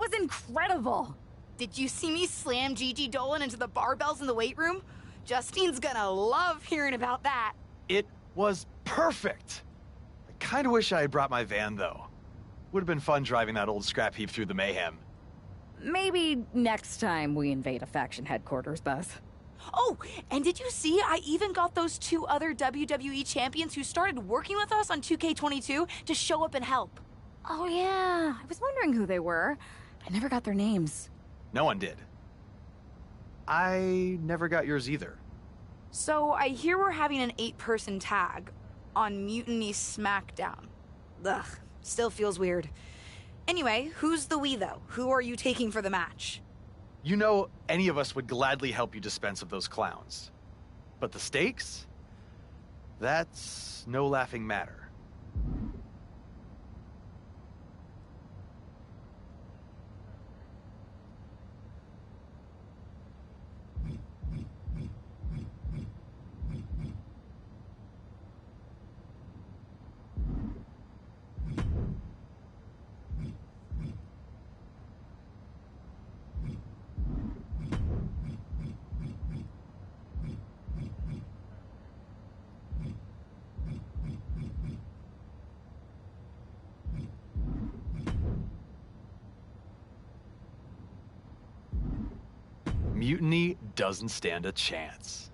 was incredible. Did you see me slam Gigi Dolan into the barbells in the weight room? Justine's gonna love hearing about that. It was perfect. I kind of wish I had brought my van, though. Would have been fun driving that old scrap heap through the mayhem. Maybe next time we invade a faction headquarters, Buzz. Oh, and did you see I even got those 2 other WWE champions who started working with us on 2K22 to show up and help? Oh yeah, I was wondering who they were. I never got their names. No one did. I never got yours either. So I hear we're having an 8-person tag on Mutiny SmackDown. Ugh, still feels weird. Anyway, who's the we, though? Who are you taking for the match? You know, any of us would gladly help you dispense of those clowns. But the stakes? That's no laughing matter. Mutiny doesn't stand a chance.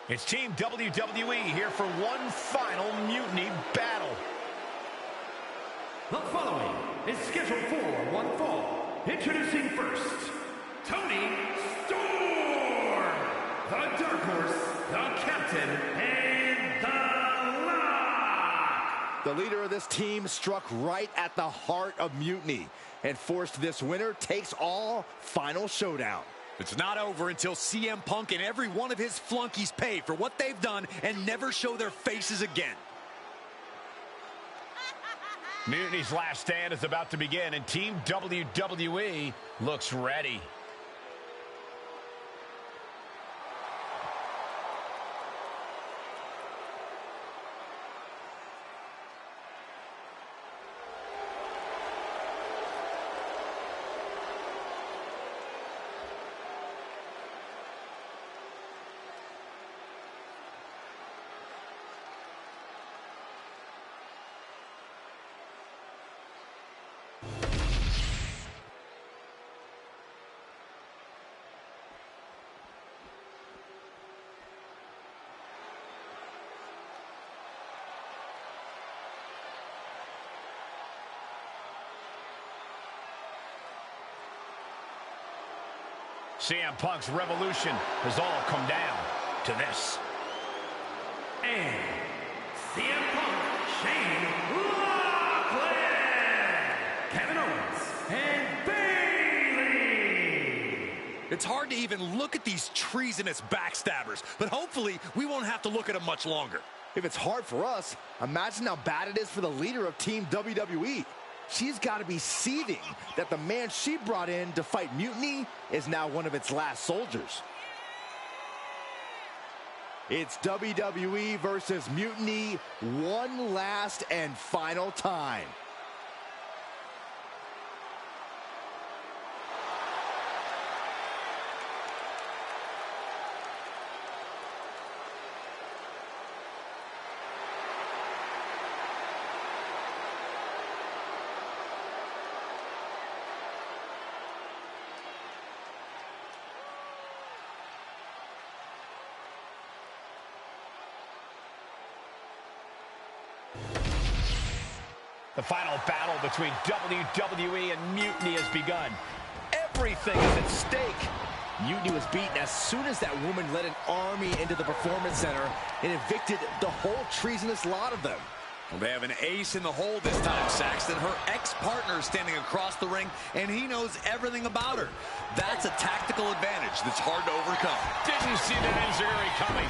It's Team WWE here for one final Mutiny battle. The following is scheduled for one fall. Introducing first, Tony Storm, the Dark Horse, the Captain, and the Lock. The leader of this team struck right at the heart of Mutiny and forced this winner takes all final showdown. It's not over until CM Punk and every one of his flunkies pay for what they've done and never show their faces again. Mutiny's last stand is about to begin, and Team WWE looks ready. CM Punk's revolution has all come down to this. And CM Punk, Shane Lockland, Kevin Owens, and Bayley. It's hard to even look at these treasonous backstabbers, but hopefully we won't have to look at them much longer. If it's hard for us, imagine how bad it is for the leader of Team WWE. She's got to be seething that the man she brought in to fight Mutiny is now one of its last soldiers. It's WWE versus Mutiny one last and final time. The final battle between WWE and Mutiny has begun. Everything is at stake. Mutiny was beaten as soon as that woman led an army into the Performance Center and evicted the whole treasonous lot of them. Well, they have an ace in the hole this time, Saxton. Her ex-partner is standing across the ring, and he knows everything about her. That's a tactical advantage that's hard to overcome. Didn't see that enziguri coming.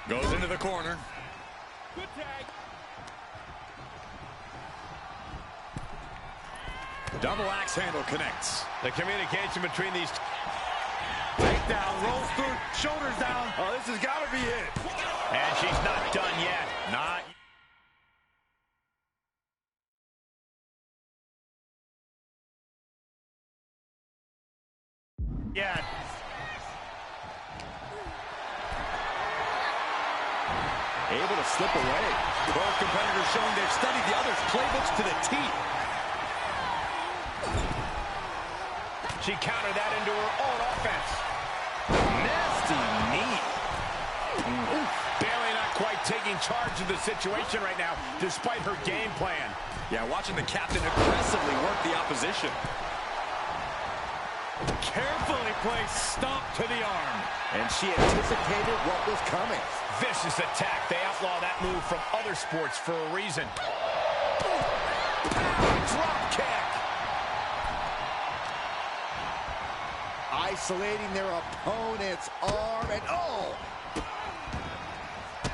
Goes into the corner. Good tag. Double axe handle connects. The communication between these Takedown, rolls through, shoulders down. Oh, this has got to be it. and she's not done yet. Not yet. Able to slip away. both competitors showing they've studied the other's playbooks to the T. She countered that into her own offense. Nasty knee. Bailey not quite taking charge of the situation right now, despite her game plan. Yeah, watching the captain aggressively work the opposition. Carefully placed stomp to the arm. And she anticipated what was coming. Vicious attack. They outlaw that move from other sports for a reason. Drop kick. Isolating their opponent's arm and oh!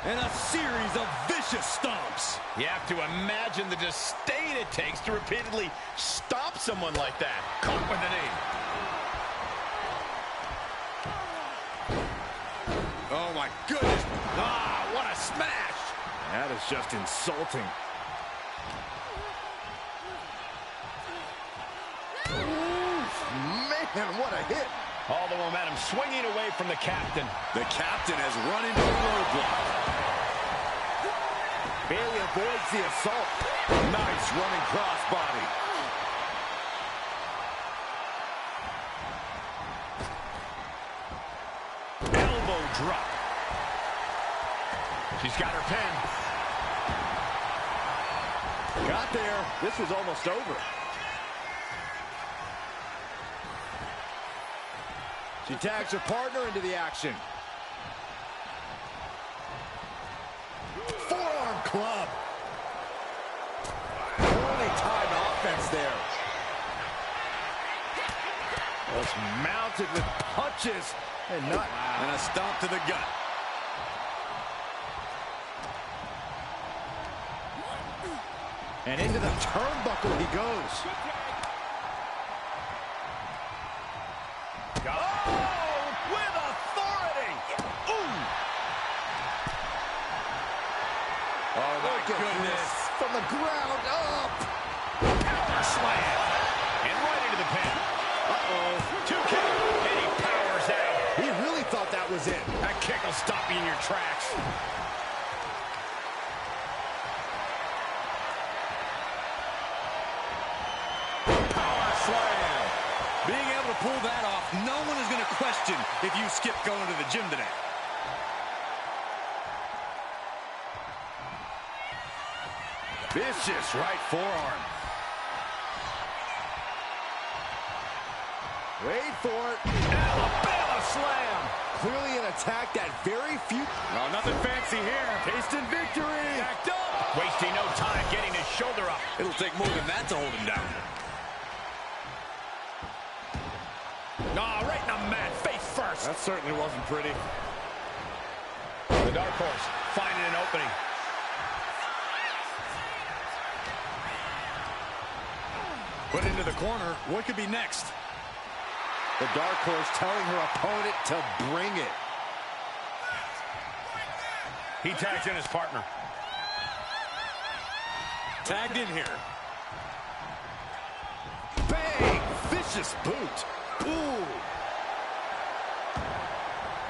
And a series of vicious stomps. You have to imagine the disdain it takes to repeatedly stomp someone like that. Caught with the knee. Oh my goodness. Ah, what a smash. That is just insulting. Man, what a hit. All the momentum swinging away from the captain. The captain has run into a roadblock. Bailey avoids the assault. Nice running crossbody. Elbow drop. She's got her pin. Got there. This was almost over. She tags her partner into the action. Forearm club. Poorly timed offense there. Was mounted with punches and not. And a stomp to the gut. And into the turnbuckle he goes. Oh, my goodness. From the ground up. Power slam. And right into the pin. Uh-oh. 2 count. And he powers out. He really thought that was it. That kick will stop you in your tracks. Power slam. Being able to pull that off, no one is going to question if you skip going to the gym today. Vicious right forearm. Wait for it. Alabama slam. Clearly an attack that very few. Oh, nothing fancy here. Tasting victory. Backed up. Wasting no time getting his shoulder up. It'll take more than that to hold him down. Right in the mat, face first. That certainly wasn't pretty. The Dark Horse finding an opening. Put into the corner. What could be next? The Dark Horse telling her opponent to bring it. He tags in his partner. Tagged in here. Bang! Vicious boot. Ooh.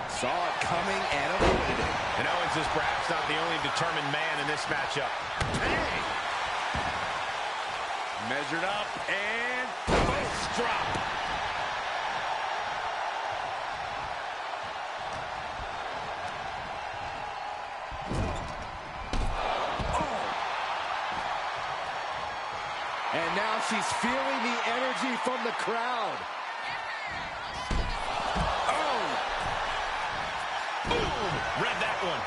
Saw it coming and avoided it. And Owens is perhaps not the only determined man in this matchup. Bang! Measured up and Post drop. now she's feeling the energy from the crowd. Oh! Boom! Read that one.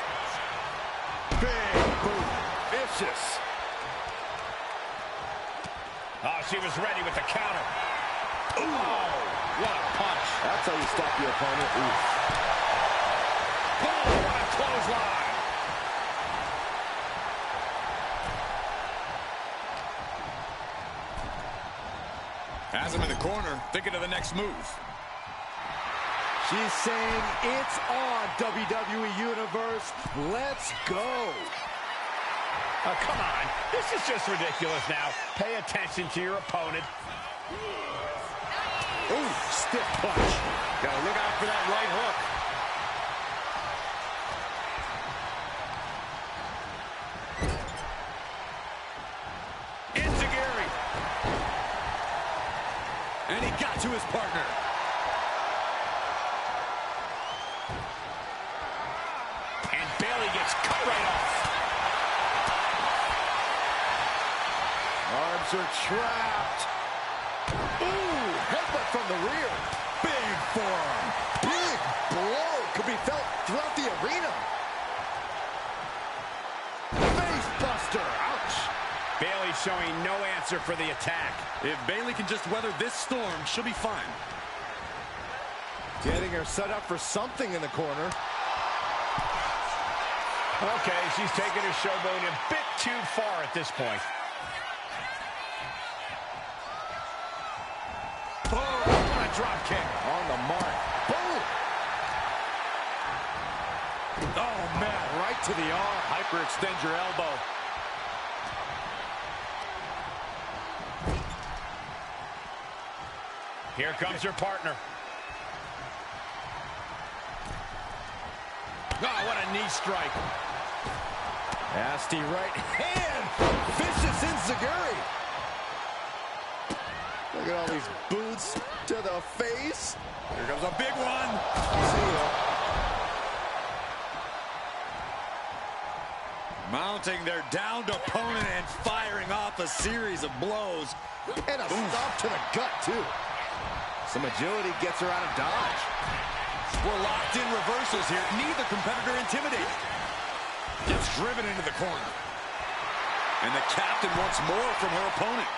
Big boot. Vicious. Oh, she was ready with the counter. Ooh! Oh, what a punch. That's how you stop your opponent. Oof. Oh, what a clothesline. Has him in the corner, thinking of the next move. She's saying it's on, WWE Universe. Let's go. Oh, come on. This is just ridiculous now. Pay attention to your opponent. Ooh, stiff punch. Gotta look out for that right hook. Enziguri. And he got to his partner. And Bayley gets cut right off. Arms are trapped. Ooh, headbutt from the rear. Big forearm. Big blow could be felt throughout the arena. Face buster. Ouch. Bayley showing no answer for the attack. If Bayley can just weather this storm, she'll be fine. Getting her set up for something in the corner. Okay, she's taking her showboat a bit too far at this point. Oh, what a drop kick. On the mark. Boom. Oh, man, right to the arm. Hyperextend your elbow. Here comes her partner. Oh, what a knee strike. Nasty right hand. Vicious enziguri. Look at all these boots to the face. Here comes a big one. See ya. Mounting their downed opponent and firing off a series of blows. And a stomp to the gut, too. Some agility gets her out of dodge. We're locked in reversals here. Neither competitor intimidated. Gets driven into the corner. And the captain wants more from her opponent.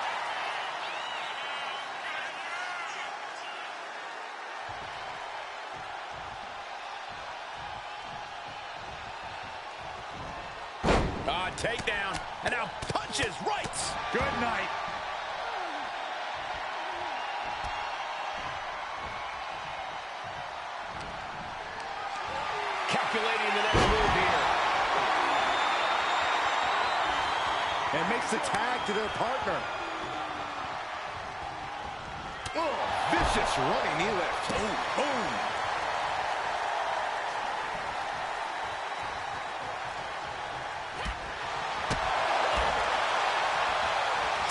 Takedown. And now punches right. Good night. Calculating the next move here. And makes the tag to their partner. Oh, vicious running knee lift. Oh, boom.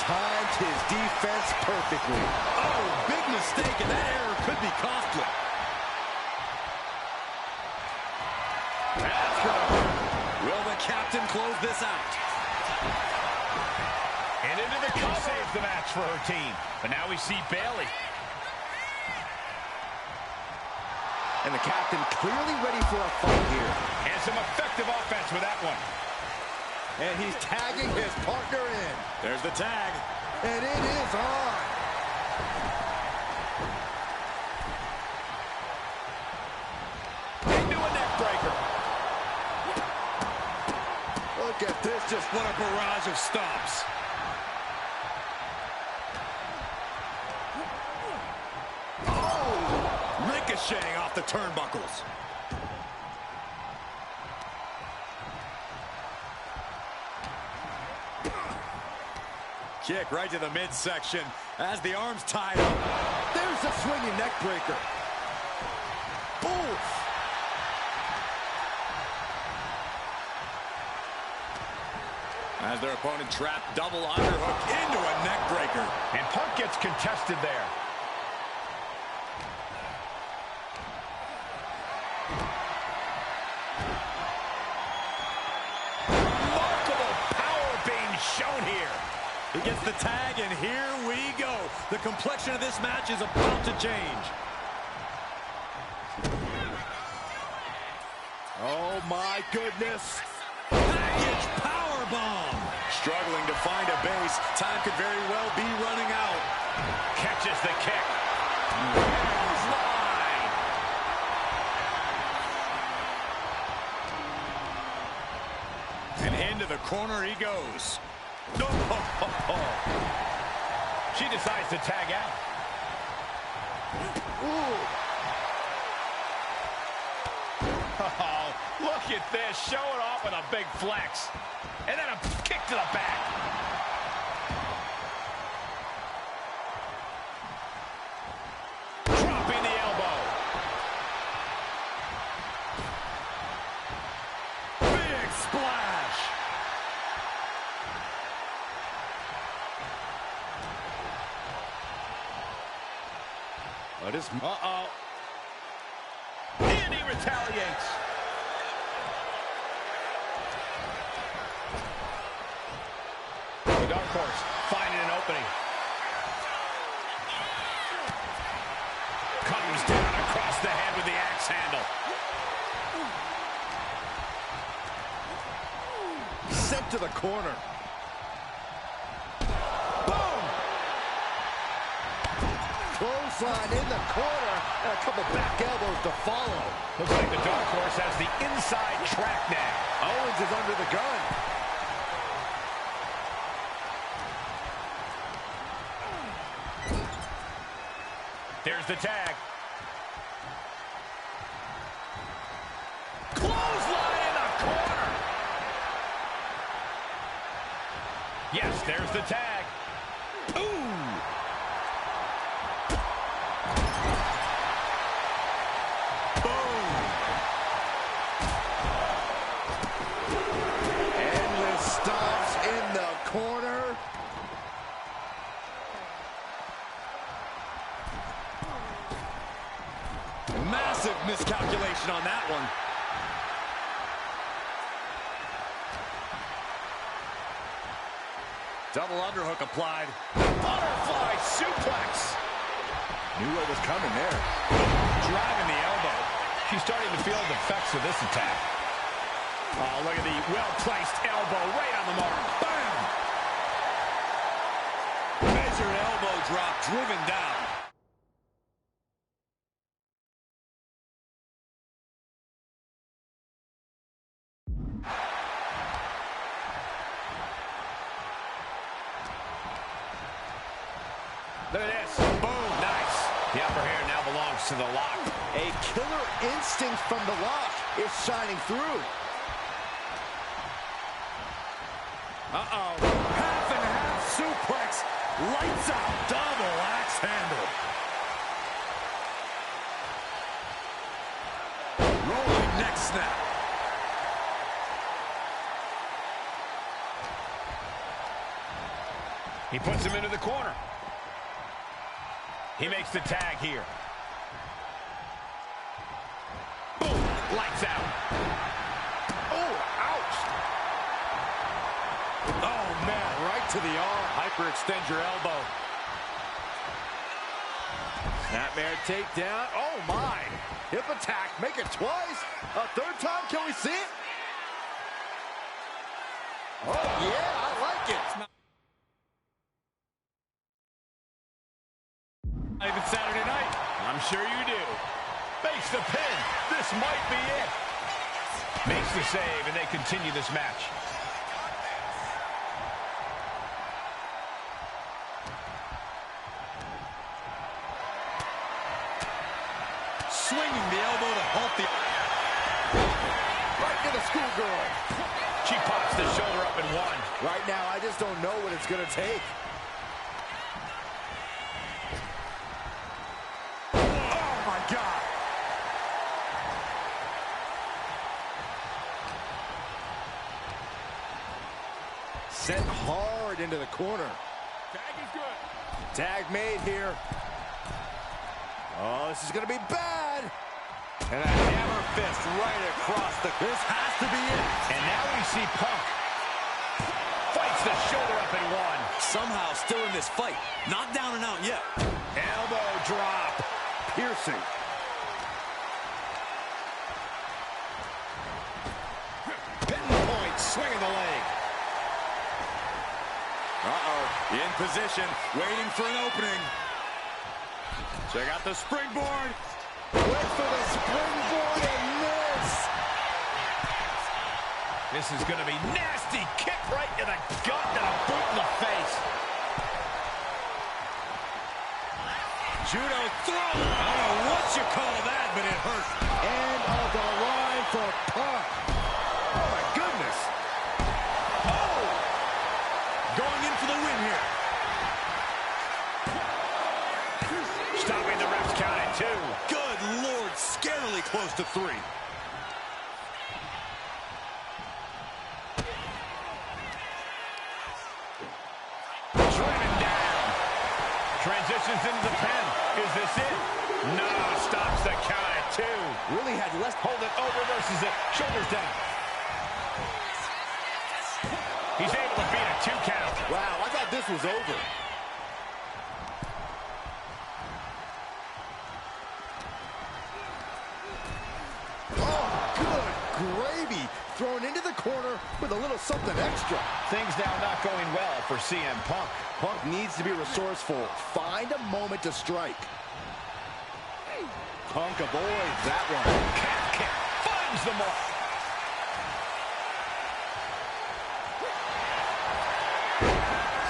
Timed his defense perfectly. Oh, big mistake, and that error could be costly. That's good. Will the captain close this out? And into the cover. Saves the match for her team. But now we see Bayley. And the captain clearly ready for a fight here. And some effective offense with that one. And he's tagging his partner in. There's the tag. And it is on. Into a neck breaker. Look at this, just What a barrage of stomps. Oh! Ricocheting off the turnbuckles. Kick right to the midsection as the arms tied up. There's a swinging neck breaker. Oof. As their opponent trapped, double underhook into a neck breaker. And Punk gets contested there. Remarkable power being shown here. He gets the tag, and here we go. The complexion of this match is about to change. Oh, my goodness. Package powerbomb. Struggling to find a base. Time could very well be running out. Catches the kick. Line. And into the corner he goes. She decides to tag out. Ooh. Oh, look at this. Show it off with a big flex. And then a kick to the back. Dropping the elbow. Big splash. Uh-oh. And he retaliates. The dark horse finding an opening. Comes down across the head with the axe handle. Sent to the corner. Clothesline in the corner, and a couple back elbows to follow. Looks like the dark horse has the inside track now. Owens is under the gun. There's the tag. Clothesline in the corner. Yes, there's the tag. Ooh. Corner. Massive miscalculation on that one. Double underhook applied. Butterfly suplex. Knew what was coming there. Driving the elbow. She's starting to feel the effects of this attack. Oh, look at the well-placed elbow right on the mark. Bam! Measured elbow drop driven down. Look at this. Boom. Nice. The upper hand now belongs to the lock. A killer instinct from the lock is shining through. Uh-oh. Half and half suplex. Lights out. Double axe handle. Rolling neck snap. He puts him into the corner. He makes the tag here. Boom. Lights out. Oh, ouch. Oh, man, right to the arm. Hyperextend your elbow. Snapmare takedown. Oh, my. Hip attack. Make it twice. A third time. Can we see it? Oh, yeah. I like it. Even Saturday night. I'm sure you do. Makes the pin. This might be it. Makes the save, and they continue this match. Swinging the elbow to halt the... Right to the schoolgirl. She pops the shoulder up and one. Right now, I just don't know what it's going to take. Oh, my God. Sent hard into the corner. Tag is good. Tag made here. Oh, this is going to be bad. And a hammer fist right across the... This has to be it. And now we see Punk fights the shoulder up and one. Somehow still in this fight. Not down and out yet. Elbow drop. Piercing. Pinning point, swinging the leg. Uh-oh, in position, waiting for an opening. Check out the springboard. Wait for the springboard and miss. This is going to be nasty. Kick right to the gut and a boot in the face. Judo throw. I don't know what you call that, but it hurt. End of the line for Punk. Oh, my goodness. Oh! Going in for the win here. Stopping the ref's count at 2. Good Lord, scarily close to 3. Driven down. Transitions into the pen. Is this it? No, stops the count at 2. Really had less. Hold it, over versus it. Shoulders down. He's able to beat a 2 count. Wow, I thought this was over. Oh, good gravy. Thrown into the corner with a little something extra. Things now not going well for CM Punk. Punk needs to be resourceful. Find a moment to strike. Punk avoids that one. Calf kick. Finds the mark.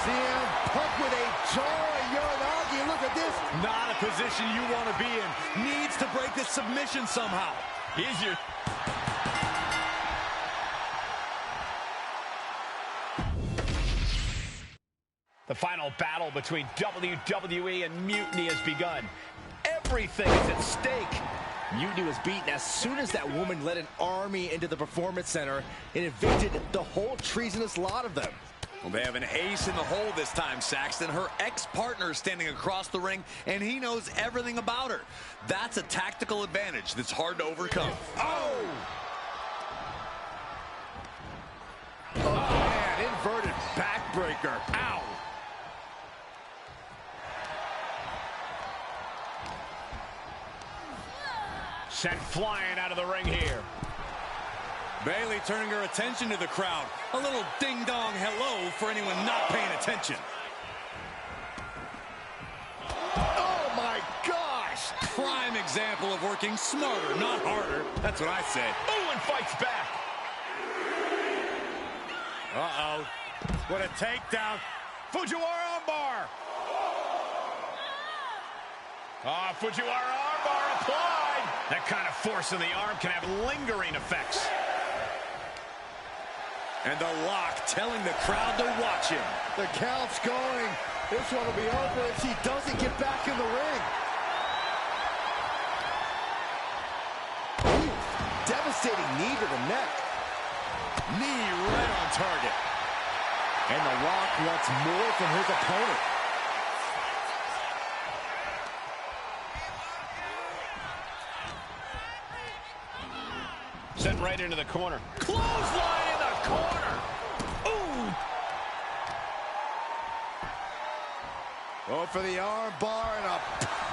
CM Punk with a jarring Uranagi. Look at this. Not a position you want to be in. Needs to break this submission somehow. Here's your... The final battle between WWE and Mutiny has begun. Everything is at stake. Mutiny was beaten as soon as that woman led an army into the Performance Center and evicted the whole treasonous lot of them. Well, they have an ace in the hole this time, Saxton. Her ex-partner is standing across the ring, and he knows everything about her. That's a tactical advantage that's hard to overcome. Oh! Oh, man, inverted backbreaker. Ow! Sent flying out of the ring here. Bayley turning her attention to the crowd. A little ding-dong hello for anyone not paying attention. Oh, my gosh! Prime example of working smarter, not harder. That's what I say. Oh, and fights back. Uh-oh. What a takedown. Fujiwara armbar. Fujiwara armbar applied. That kind of force in the arm can have lingering effects. And the lock telling the crowd to watch him. The count's going. This one will be over if she doesn't get back in the ring. Ooh, devastating knee to the neck. Knee right on target. And The Rock wants more from his opponent. Sent right into the corner. Clothesline in the corner. Ooh. Go for the arm bar and a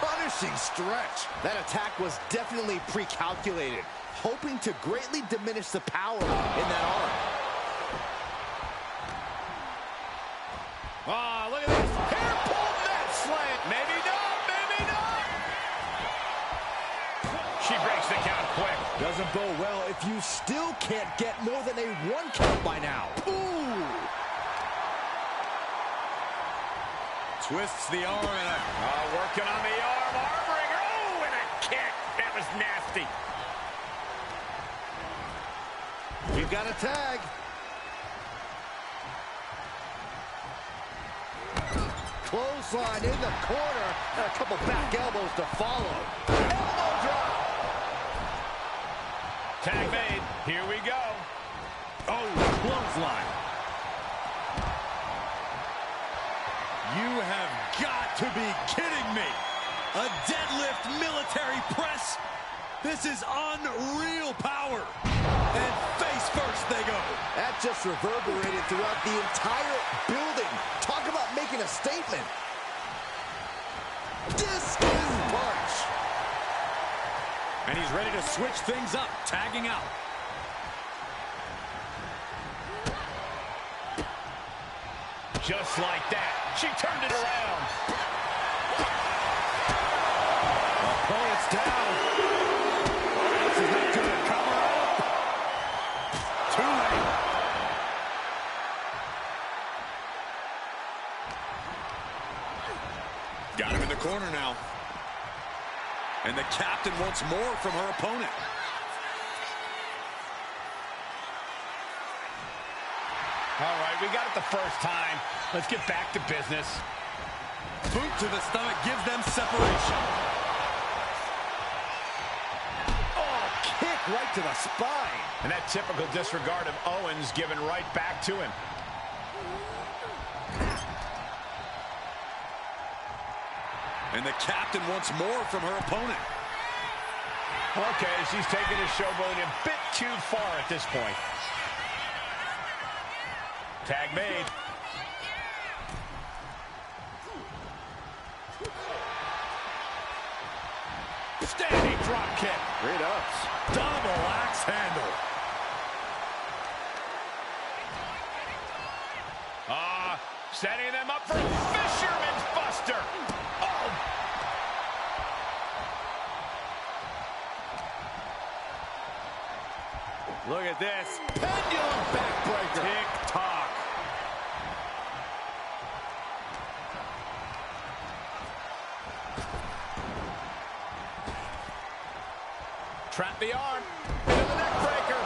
punishing stretch. That attack was definitely pre-calculated, hoping to greatly diminish the power in that arm. Oh, look at this. Hair pull net slant. Maybe not, maybe not. She breaks the count quick. Doesn't bode well if you still can't get more than a 1 count by now. Ooh! Twists the arm and a... Working on the arm. Arm wringer. Oh, and a kick. That was nasty. We've got a tag. Clothesline in the corner, and a couple back elbows to follow. Elbow drop. Tag made. Here we go. Oh, clothesline. You have got to be kidding me. A deadlift military press. This is unreal power. And face first they go. That just reverberated throughout the entire building. Talk about making a statement. Discus punch. And he's ready to switch things up, tagging out. Just like that, she turned it around. Opponent's down. This is not going to cover up. Too late. Got him in the corner now. And the captain wants more from her opponent. All right, we got it the first time. Let's get back to business. Boot to the stomach gives them separation. Oh, kick right to the spine. And that typical disregard of Owens given right back to him. And the captain wants more from her opponent. Okay, she's taking the showboat a bit too far at this point. Tag made. Standing drop kick. Great ups. Double axe handle. Setting them up for Fisherman's Buster. Oh. Look at this. Pendulum backbreaker. Tick-tock. Trap the arm. Into the neck breaker.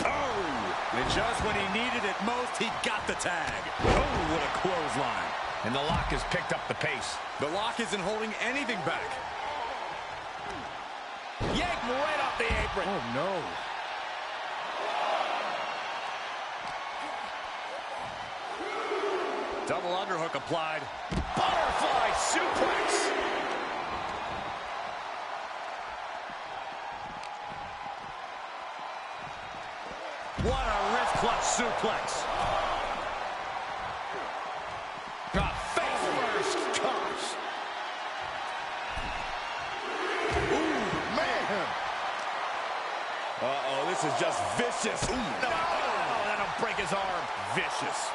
Oh! And just when he needed it most, he got the tag. Oh, what a clothesline. And the lock has picked up the pace. The lock isn't holding anything back. Yank right off the apron. Oh, no. Double underhook applied. Butterfly suplex. What a wrist clutch suplex. Face first. Gosh. Ooh, man. Uh-oh, this is just vicious. Ooh. No, that'll break his arm. Vicious.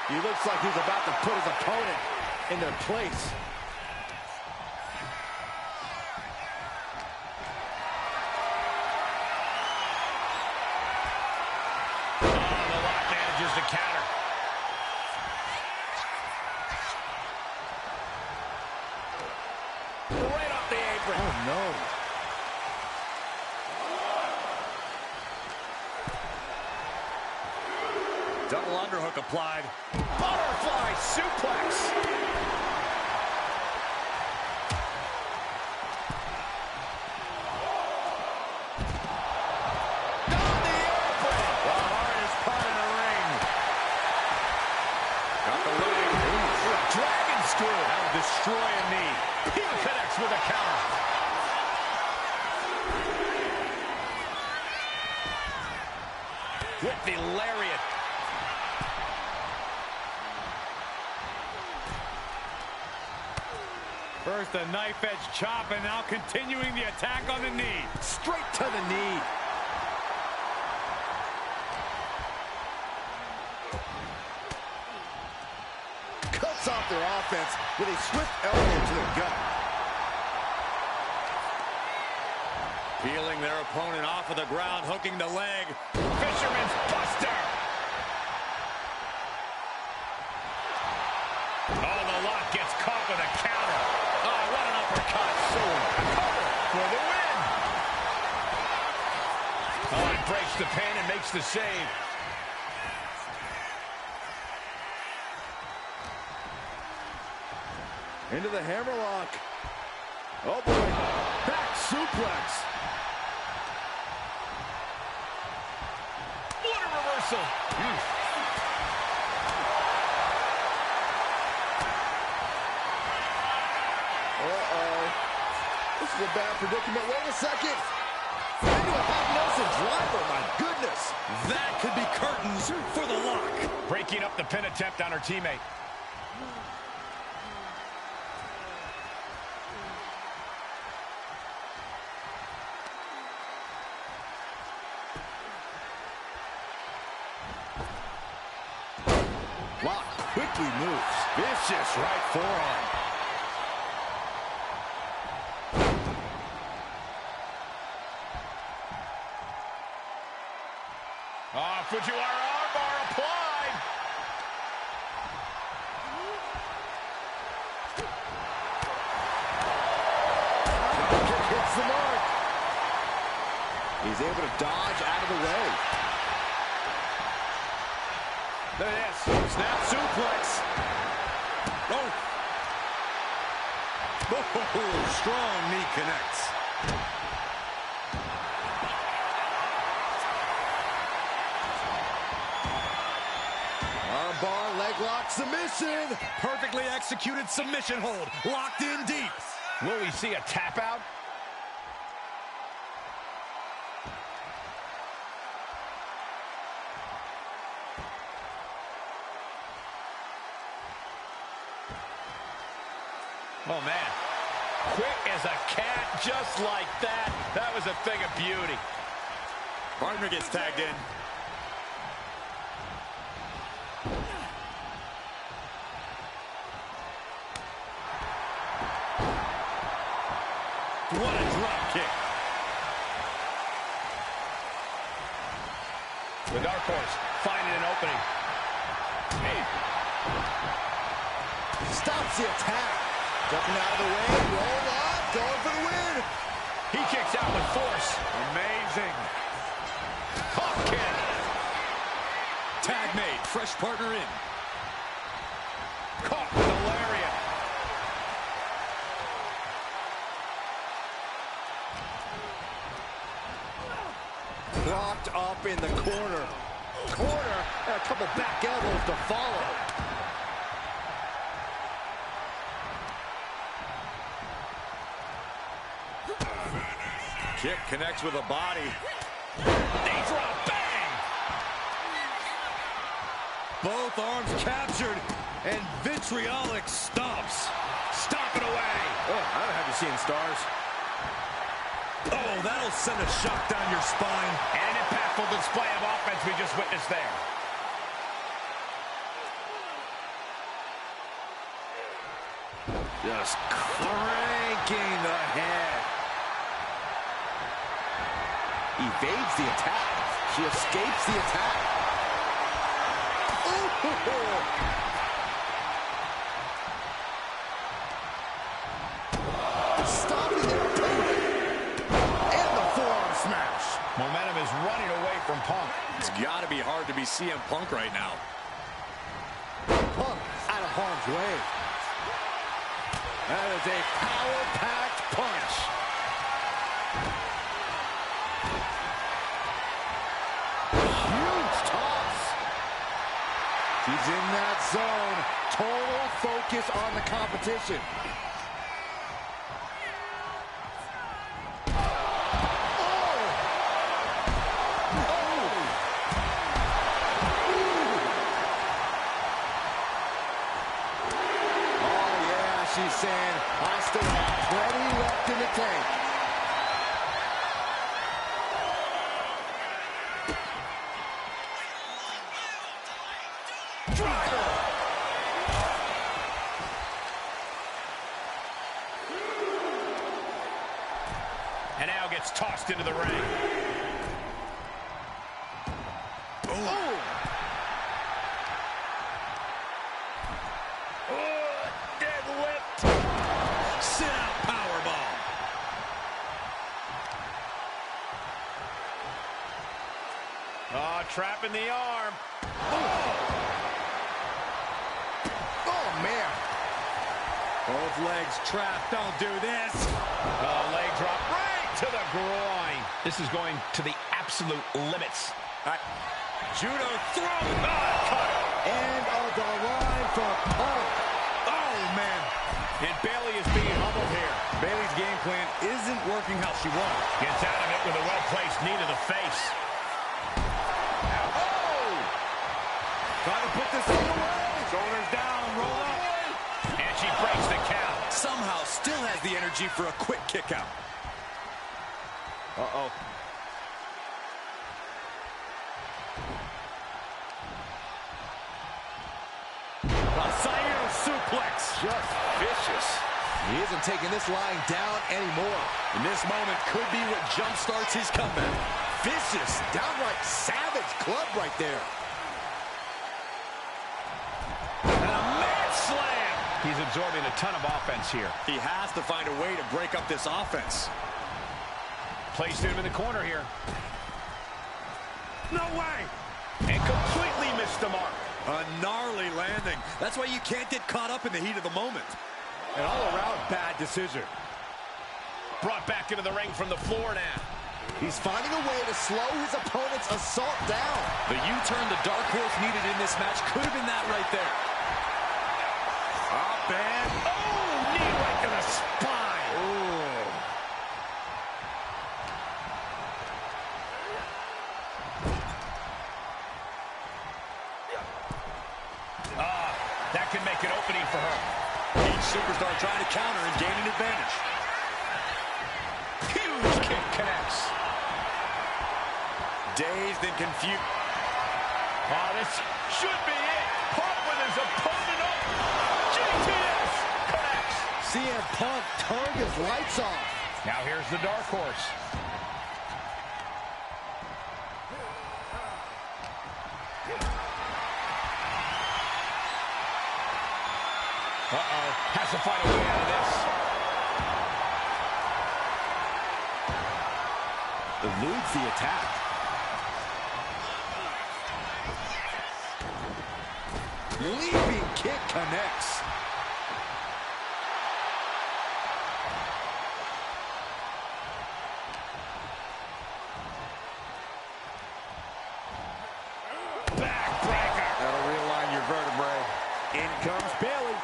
He looks like he's about to put his opponent in their place. The lock manages the counter. Right off the apron. Oh, no. Double underhook applied. Butterfly suplex. Down the apron. The hardest part of the ring. Got the leg. Dragon screw. That'll destroy a knee. He connects with a counter. With the lariat. First a knife edge chop, and now continuing the attack on the knee. Straight to the knee. Cuts off their offense with a swift elbow to the gut. Peeling their opponent off of the ground, hooking the leg. Fisherman's Buster. Oh, the lock gets caught with a counter. Oh, what an uppercut. Cover for the win. Oh, it breaks the pin and makes the save. Into the hammerlock. Oh, boy. Back suplex. What a reversal. Uh-oh. This is a bad predicament. Wait a second. Into a half Nelson driver. My goodness. That for the lock. Breaking up the pin attempt on her teammate. Lock quickly moves. Vicious right forearm. Fujiwara armbar applied. Kick hits the mark. He's able to dodge out of the way. Look at this. Snap suplex. Oh. Oh, strong knee connects. Armbar, leg lock, submission. Perfectly executed submission hold. Locked in deep. Will we see a tap out? Oh, man. Quick as a cat, just like that. That was a thing of beauty. Partner gets tagged in. What a drop kick. The Dark Horse finding an opening. Stops the attack. Jumping out of the way, roll up, going for the win. He kicks out with force. Amazing. Hop kick. Tag made. Fresh partner in. Caught with a lariat. Locked up in the corner. And a couple back elbows to follow. Kick connects with a body. Knee drop, bang! Both arms captured, and vitriolic stomps. Stomping away. Oh, I don't have you seeing stars. Oh, that'll send a shock down your spine. And an impactful display of offense we just witnessed there. Just cranking the head. Evades the attack. She escapes the attack. Ooh. Stopping the opponent. And the forearm smash. Momentum is running away from Punk. It's got to be hard to be CM Punk right now. Punk out of harm's way. That is a power-packed punch. Huge toss. He's in that zone. Total focus on the competition. She's saying, I still have plenty left in the tank. Driver! And now gets tossed into the ring. Oh! Sit-out powerbomb. Oh, trapping the arm. Oh, man. Both legs trapped. Don't do this. Oh, leg drop right to the groin. This is going to the absolute limits. Judo throw. Cut. And on the line for Punk. Oh, man. And Bayley is being humbled here. Bayley's game plan isn't working how she wanted. Gets out of it with a well-placed knee to the face. Oh! Trying to put this thing away. Shoulders down, roll up. And she breaks the count. Somehow still has the energy for a quick kick out. Uh-oh. A Sairo suplex. Just vicious. He isn't taking this lying down anymore. And this moment could be what jumpstarts his comeback. Vicious, downright savage club right there. And a mad slam. He's absorbing a ton of offense here. He has to find a way to break up this offense. Placed him in the corner here. No way. And completely missed the mark. A gnarly landing. That's why you can't get caught up in the heat of the moment. An all-around bad decision. Brought back into the ring from the floor now. He's finding a way to slow his opponent's assault down. The U-turn the Dark Horse needed in this match could have been that right there. Up and... oh, knee right to the spine. Oh. That can make an opening for her. Each superstar trying to counter and gain an advantage. Huge kick connects. Dazed and confused. Oh, this should be it. Punk with his opponent up. GTS connects. CM Punk turned his lights off. Now here's the Dark Horse. Uh-oh, has to find a way out of this. Eludes the attack. Leaping kick connects. Backbreaker. That'll realign your vertebrae. In comes Bailey.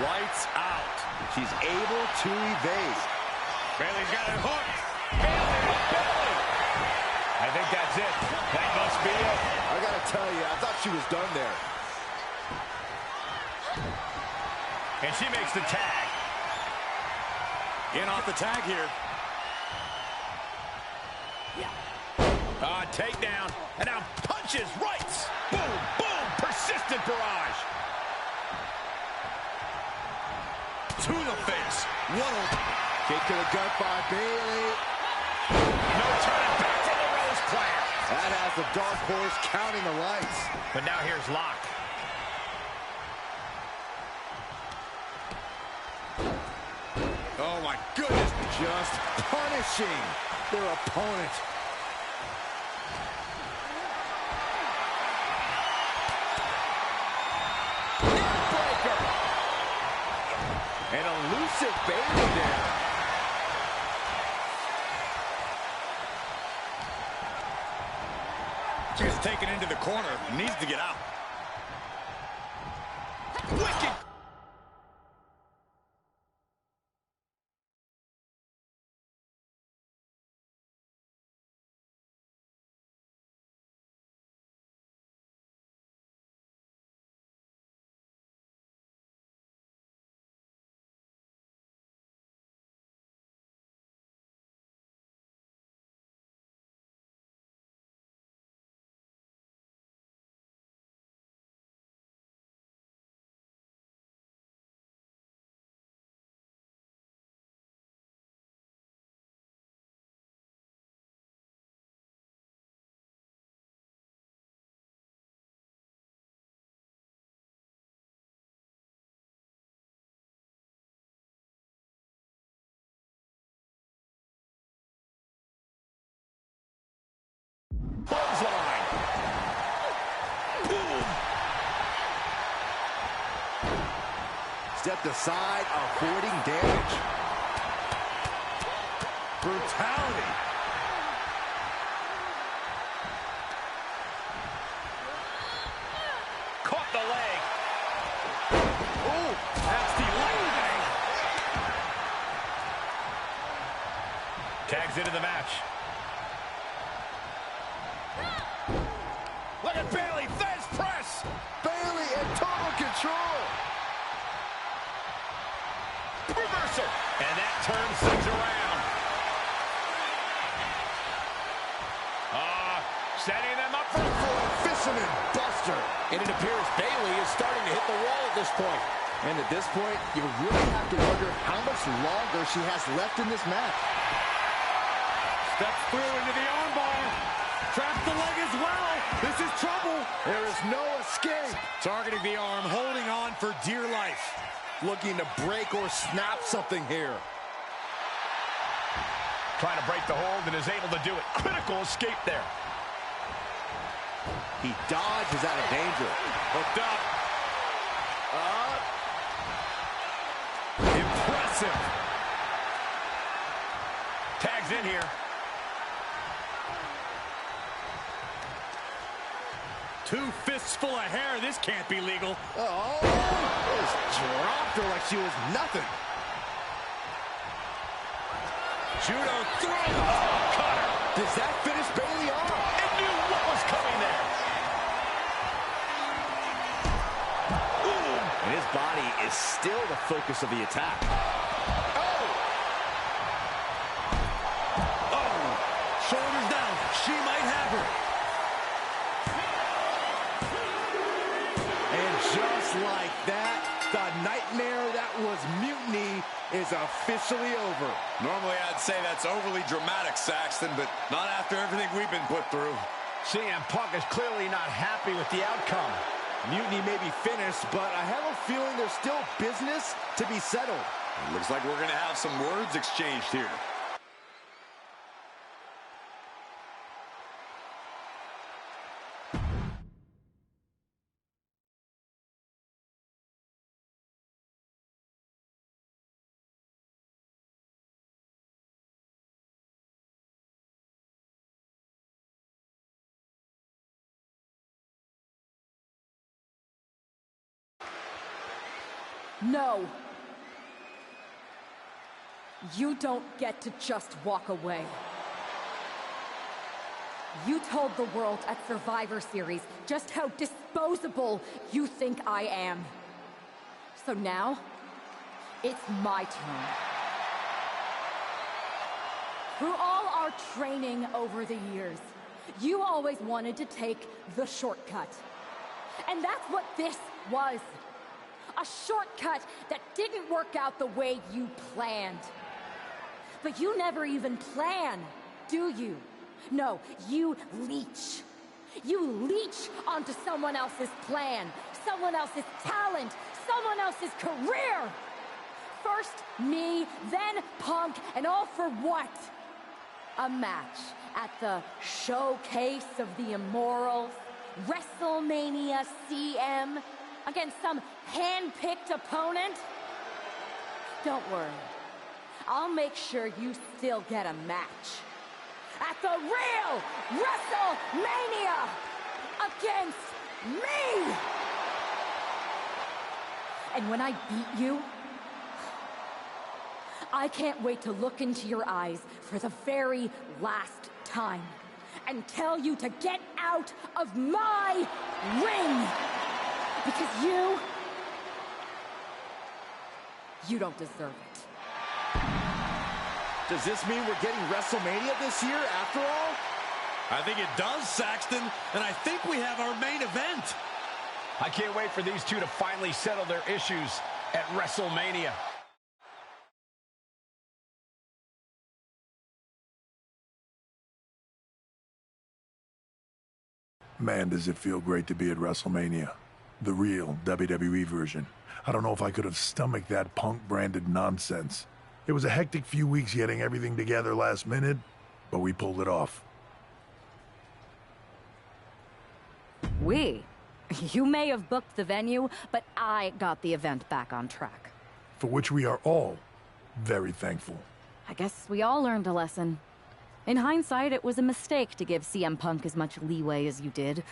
Lights out. She's able to evade. Bailey's got it hooked. Bailey. I think that's it. That must be it. I gotta tell you, I thought she was done there. And she makes the tag. In off the tag here. Takedown. And now punches, rights. Boom, boom. Persistent barrage. To the face. What a kick to the gut by Bailey. No turning back to the Rose Clan. That has the Dark Horse counting the lights. But now here's Locke. Oh my goodness. Just punishing their opponent. An elusive Bailey there. She's taken into the corner. Needs to get out. Wicked. Clothesline. Boom. Stepped aside, avoiding damage. Brutality. Caught the leg. Oh, nasty leg. Tags into the match. Look at Bayley, fence press! Bayley in total control. Reversal! And that turns things around. Setting them up for a Fisherman buster. And it appears Bayley is starting to hit the wall at this point. And at this point, you really have to wonder how much longer she has left in this match. Steps through into the armbar. Traps the leg as well. This is trouble. There is no escape. Targeting the arm, holding on for dear life. Looking to break or snap something here. Trying to break the hold and is able to do it. Critical escape there. He dodges out of danger. Hooked up. Impressive. Tags in here. Two fists full of hair. This can't be legal. Oh, just dropped her like she was nothing. Judo throw. Oh, cutter. Does that finish Bayley off? It knew what was coming there. And his body is still the focus of the attack. Shoulders down. She might have her. And just like that, the nightmare that was Mutiny is officially over. Normally, I'd say that's overly dramatic, Saxton, but not after everything we've been put through. CM Punk is clearly not happy with the outcome. Mutiny may be finished, but I have a feeling there's still business to be settled. It looks like we're going to have some words exchanged here. No. You don't get to just walk away. You told the world at Survivor Series just how disposable you think I am. So now, it's my turn. Through all our training over the years, you always wanted to take the shortcut. And that's what this was. A shortcut that didn't work out the way you planned. But you never even plan, do you? No, you leech. You leech onto someone else's plan, someone else's talent, someone else's career. First me, then Punk, and all for what? A match at the Showcase of the Immortals, WrestleMania CM, against some hand-picked opponent? Don't worry. I'll make sure you still get a match. At the real WrestleMania! Against me! And when I beat you, I can't wait to look into your eyes for the very last time and tell you to get out of my ring! Because you don't deserve it. Does this mean we're getting WrestleMania this year after all? I think it does, Saxton, and I think we have our main event. I can't wait for these two to finally settle their issues at WrestleMania. Man, does it feel great to be at WrestleMania. The real WWE version. I don't know if I could have stomached that Punk-branded nonsense. It was a hectic few weeks getting everything together last minute, but we pulled it off. You may have booked the venue, but I got the event back on track. For which we are all very thankful. I guess we all learned a lesson. In hindsight, it was a mistake to give CM Punk as much leeway as you did.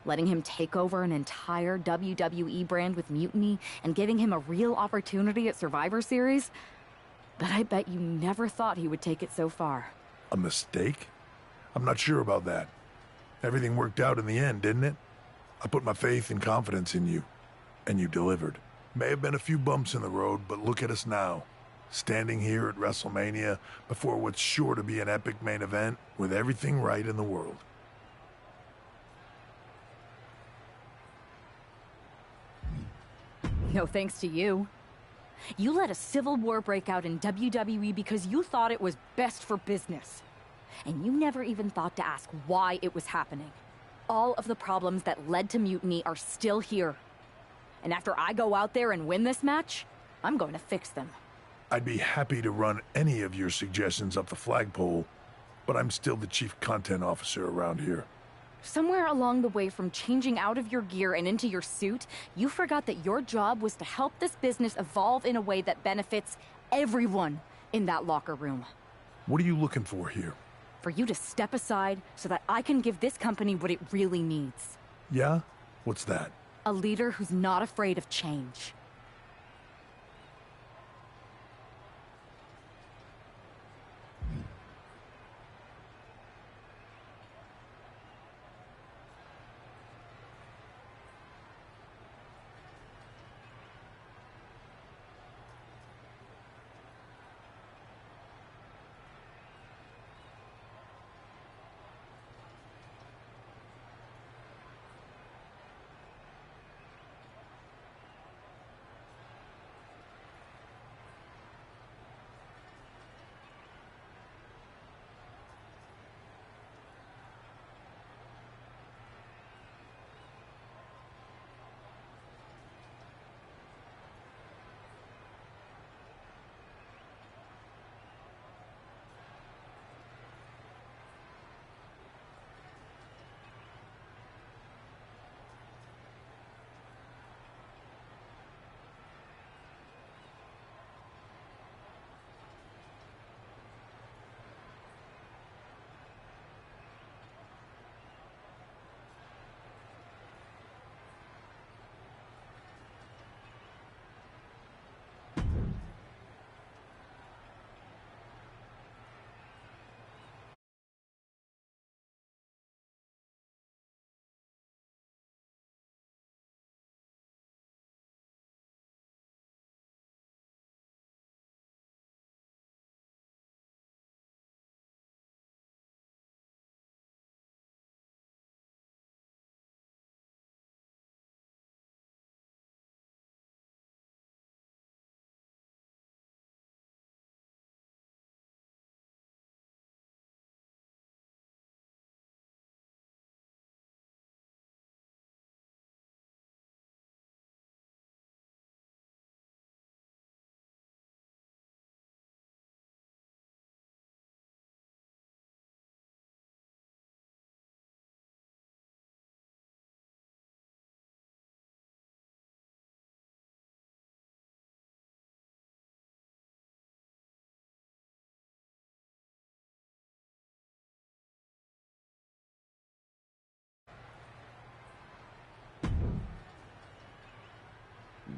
Letting him take over an entire WWE brand with Mutiny and giving him a real opportunity at Survivor Series? But I bet you never thought he would take it so far. A mistake? I'm not sure about that. Everything worked out in the end, didn't it? I put my faith and confidence in you, and you delivered. May have been a few bumps in the road, but look at us now. Standing here at WrestleMania before what's sure to be an epic main event with everything right in the world. No thanks to you. You let a civil war break out in WWE because you thought it was best for business. And you never even thought to ask why it was happening. All of the problems that led to mutiny are still here. And after I go out there and win this match, I'm going to fix them. I'd be happy to run any of your suggestions up the flagpole, but I'm still the chief content officer around here. Somewhere along the way from changing out of your gear and into your suit, you forgot that your job was to help this business evolve in a way that benefits everyone in that locker room. What are you looking for here? For you to step aside so that I can give this company what it really needs. Yeah? What's that? A leader who's not afraid of change.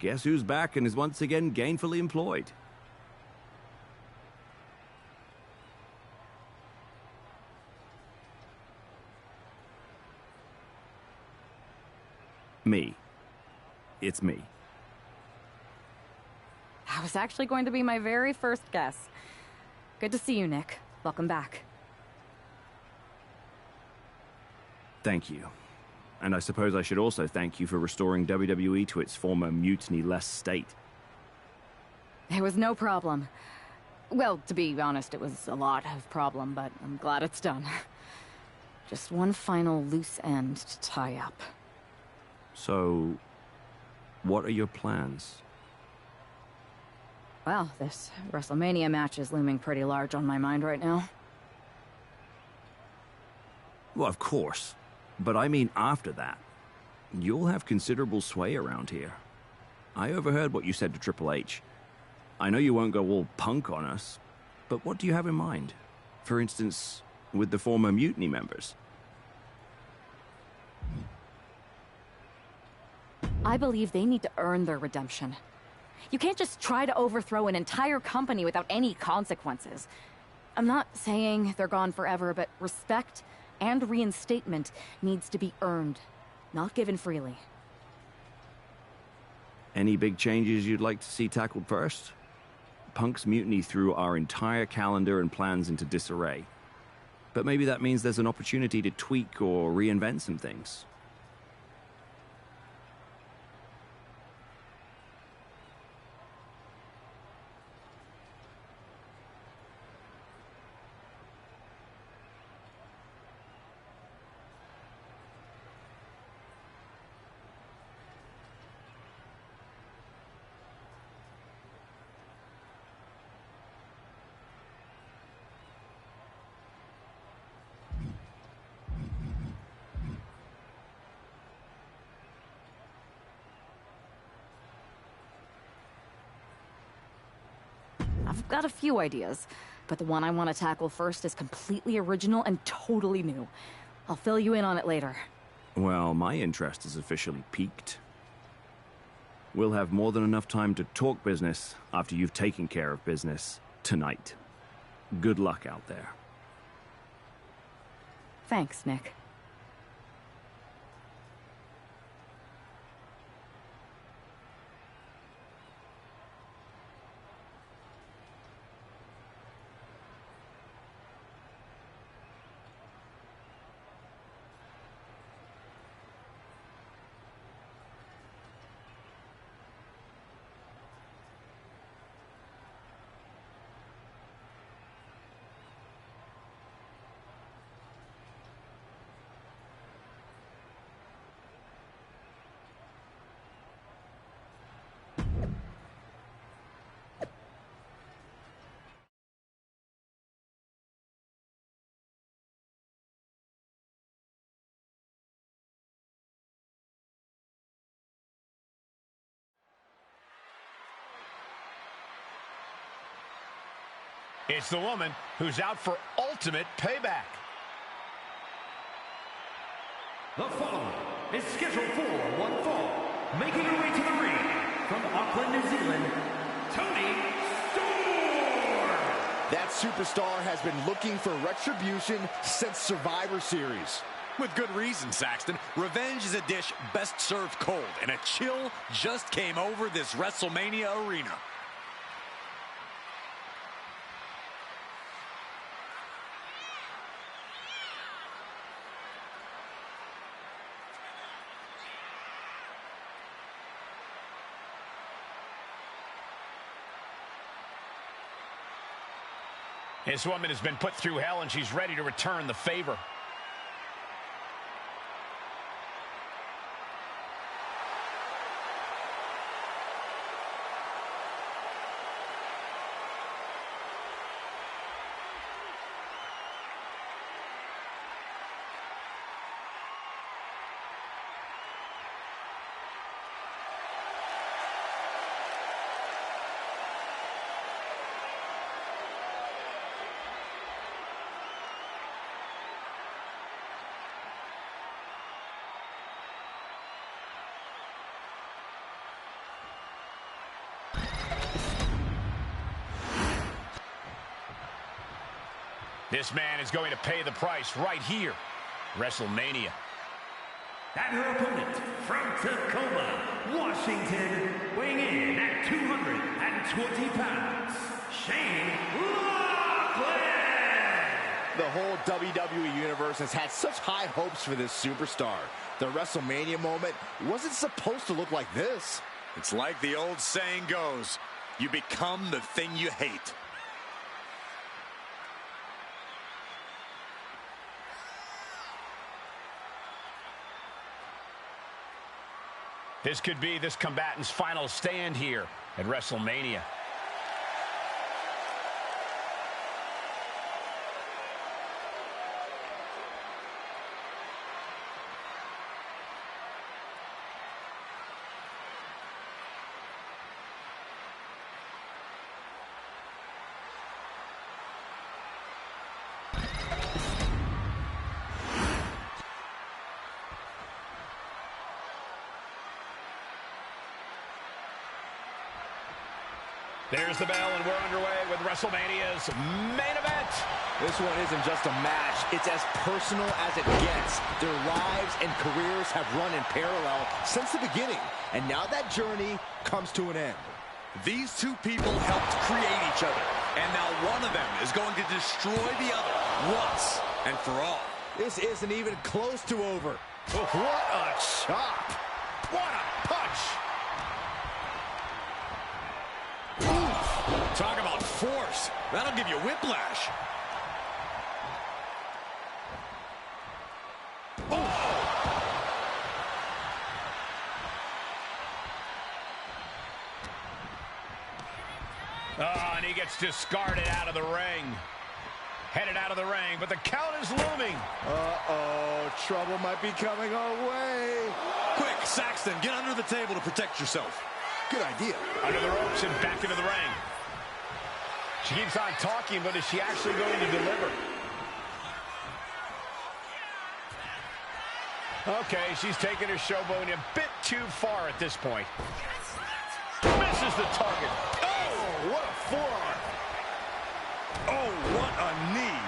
Guess who's back and is once again gainfully employed? Me. It's me. That was actually going to be my very first guess. Good to see you, Nick. Welcome back. Thank you. And I suppose I should also thank you for restoring WWE to its former mutiny-less state. It was no problem. Well, to be honest, it was a lot of problem, but I'm glad it's done. Just one final loose end to tie up. So, what are your plans? Well, this WrestleMania match is looming pretty large on my mind right now. Well, of course. But I mean after that. You'll have considerable sway around here. I overheard what you said to Triple H. I know you won't go all punk on us, but what do you have in mind? For instance, with the former mutiny members? I believe they need to earn their redemption. You can't just try to overthrow an entire company without any consequences. I'm not saying they're gone forever, but respect and reinstatement needs to be earned, not given freely. Any big changes you'd like to see tackled first? Punk's mutiny threw our entire calendar and plans into disarray. But maybe that means there's an opportunity to tweak or reinvent some things. I've got a few ideas, but the one I want to tackle first is completely original and totally new. I'll fill you in on it later. Well, my interest is officially piqued. We'll have more than enough time to talk business after you've taken care of business tonight. Good luck out there. Thanks, Nick. It's the woman who's out for ultimate payback. The following is scheduled for one fall. Making her way to the ring from Auckland, New Zealand, Toni Storm. That superstar has been looking for retribution since Survivor Series. With good reason, Saxton. Revenge is a dish best served cold, and a chill just came over this WrestleMania arena. This woman has been put through hell, and she's ready to return the favor. This man is going to pay the price right here. WrestleMania. And her opponent from Tacoma, Washington, weighing in at 220 pounds, Shane Lachlan. The whole WWE Universe has had such high hopes for this superstar. The WrestleMania moment wasn't supposed to look like this. It's like the old saying goes, you become the thing you hate. This could be this combatant's final stand here at WrestleMania. There's the bell, and we're underway with WrestleMania's main event. This one isn't just a match. It's as personal as it gets. Their lives and careers have run in parallel since the beginning, and now that journey comes to an end. These two people helped create each other, and now one of them is going to destroy the other once and for all. This isn't even close to over. What a chop! What a punch! Talk about force. That'll give you whiplash. Oh, and he gets discarded out of the ring. Headed out of the ring, but the count is looming. Uh-oh, trouble might be coming our way. Quick, Saxton, get under the table to protect yourself. Good idea. Under the ropes and back into the ring. She keeps on talking, but is she actually going to deliver? Okay, she's taking her showboating a bit too far at this point. Misses the target. Oh, what a forearm. Oh, what a knee.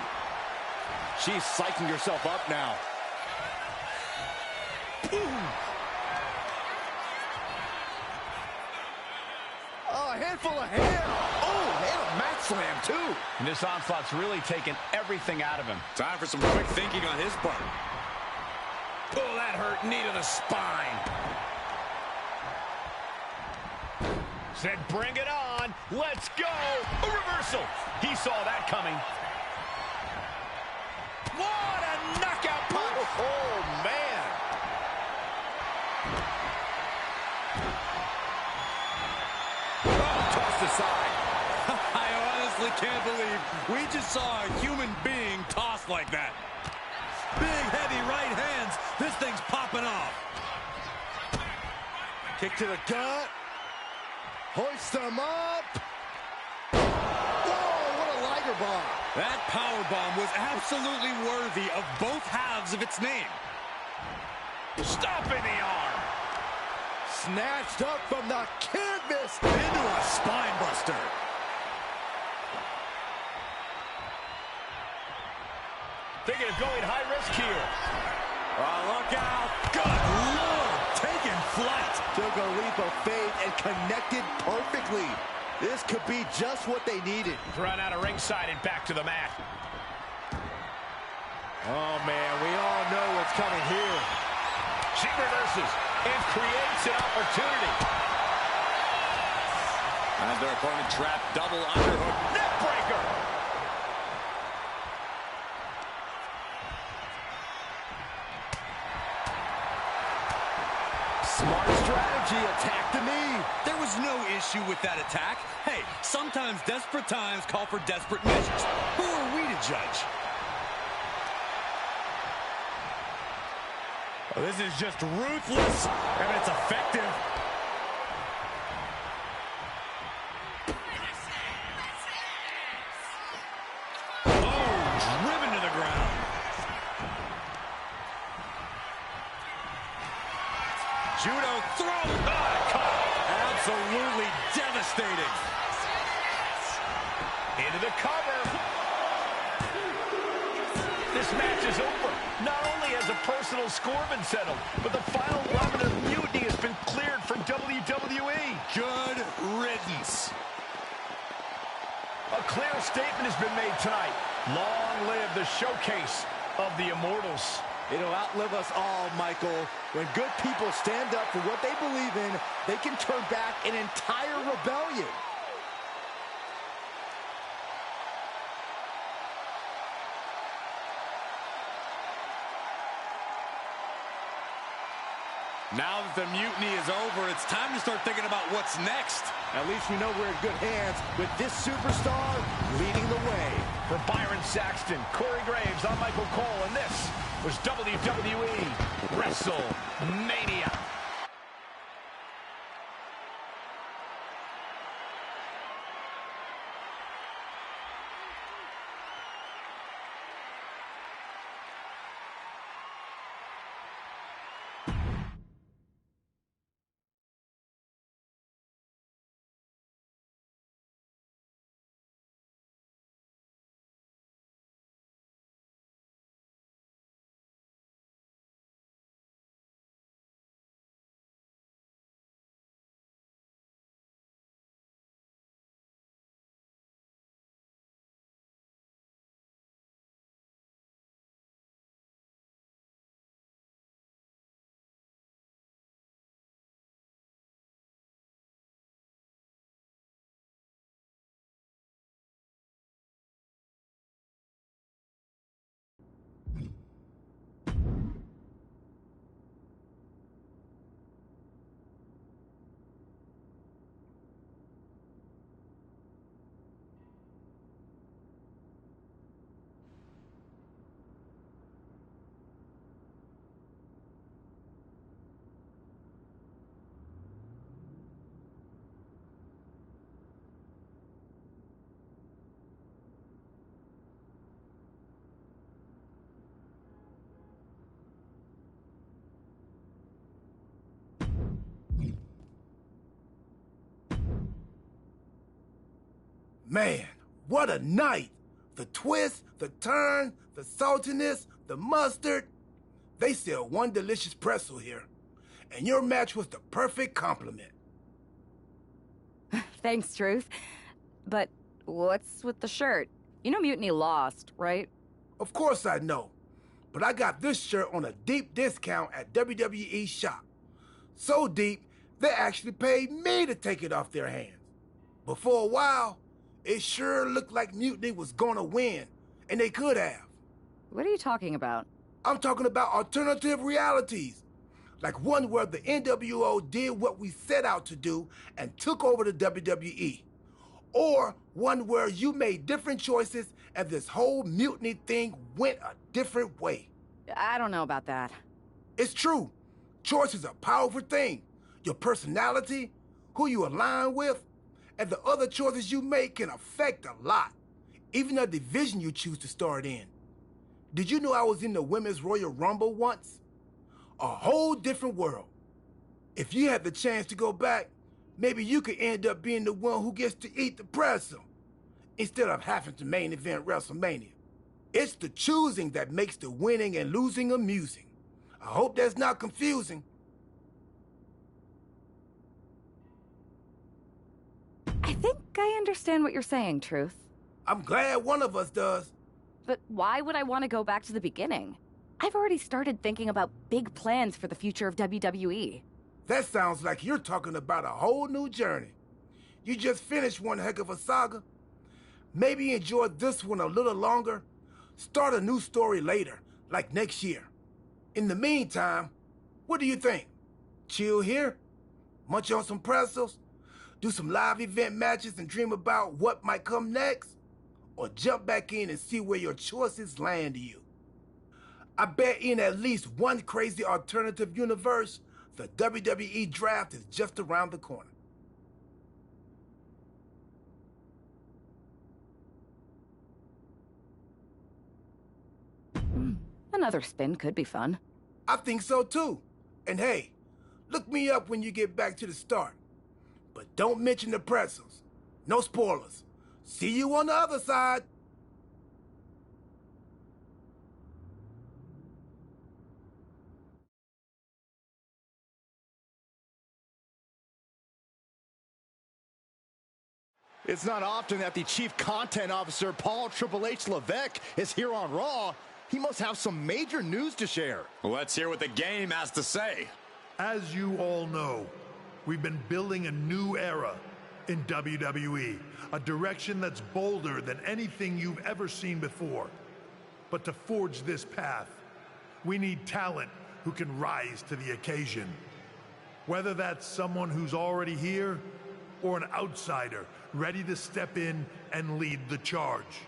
She's psyching herself up now. Oh, a handful of hair. Oh, and a mat slam, too. And this onslaught's really taken everything out of him. Time for some quick thinking on his part. Oh, that hurt. Knee to the spine. Said, bring it on. Let's go. A reversal. He saw that coming. What a knockout punch. Oh, man. Oh, tossed aside. I honestly can't believe we just saw a human being tossed like that. Big, heavy right hands. This thing's popping off. Kick to the gut. Hoist them up. Whoa, what a Liger bomb. That power bomb was absolutely worthy of both halves of its name. Stomping the arm. Snatched up from the canvas. Into a spine buster. Thinking of going high risk here. Oh, look out. Good Lord, taking flight. Took a leap of faith and connected perfectly. This could be just what they needed. Run out of ringside and back to the mat. Oh, man, we all know what's coming here. She reverses and creates an opportunity. As their opponent trapped, double underhook. Neck breaker. Smart strategy, attack the knee. There was no issue with that attack. Hey, sometimes desperate times call for desperate measures. Who are we to judge? Oh, this is just ruthless, and it's effective. Oh, driven to the ground. Judo throw. Absolutely devastating. Into the cover. This match is over. Not only has a personal score been settled, but the final remnant of mutiny has been cleared for WWE. Good riddance. A clear statement has been made tonight. Long live the showcase of the Immortals. It'll outlive us all, Michael. When good people stand up for what they believe in, they can turn back an entire rebellion. Now that the mutiny is over, it's time to start thinking about what's next. At least we know we're in good hands with this superstar leading the way. For Byron Saxton, Corey Graves, I'm Michael Cole, and this was WWE WrestleMania. Man, what a night! The twist, the turn, the saltiness, the mustard. They sell one delicious pretzel here. And your match was the perfect compliment. Thanks, Truth. But what's with the shirt? You know Mutiny lost, right? Of course I know. But I got this shirt on a deep discount at WWE shop. So deep, they actually paid me to take it off their hands. But for a while, it sure looked like Mutiny was gonna win, and they could have. What are you talking about? I'm talking about alternative realities. Like one where the NWO did what we set out to do and took over the WWE. Or one where you made different choices and this whole mutiny thing went a different way. I don't know about that. It's true. Choice is a powerful thing. Your personality, who you align with, and the other choices you make can affect a lot. Even the division you choose to start in. Did you know I was in the Women's Royal Rumble once? A whole different world. If you had the chance to go back, maybe you could end up being the one who gets to eat the pretzel instead of having to main event WrestleMania. It's the choosing that makes the winning and losing amusing. I hope that's not confusing. I think I understand what you're saying, Truth. I'm glad one of us does. But why would I want to go back to the beginning? I've already started thinking about big plans for the future of WWE. That sounds like you're talking about a whole new journey. You just finished one heck of a saga. Maybe enjoy this one a little longer. Start a new story later, like next year. In the meantime, what do you think? Chill here? Munch on some pretzels? Do some live event matches and dream about what might come next? Or jump back in and see where your choices land you? I bet in at least one crazy alternative universe, the WWE draft is just around the corner. Another spin could be fun. I think so too. And hey, look me up when you get back to the start. But don't mention the pretzels. No spoilers. See you on the other side. It's not often that the Chief Content Officer, Paul Triple H Levesque, is here on Raw. He must have some major news to share. Let's hear what the game has to say. As you all know, we've been building a new era in WWE, a direction that's bolder than anything you've ever seen before. But to forge this path, we need talent who can rise to the occasion. Whether that's someone who's already here or an outsider ready to step in and lead the charge.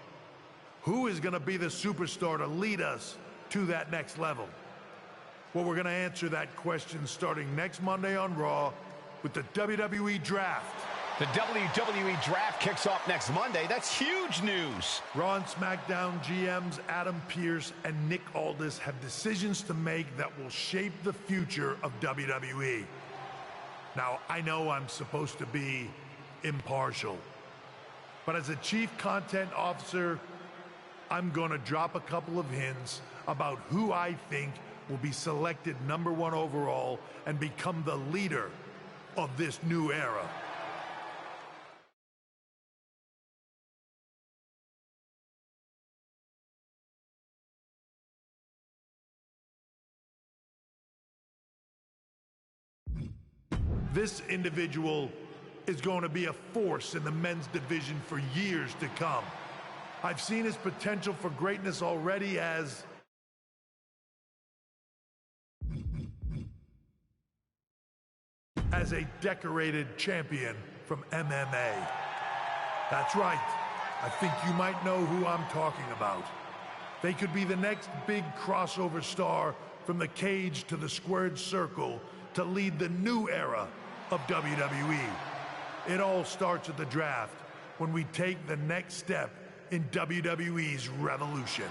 Who is going to be the superstar to lead us to that next level? Well, we're going to answer that question starting next Monday on Raw with the WWE Draft. The WWE Draft kicks off next Monday. That's huge news. Raw and SmackDown GMs Adam Pearce and Nick Aldis have decisions to make that will shape the future of WWE. Now, I know I'm supposed to be impartial, but as a Chief Content Officer, I'm gonna drop a couple of hints about who I think will be selected #1 overall and become the leader of this new era. This individual is going to be a force in the men's division for years to come. I've seen his potential for greatness already as a decorated champion from MMA. That's right. I think you might know who I'm talking about. They could be the next big crossover star from the cage to the squared circle to lead the new era of WWE. It all starts at the draft when we take the next step in WWE's revolution.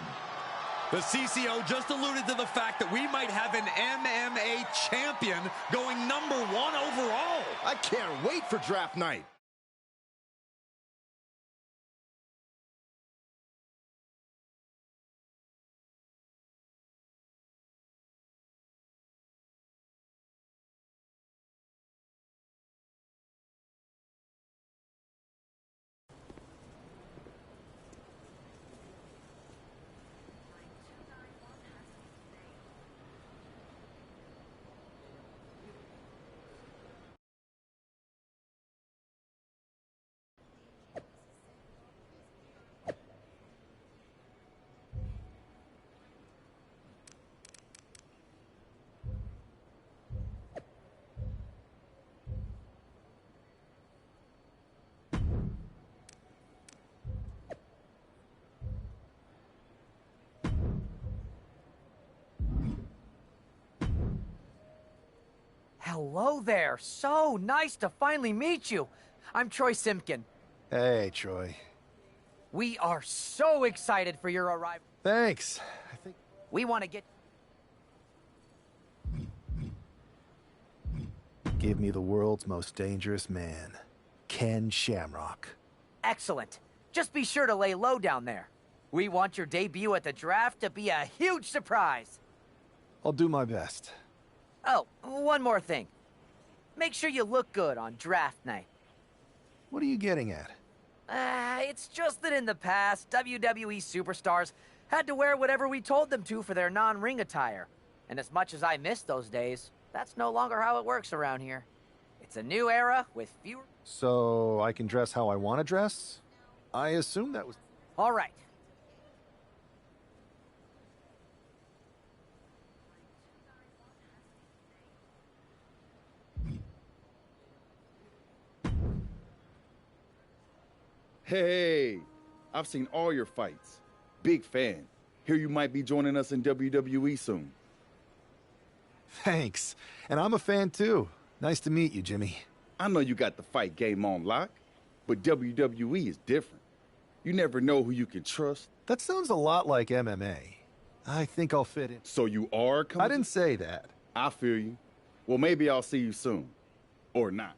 The CCO just alluded to the fact that we might have an MMA champion going #1 overall. I can't wait for draft night. Hello there. So nice to finally meet you. I'm Troy Simpkin. Hey, Troy. We are so excited for your arrival. Thanks. I think we want to get... Give me the world's most dangerous man, Ken Shamrock. Excellent. Just be sure to lay low down there. We want your debut at the draft to be a huge surprise. I'll do my best. Oh, one more thing. Make sure you look good on draft night. What are you getting at? It's just that in the past, WWE superstars had to wear whatever we told them to for their non-ring attire. And as much as I miss those days, that's no longer how it works around here. It's a new era with fewer... So I can dress how I want to dress? I assume that was... All right. Hey, I've seen all your fights. Big fan. Hear you might be joining us in WWE soon. Thanks. And I'm a fan too. Nice to meet you, Jimmy. I know you got the fight game on lock, but WWE is different. You never know who you can trust. That sounds a lot like MMA. I think I'll fit in. So you are coming? I didn't say that. I feel you. Well, maybe I'll see you soon. Or not.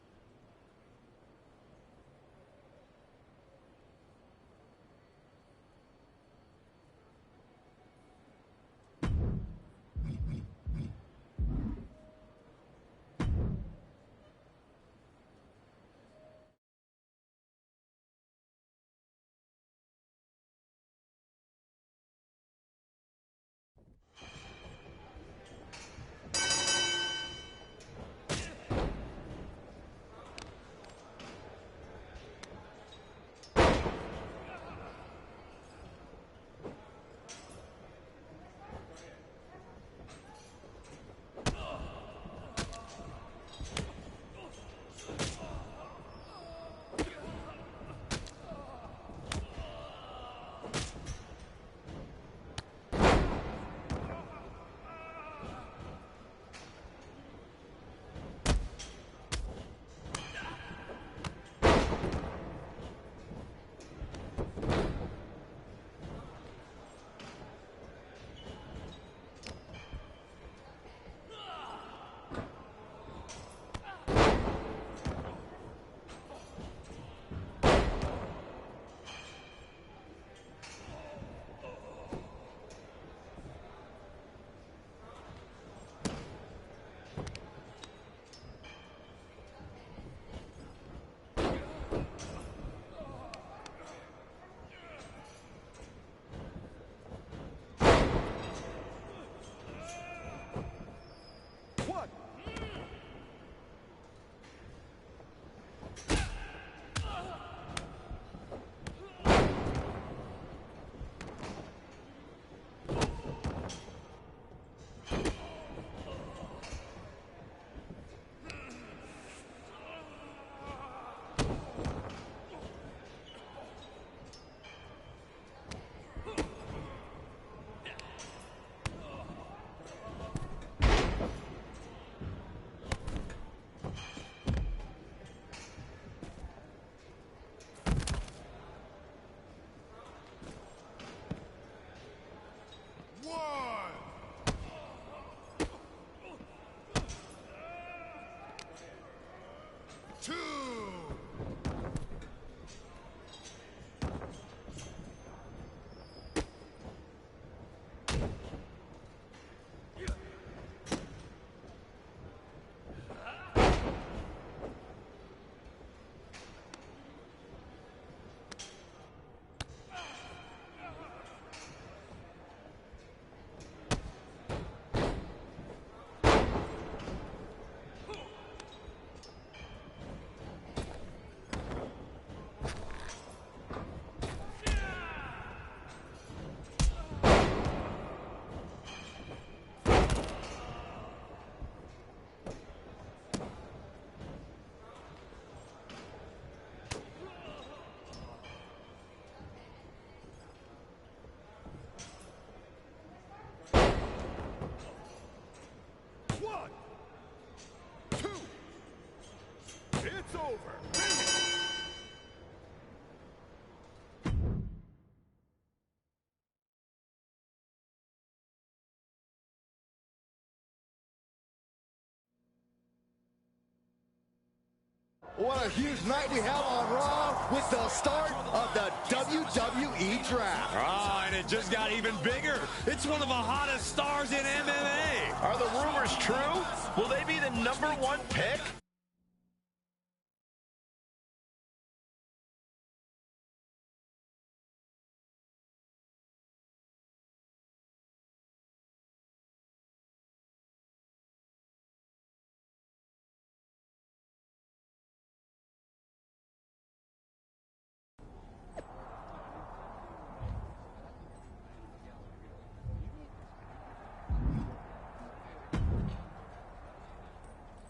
What a huge night we have on Raw with the start of the WWE Draft. Ah, and it just got even bigger. It's one of the hottest stars in MMA. Are the rumors true? Will they be the #1 pick?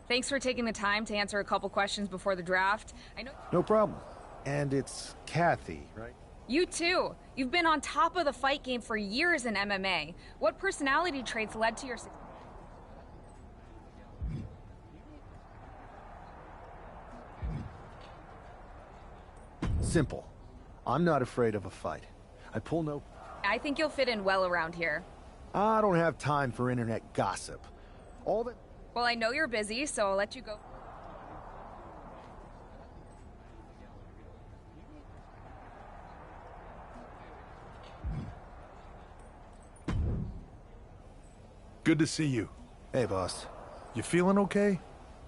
Thanks for taking the time to answer a couple questions before the draft. I know. No problem. And it's Kathy, right? You too. You've been on top of the fight game for years in MMA. What personality traits led to your success? Simple. I'm not afraid of a fight. I pull no... I think you'll fit in well around here. I don't have time for internet gossip. All that... Well, I know you're busy, so I'll let you go. Good to see you. Hey, boss. You feeling okay?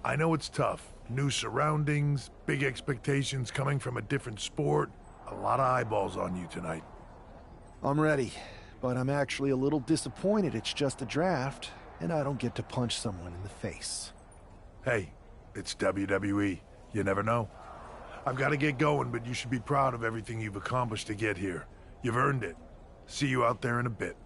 I know it's tough. New surroundings, big expectations coming from a different sport. A lot of eyeballs on you tonight. I'm ready, but I'm actually a little disappointed it's just a draft, and I don't get to punch someone in the face. Hey, it's WWE. You never know. I've got to get going, but you should be proud of everything you've accomplished to get here. You've earned it. See you out there in a bit.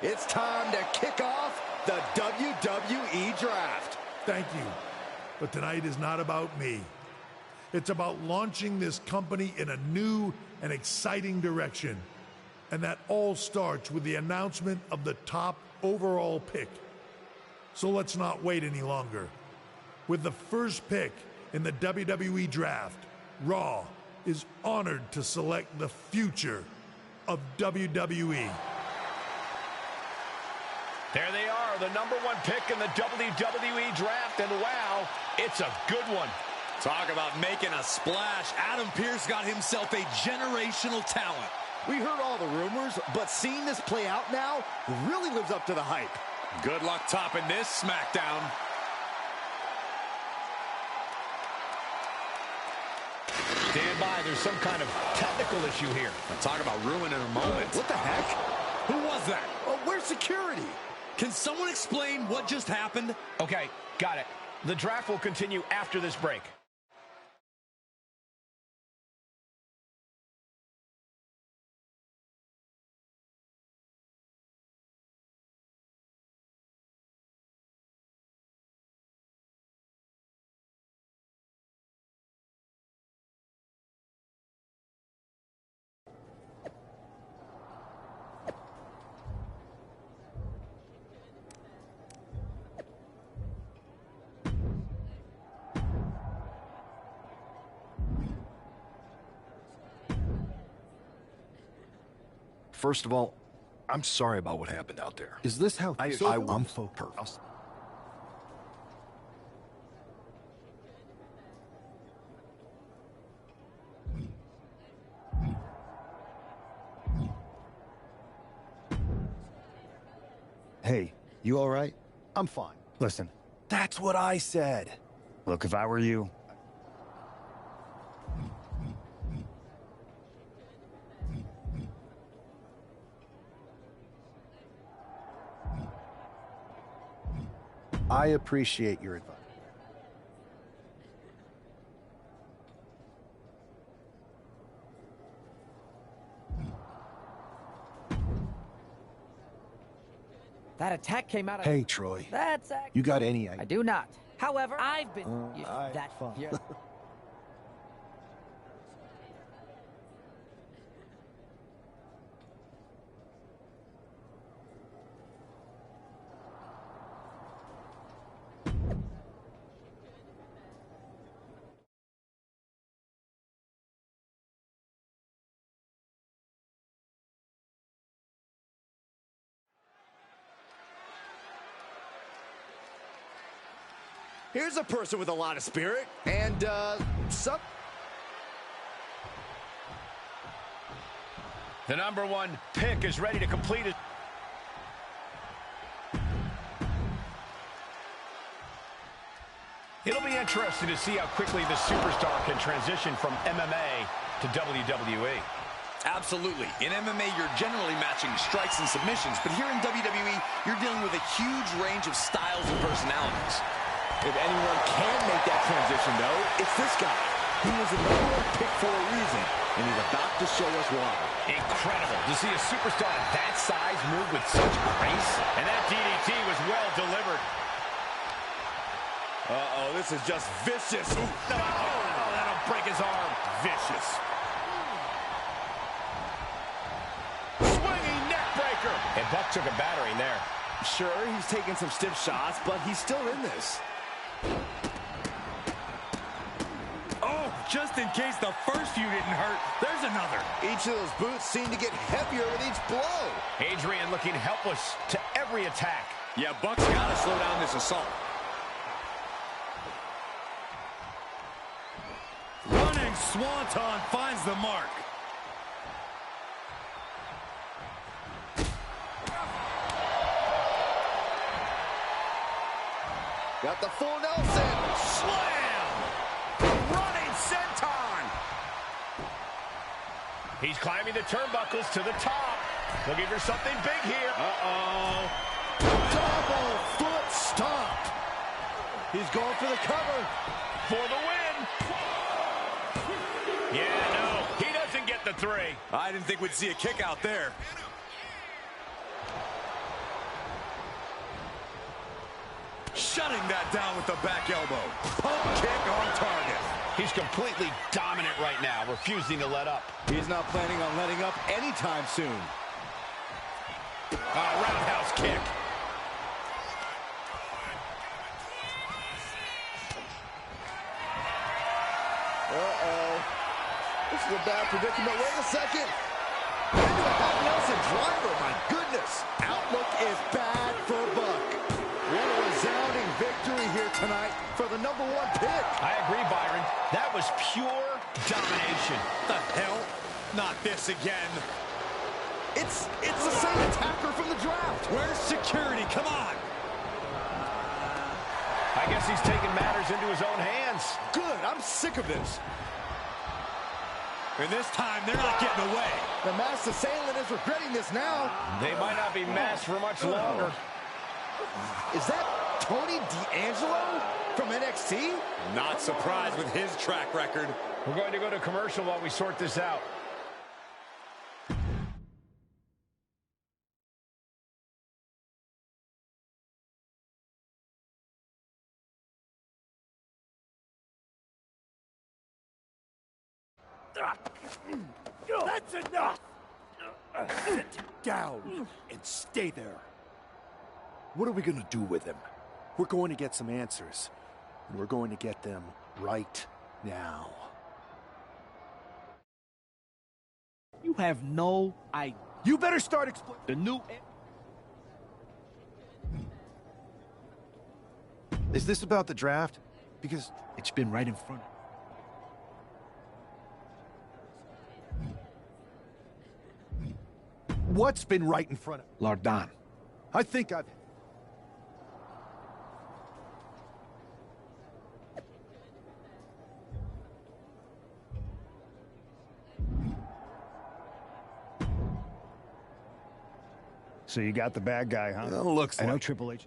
It's time to kick off the WWE Draft. Thank you. But tonight is not about me. It's about launching this company in a new and exciting direction. And that all starts with the announcement of the top overall pick. So let's not wait any longer. With the first pick in the WWE Draft, Raw is honored to select the future of WWE. There they are, the #1 pick in the WWE Draft, and wow, it's a good one. Talk about making a splash. Adam Pearce got himself a generational talent. We heard all the rumors, but seeing this play out now really lives up to the hype. Good luck topping this SmackDown. Stand by, there's some kind of technical issue here. Talk about ruining a moment. What the heck? Who was that? Oh, where's security? Can someone explain what just happened? Okay, got it. The draft will continue after this break. First of all, I'm sorry about what happened out there. Is this how... I'm focused. Hey, you all right? I'm fine. Listen. That's what I said. Look, if I were you... I appreciate your advice. That attack came out of... Hey, Troy. That's... You got any idea? I do not. However, I've been... fun. Here's a person with a lot of spirit and, some... The #1 pick is ready to complete it. It'll be interesting to see how quickly the superstar can transition from MMA to WWE. Absolutely. In MMA, you're generally matching strikes and submissions, but here in WWE, you're dealing with a huge range of styles and personalities. If anyone can make that transition, though, it's this guy. He was the #1 pick for a reason, and he's about to show us why. Incredible to see a superstar of that size move with such grace. And that DDT was well delivered. Uh-oh, this is just vicious. Ooh. Oh, that'll break his arm. Vicious. Swinging neck breaker. And Buck took a battering there. Sure, he's taking some stiff shots, but he's still in this. Oh, just in case the first few didn't hurt, there's another. Each of those boots seem to get heavier with each blow. Adrian looking helpless to every attack. Yeah, Buck's got to slow down this assault. Running Swanton finds the mark. Got the full Nelson. Slam! Running senton! He's climbing the turnbuckles to the top. Looking for something big here. Uh-oh. Double foot stomp. He's going for the cover. For the win. Yeah, no, he doesn't get the 3. I didn't think we'd see a kick out there. Shutting that down with the back elbow. Pump kick on target. He's completely dominant right now, refusing to let up. He's not planning on letting up anytime soon. Roundhouse kick. Uh-oh. This is a bad predicament. Wait a second. Into a half Nelson driver. My goodness. Outlook is bad for Buck. What a resounding victory here tonight for the #1 pick. I agree, Byron. That was pure domination. The hell? Not this again. It's the same attacker from the draft. Where's security? Come on. I guess he's taking matters into his own hands. Good. I'm sick of this. And this time, they're not getting away. The masked assailant is regretting this now. They might not be masked for much longer. Is that Tony D'Angelo from NXT? Not surprised with his track record. We're going to go to commercial while we sort this out. That's enough! Sit down and stay there. What are we gonna do with him? We're going to get some answers, and we're going to get them right now. You have no idea. You better start explaining the new... Is this about the draft? Because It's been right in front of you. what's been right in front of... Lardon. I think I've... So you got the bad guy, huh? looks I know like... Triple H.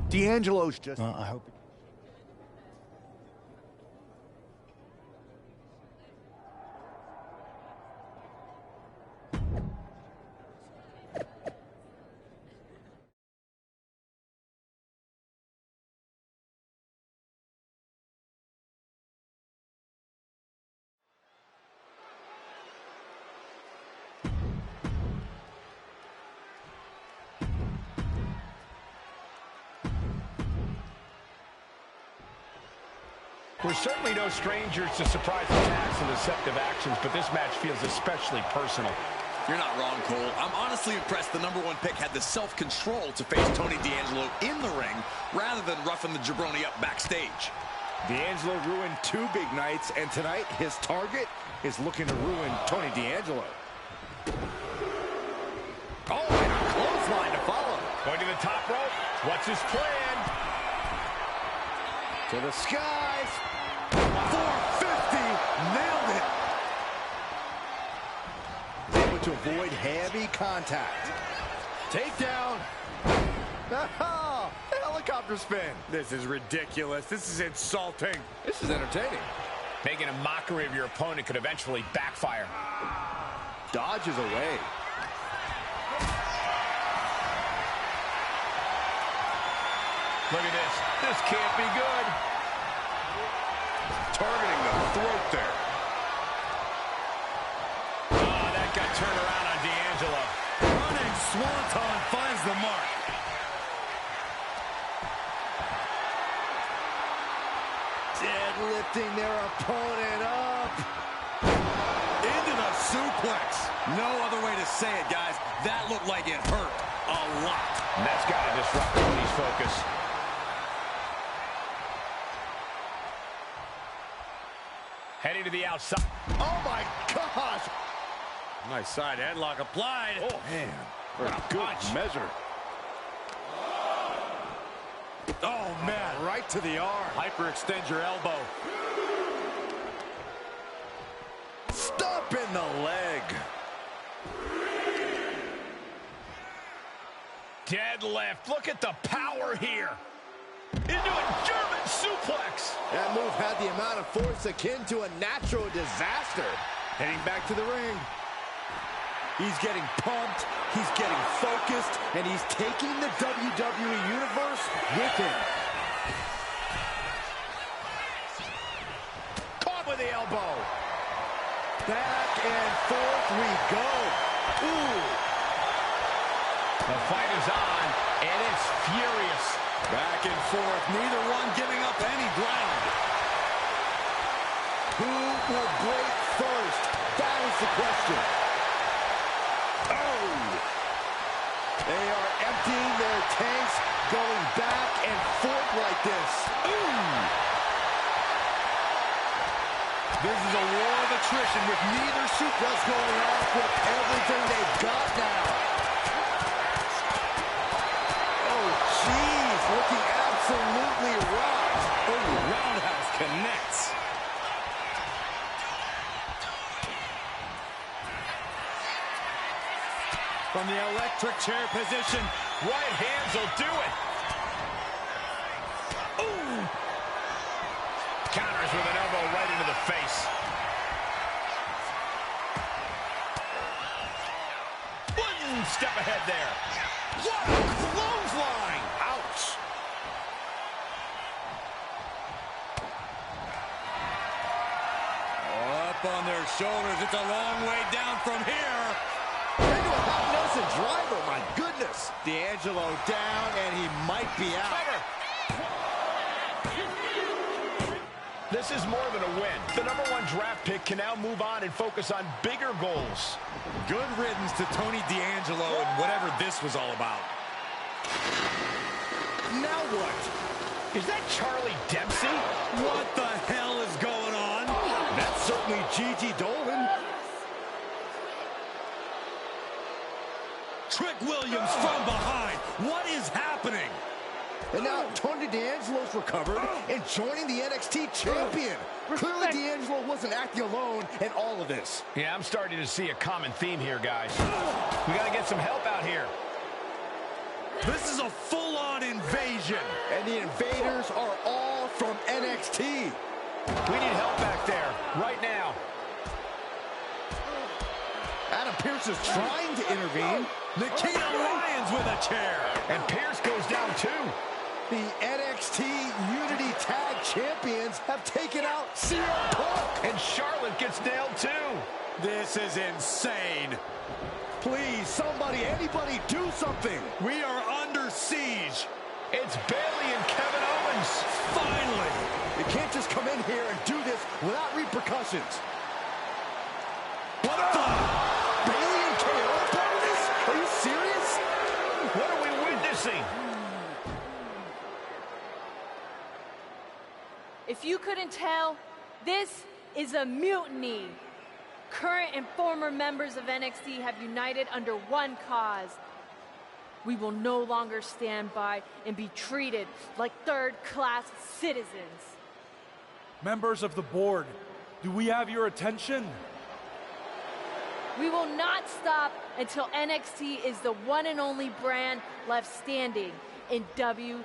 D'Angelo's just... I hope... We're certainly no strangers to surprise attacks and deceptive actions, but this match feels especially personal. You're not wrong, Cole. I'm honestly impressed the #1 pick had the self-control to face Tony D'Angelo in the ring rather than roughing the jabroni up backstage. D'Angelo ruined 2 big nights, and tonight his target is looking to ruin Tony D'Angelo. Oh, and a clothesline to follow. Going to the top rope. What's his plan? To the skies. 450. Nailed it. Able to avoid heavy contact. Takedown. Oh, helicopter spin. This is ridiculous. This is insulting. This is entertaining. Making a mockery of your opponent could eventually backfire. Dodges away. Look at this. This can't be good. Targeting the throat there. Oh, that got turned around on D'Angelo. Running Swanton finds the mark. Deadlifting their opponent up. Into the suplex. No other way to say it, guys. That looked like it hurt a lot. And that's got to disrupt Tony's focus. Heading to the outside. Oh, my gosh. Nice side headlock applied. Oh, man. What a good measure. Oh, man. Right to the arm. Hyperextend your elbow. Stomp in the leg. Deadlift. Look at the power here. Into a German suplex. That move had the amount of force akin to a natural disaster. Heading back to the ring. He's getting pumped, he's getting focused, and he's taking the WWE Universe with him. Caught with the elbow. Back and forth we go. Ooh. The fight is on, and it's furious. Back and forth, neither one giving up any ground. Who will break first? That is the question. Oh! They are emptying their tanks, going back and forth like this. Ooh! This is a war of attrition with neither just going off with everything they've got now. Oh, jeez, looking absolutely rocked. Oh, roundhouse connects. From the electric chair position. Right hands will do it. Ooh. Counters with an elbow right into the face. One step ahead there. What a clothesline! Ouch! Up on their shoulders. It's a long way down from here. Into a hot Nelson driver, my goodness. D'Angelo down, and he might be out. Cover. This is more than a win. The #1 draft pick can now move on and focus on bigger goals. Good riddance to Tony D'Angelo and whatever this was all about. Now what? Is that Charlie Dempsey? What the hell is going on? That's certainly Gigi Dolan. Trick Williams from behind. What is happening? And now Tony D'Angelo's recovered and joining the NXT champion. Clearly D'Angelo wasn't acting alone in all of this. Yeah, I'm starting to see a common theme here, guys. We got to get some help out here. This is a full-on invasion. And the invaders are all from NXT. We need help back there, right now. Adam Pearce is trying to intervene. Nikita Lyons with a chair. And Pearce goes down too. The NXT Unity Tag Champions have taken out CM Punk. And Charlotte gets nailed too. This is insane. Please, somebody, anybody, do something. We are under siege. It's Bayley and Kevin Owens. Finally. You can't just come in here and do this without repercussions. What the? Bayley and KO If you couldn't tell, this is a mutiny. Current and former members of NXT have united under one cause. We will no longer stand by and be treated like third-class citizens. Members of the board, do we have your attention? We will not stop until NXT is the one and only brand left standing in WWE.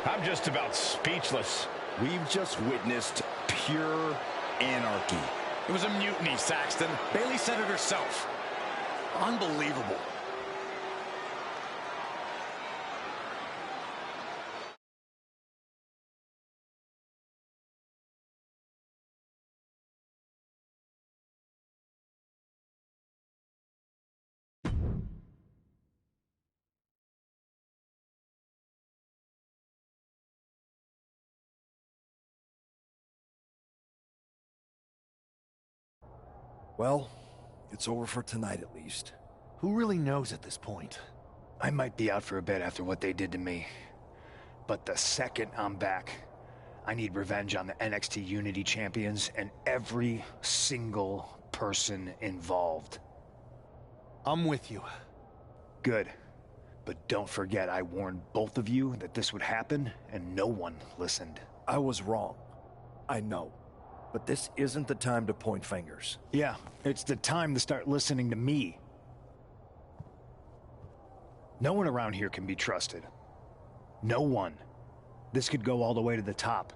I'm just about speechless. We've just witnessed pure anarchy. It was a mutiny, Saxton. Bayley said it herself. Unbelievable. Well, it's over for tonight at least. Who really knows at this point? I might be out for a bit after what they did to me. But the second I'm back, I need revenge on the NXT Unity Champions and every single person involved. I'm with you. Good. But don't forget I warned both of you that this would happen, and no one listened. I was wrong. I know. But this isn't the time to point fingers. Yeah, it's the time to start listening to me. No one around here can be trusted. No one. This could go all the way to the top.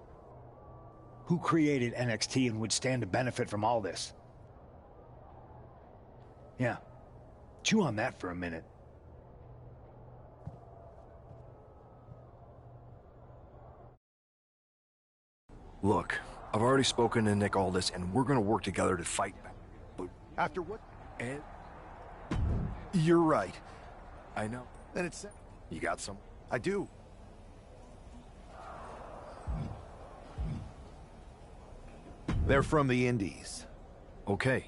Who created NXT and would stand to benefit from all this? Yeah. Chew on that for a minute. Look, I've already spoken to Nick Aldis, and we're gonna work together to fight back. But after what? And you're right. I know. Then it's... You got some? I do. They're from the Indies. Okay.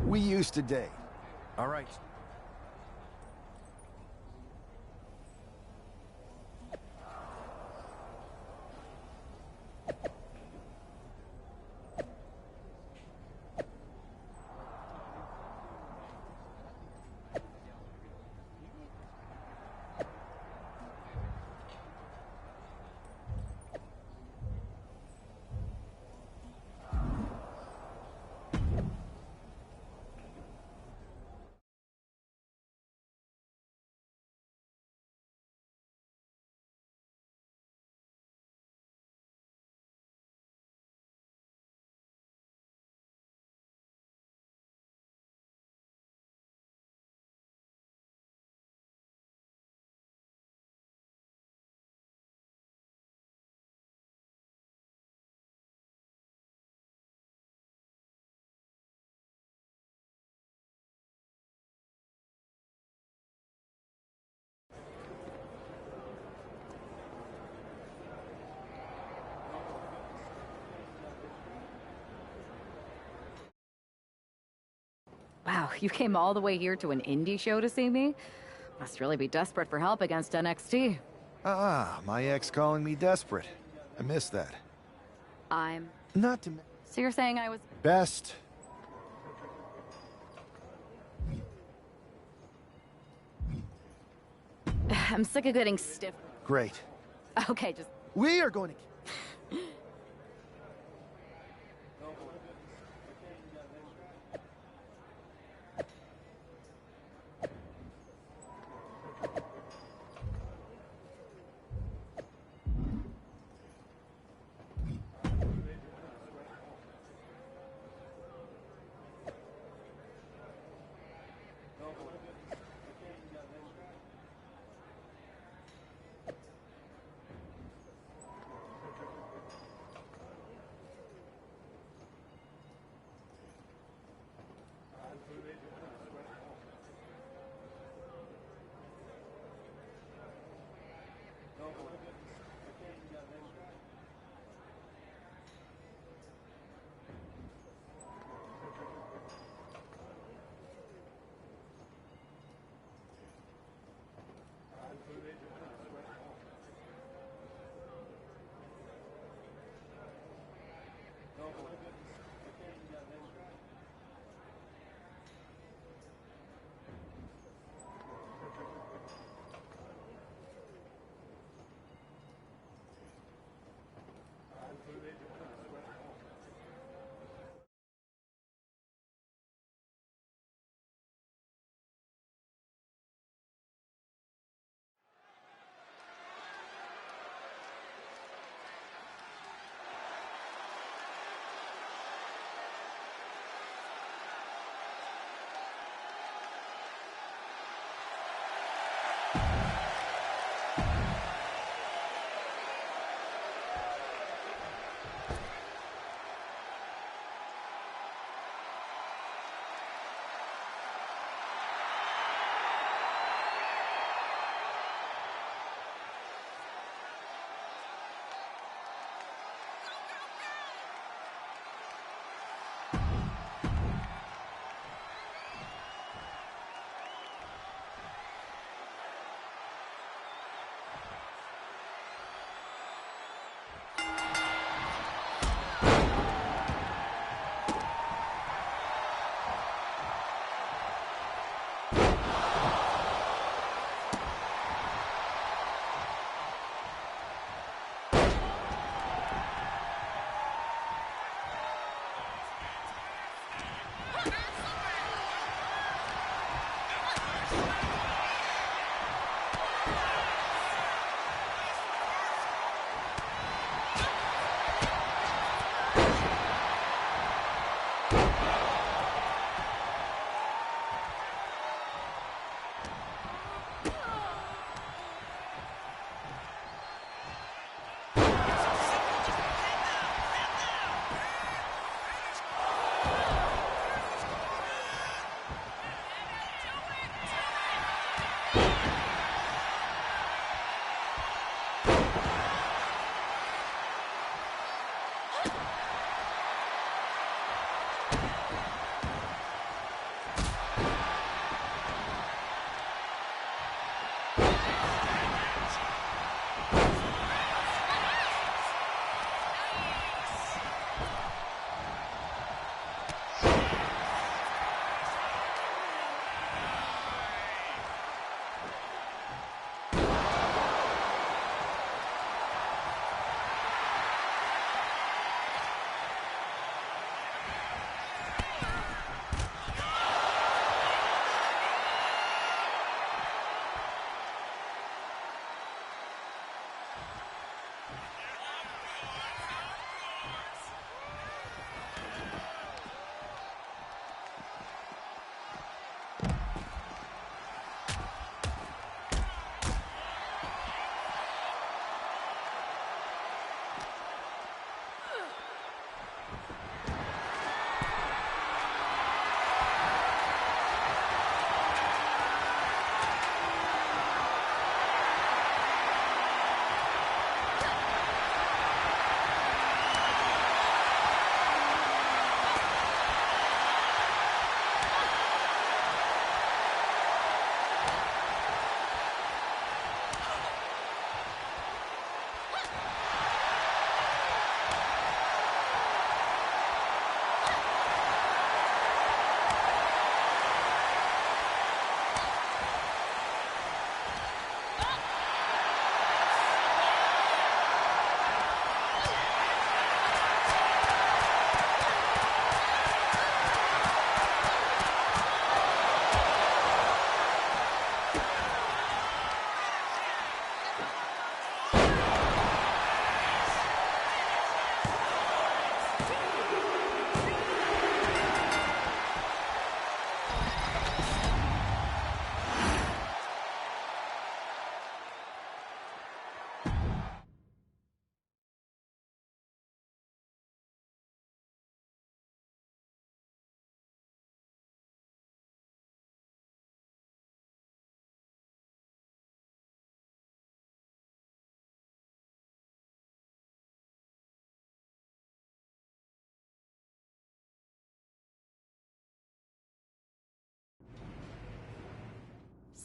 We used to date. All right. Wow, you came all the way here to an indie show to see me? Must really be desperate for help against NXT. My ex calling me desperate. I miss that. I'm... Not to... So you're saying I was... Best. I'm sick of getting stiff. Great. Okay, just... We are going to...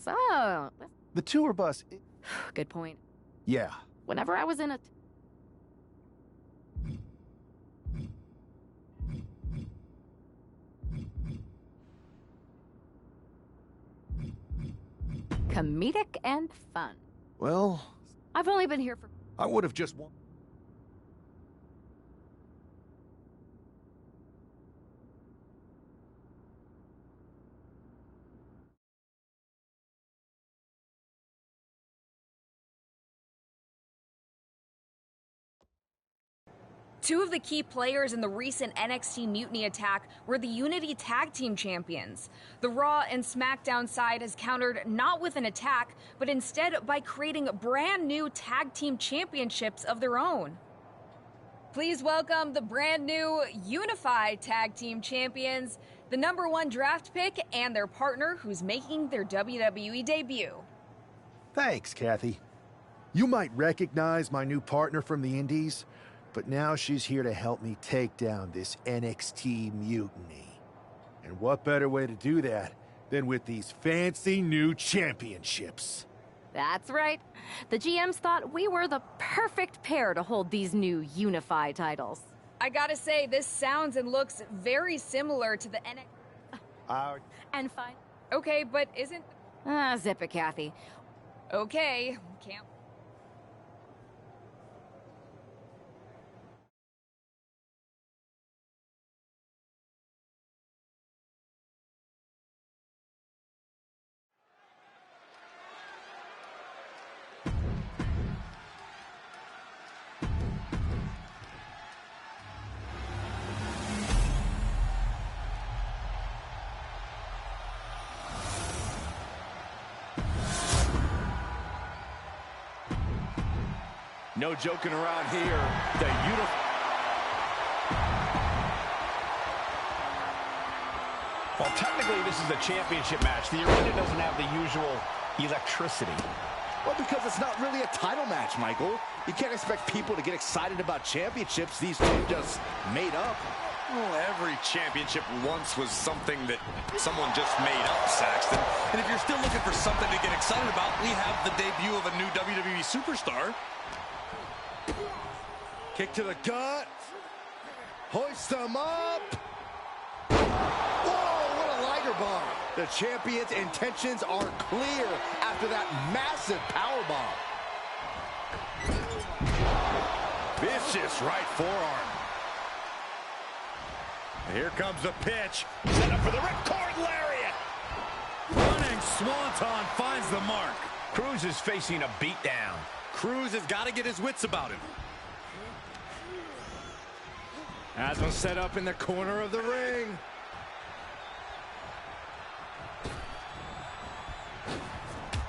So, The tour bus... good point. Yeah. Whenever I was in a... comedic and fun. Well... I've only been here for... I would have just won. Two of the key players in the recent NXT Mutiny attack were the Unity Tag Team Champions. The Raw and SmackDown side has countered not with an attack, but instead by creating brand new Tag Team Championships of their own. Please welcome the brand new Unified Tag Team Champions, the #1 draft pick, and their partner who's making their WWE debut. Thanks, Kathy. You might recognize my new partner from the Indies, but now she's here to help me take down this NXT mutiny. And what better way to do that than with these fancy new championships? That's right. The GMs thought we were the perfect pair to hold these new Unified titles. I gotta say, this sounds and looks very similar to the NXT. And fine. Okay, but isn't... Zip it, Kathy. Okay, can't... No joking around here. The Well, technically, this is a championship match. The arena doesn't have the usual electricity. Well, because it's not really a title match, Michael. You can't expect people to get excited about championships these two just made up. Well, every championship once was something that someone just made up, Saxton. And if you're still looking for something to get excited about, we have the debut of a new WWE superstar. Kick to the gut. Hoist them up. Whoa, what a Liger bomb. The champion's intentions are clear after that massive power bomb. vicious right forearm. And here comes the pitch. Set up for the ripcord lariat. Running Swanton finds the mark. Cruz is facing a beatdown. Cruz has got to get his wits about him. Asma set up in the corner of the ring.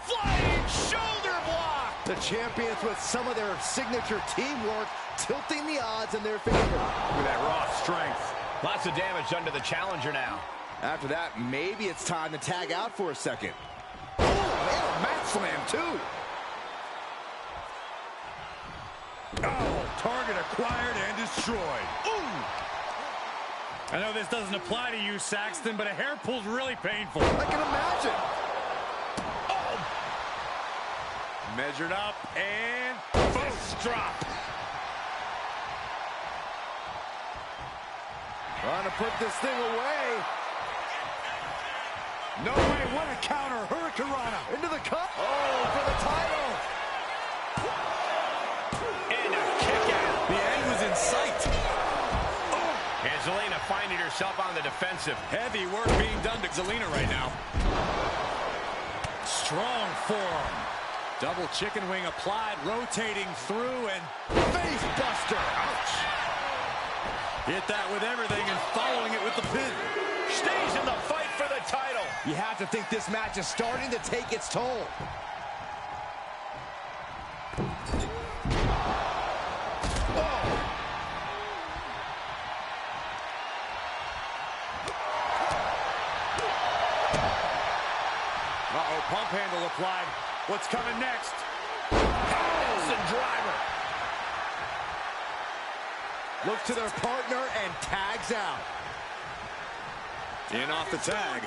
Flying shoulder block! The champions with some of their signature teamwork tilting the odds in their favor. Look at that raw strength. Lots of damage under the challenger now. After that, maybe it's time to tag out for a second. Oh, and a mat slam, too. Oh, target acquired and destroyed. Ooh! I know this doesn't apply to you, Saxton, but a hair pull's really painful. I can imagine. Oh! Measured up and fist drop. Trying to put this thing away. No way, what a counter. Hurricanrana. Into the cup. Oh, for the title. And a kick out. The end was in sight. Oh. And Zelina finding herself on the defensive. Heavy work being done to Zelina right now. Strong forearm. Double chicken wing applied, rotating through, and face buster. Ouch. Hit that with everything and following it with the pin. Stays in the fight for the title. You have to think this match is starting to take its toll. Uh-oh, pump handle applied. What's coming next? Harrison driver. Looks to their partner and tags out. In off the tag.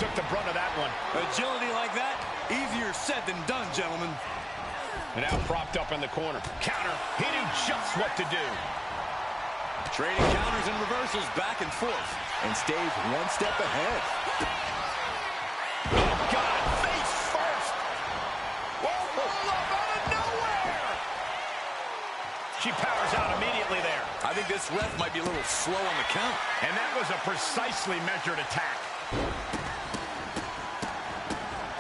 took the brunt of that one. Agility like that, easier said than done, gentlemen. And now propped up in the corner. Counter. He knew just what to do. Trading counters and reversals back and forth. And stays one step ahead. Oh, God. Face first. Whoa, roll up out of nowhere. She powers out immediately there. I think this ref might be a little slow on the count. And that was a precisely measured attack.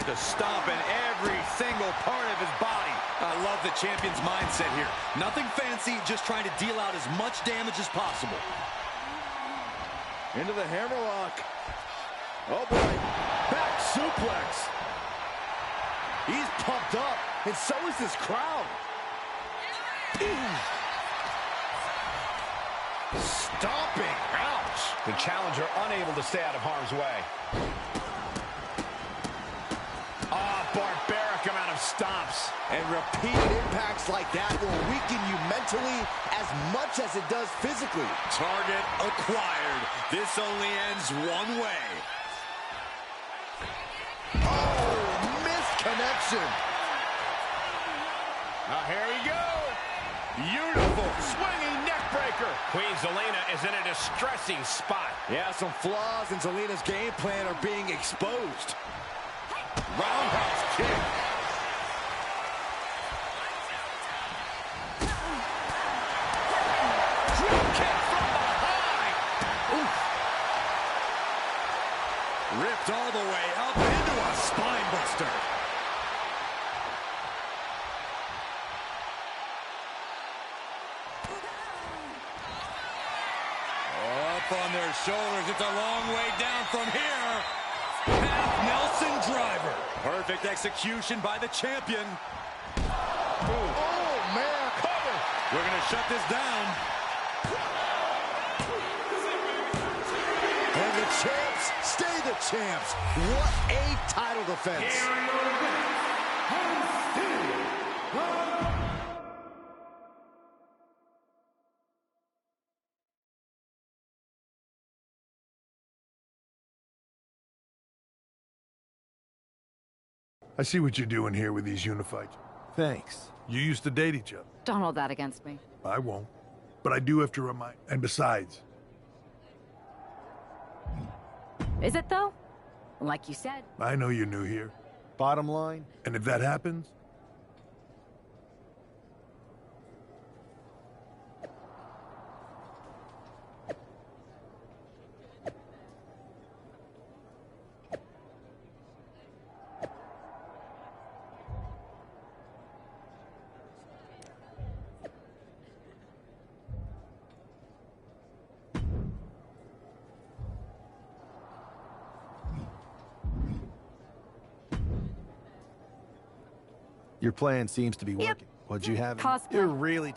To stomp in every single part of his body. I love the champion's mindset here. Nothing fancy, just trying to deal out as much damage as possible. Into the hammerlock. Oh, boy. Back suplex. He's pumped up, and so is this crowd. Stomping. Ouch. The challenger unable to stay out of harm's way. Barbaric amount of stomps. And repeated impacts like that will weaken you mentally as much as it does physically. Target acquired. This only ends one way. Oh, missed connection. Now here we go. Beautiful swinging neck breaker. Queen Zelina is in a distressing spot. Yeah, some flaws in Zelina's game plan are being exposed. Roundhouse kick. Drop kick from behind. Oof. Ripped all the way up into a spine buster. Up on their shoulders. It's a long way down from here. Half Nelson driver. Perfect execution by the champion. Oh, man. Cover. We're going to shut this down. And the champs stay the champs. What a title defense. I see what you're doing here with these unified. Thanks. You used to date each other. Don't hold that against me. I won't. But I do have to remind. And besides. Is it, though? Like you said. I know you're new here. Bottom line? And if that happens, your plan seems to be working. What'd you have? Cosplay. You're really...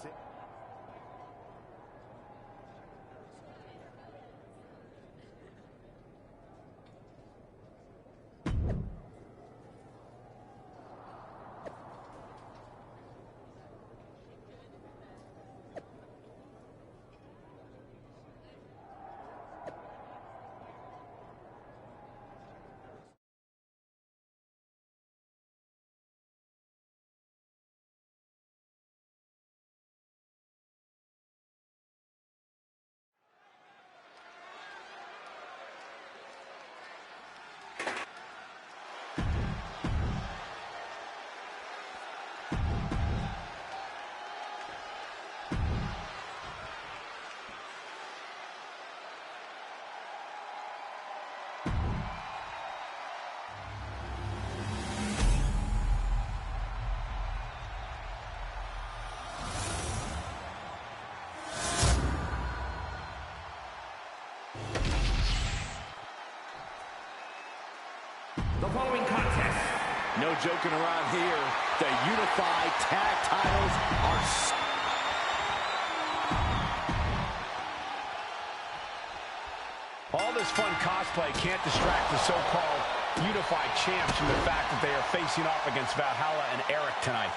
The following contest. No joking around here. The unified tag titles are... All this fun cosplay can't distract the so-called unified champs from the fact that they are facing off against Valhalla and Eric tonight.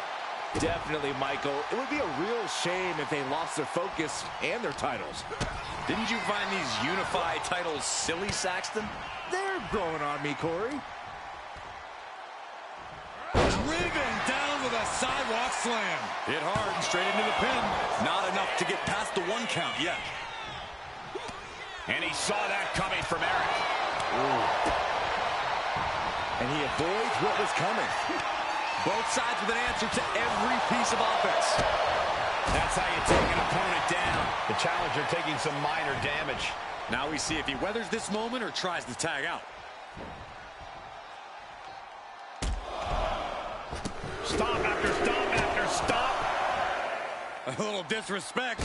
Definitely, Michael. It would be a real shame if they lost their focus and their titles. Didn't you find these unified titles silly, Saxton? They're growing on me, Corey. Driven down with a sidewalk slam. Hit hard and straight into the pin. Not enough to get past the 1 count yet. And he saw that coming from Eric. Ooh. And he avoids what was coming. Both sides with an answer to every piece of offense. That's how you take an opponent down. The challenger taking some minor damage. Now we see if he weathers this moment or tries to tag out. Stomp after stomp after stomp. A little disrespect.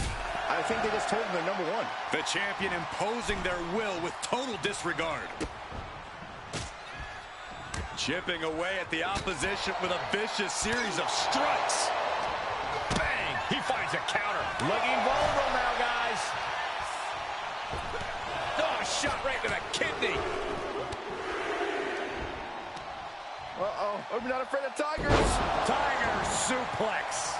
I think they just told him they're number 1. The champion imposing their will with total disregard. Chipping away at the opposition with a vicious series of strikes. Bang! He finds a counter. Looking vulnerable now, guys. Oh, shot right to the kidney. Uh-oh. I'm not afraid of tigers. Tiger suplex.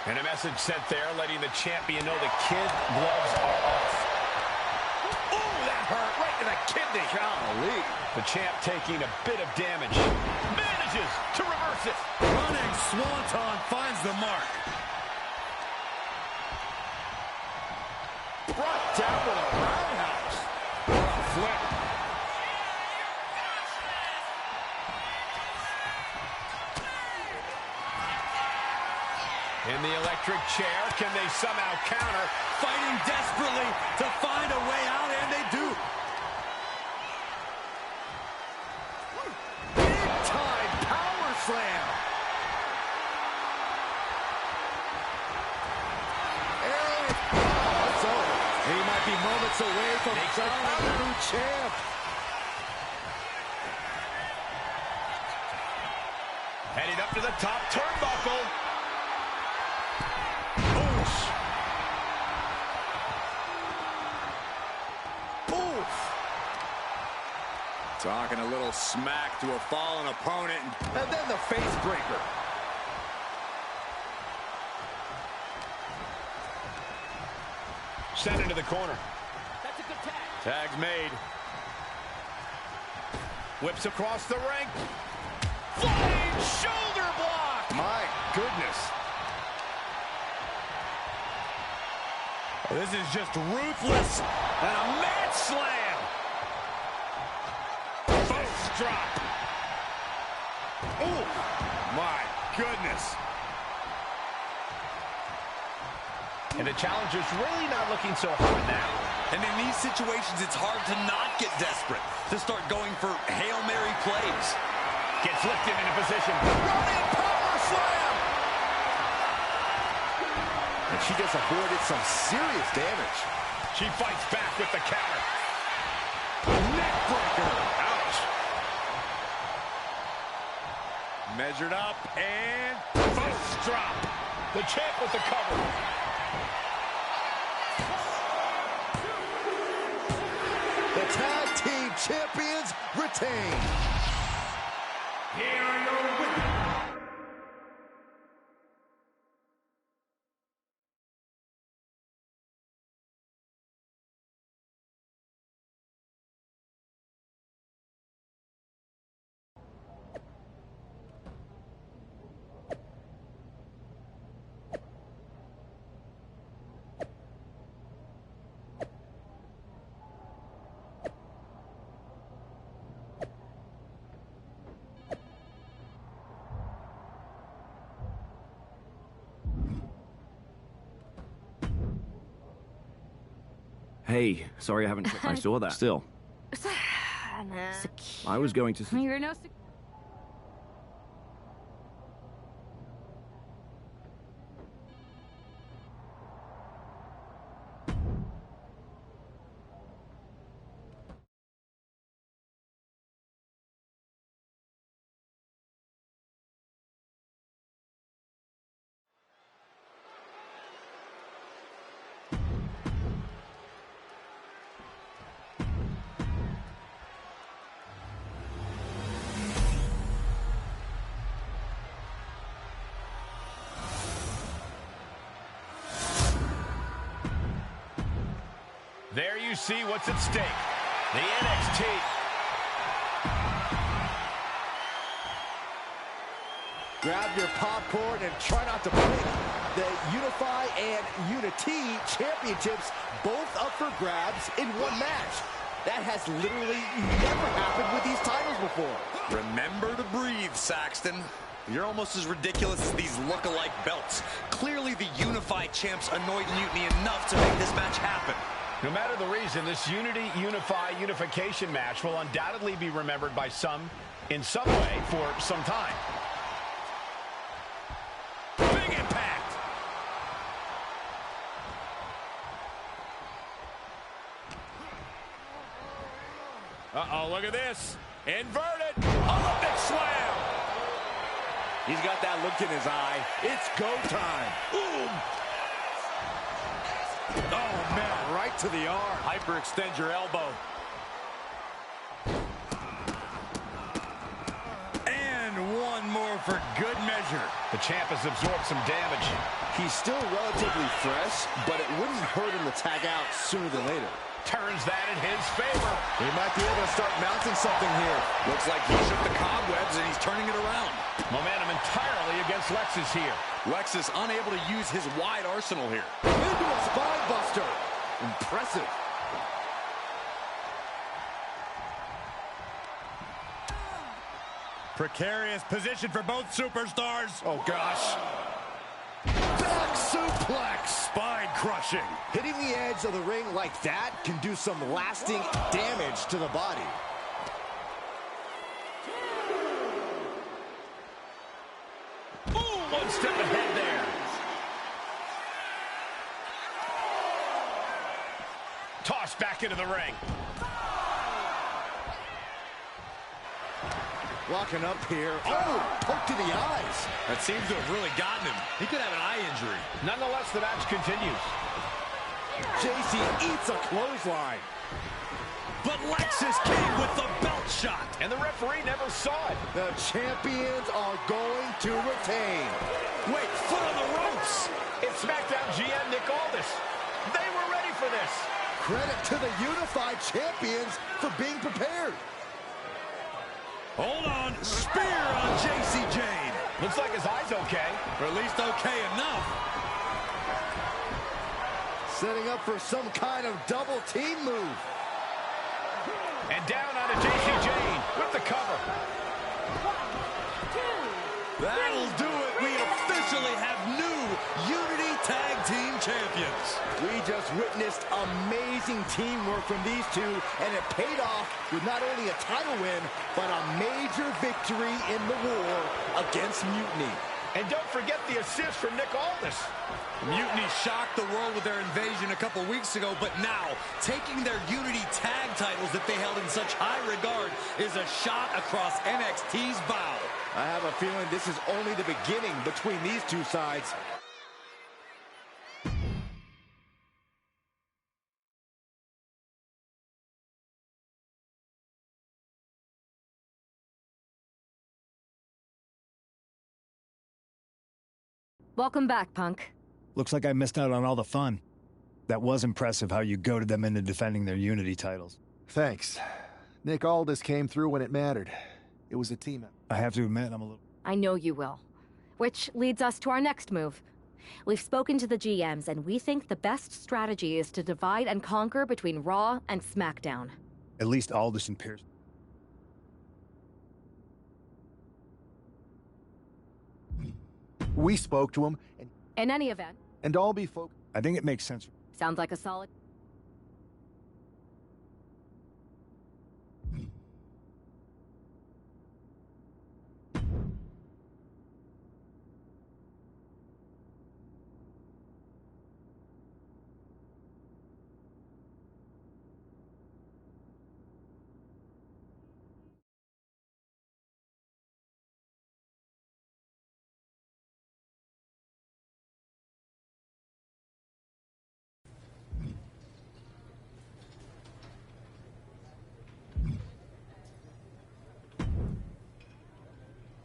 And a message sent there letting the champion know the kid gloves are off. Oh, that hurt right to the kidney. Golly. The champ taking a bit of damage. Manages to reverse it. Running Swanton finds the mark. Brought down with a roundhouse. What a flip. In the electric chair, can they somehow counter? Fighting desperately to find a way out, and they do. Big time power slam. Eric. Oh, it's over. He might be moments away from crowning a new champ. Heading up to the top turnbuckle. Talking a little smack to a fallen opponent. And then the face breaker. Sent into the corner. That's a good tag. Tag's made. Whips across the ring. Flying shoulder block. My goodness. This is just ruthless. And a mat slam. Drop. Oh, my goodness. And the challenger's really not looking so hard now. And in these situations, it's hard to not get desperate, to start going for Hail Mary plays. Gets lifted into position. Running power slam. And she just avoided some serious damage. She fights back with the counter. Neck breaker. Ouch. Measured up and first drop. The champ with the cover. The tag team champions retain. Here are your winners. Hey, sorry I haven't checked. I saw that. Still, I was going to... You're no... you see what's at stake. The NXT. Grab your popcorn and try not to blink. The Unify and Unity championships both up for grabs in one match. That has literally never happened with these titles before. Remember to breathe, Saxton. You're almost as ridiculous as these look-alike belts. Clearly the Unify champs annoyed Mutiny enough to make this match happen. No matter the reason, this unification match will undoubtedly be remembered by some in some way for some time. Big impact. Uh-oh, look at this. Inverted. Olympic slam. He's got that look in his eye. It's go time. Boom. Oh, man, right to the arm. Hyperextend your elbow. And one more for good measure. The champ has absorbed some damage. He's still relatively fresh, but it wouldn't hurt him to tag out sooner than later. Turns that in his favor. He might be able to start mounting something here. Looks like he shook the cobwebs and he's turning it around. Momentum entirely against Lexus here. Lexus unable to use his wide arsenal here. Into a spine buster. Impressive. Precarious position for both superstars. Oh, gosh. Back suplex. Spine crushing. Hitting the edge of the ring like that can do some lasting damage to the body. Ooh, one step ahead there. Tossed back into the ring. Walking up here. Oh, poke to the eyes. That seems to have really gotten him. He could have an eye injury. Nonetheless, the match continues. JC eats a clothesline. But Lexus came with the belt shot. And the referee never saw it. The champions are going to retain. Wait, foot on the ropes. It's SmackDown GM Nick Aldis. They were ready for this. Credit to the Unified Champions for being prepared. Hold on. Spear on JC Jane. Looks like his eye's okay. Or at least okay enough. Setting up for some kind of double team move. And down onto JC Jane with the cover. 1, 2, That'll do it. We officially have new Unity Tag Team Champions. We just witnessed amazing teamwork from these two, and it paid off with not only a title win, but a major victory in the war against Mutiny. And don't forget the assist from Nick Aldis. Mutiny shocked the world with their invasion a couple weeks ago, but now, taking their Unity tag titles that they held in such high regard is a shot across NXT's bow. I have a feeling this is only the beginning between these two sides. Welcome back, Punk. Looks like I missed out on all the fun. That was impressive how you goaded them into defending their Unity titles. Thanks. Nick Aldis came through when it mattered. It was a team effort. I have to admit, I'm a little... I know you will. Which leads us to our next move. We've spoken to the GMs, and we think the best strategy is to divide and conquer between Raw and SmackDown. At least Aldis and Pierce. We spoke to him, and... In any event... And all be folk... I think it makes sense. Sounds like a solid...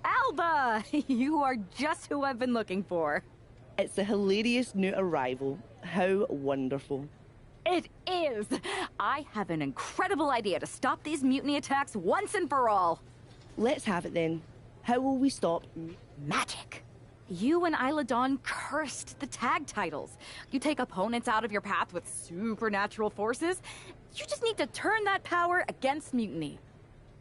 Alba! You are just who I've been looking for. It's a hilarious new arrival. How wonderful. It is. I have an incredible idea to stop these mutiny attacks once and for all. Let's have it then. How will we stop? Magic. You and Isla Dawn cursed the tag titles. You take opponents out of your path with supernatural forces. You just need to turn that power against mutiny.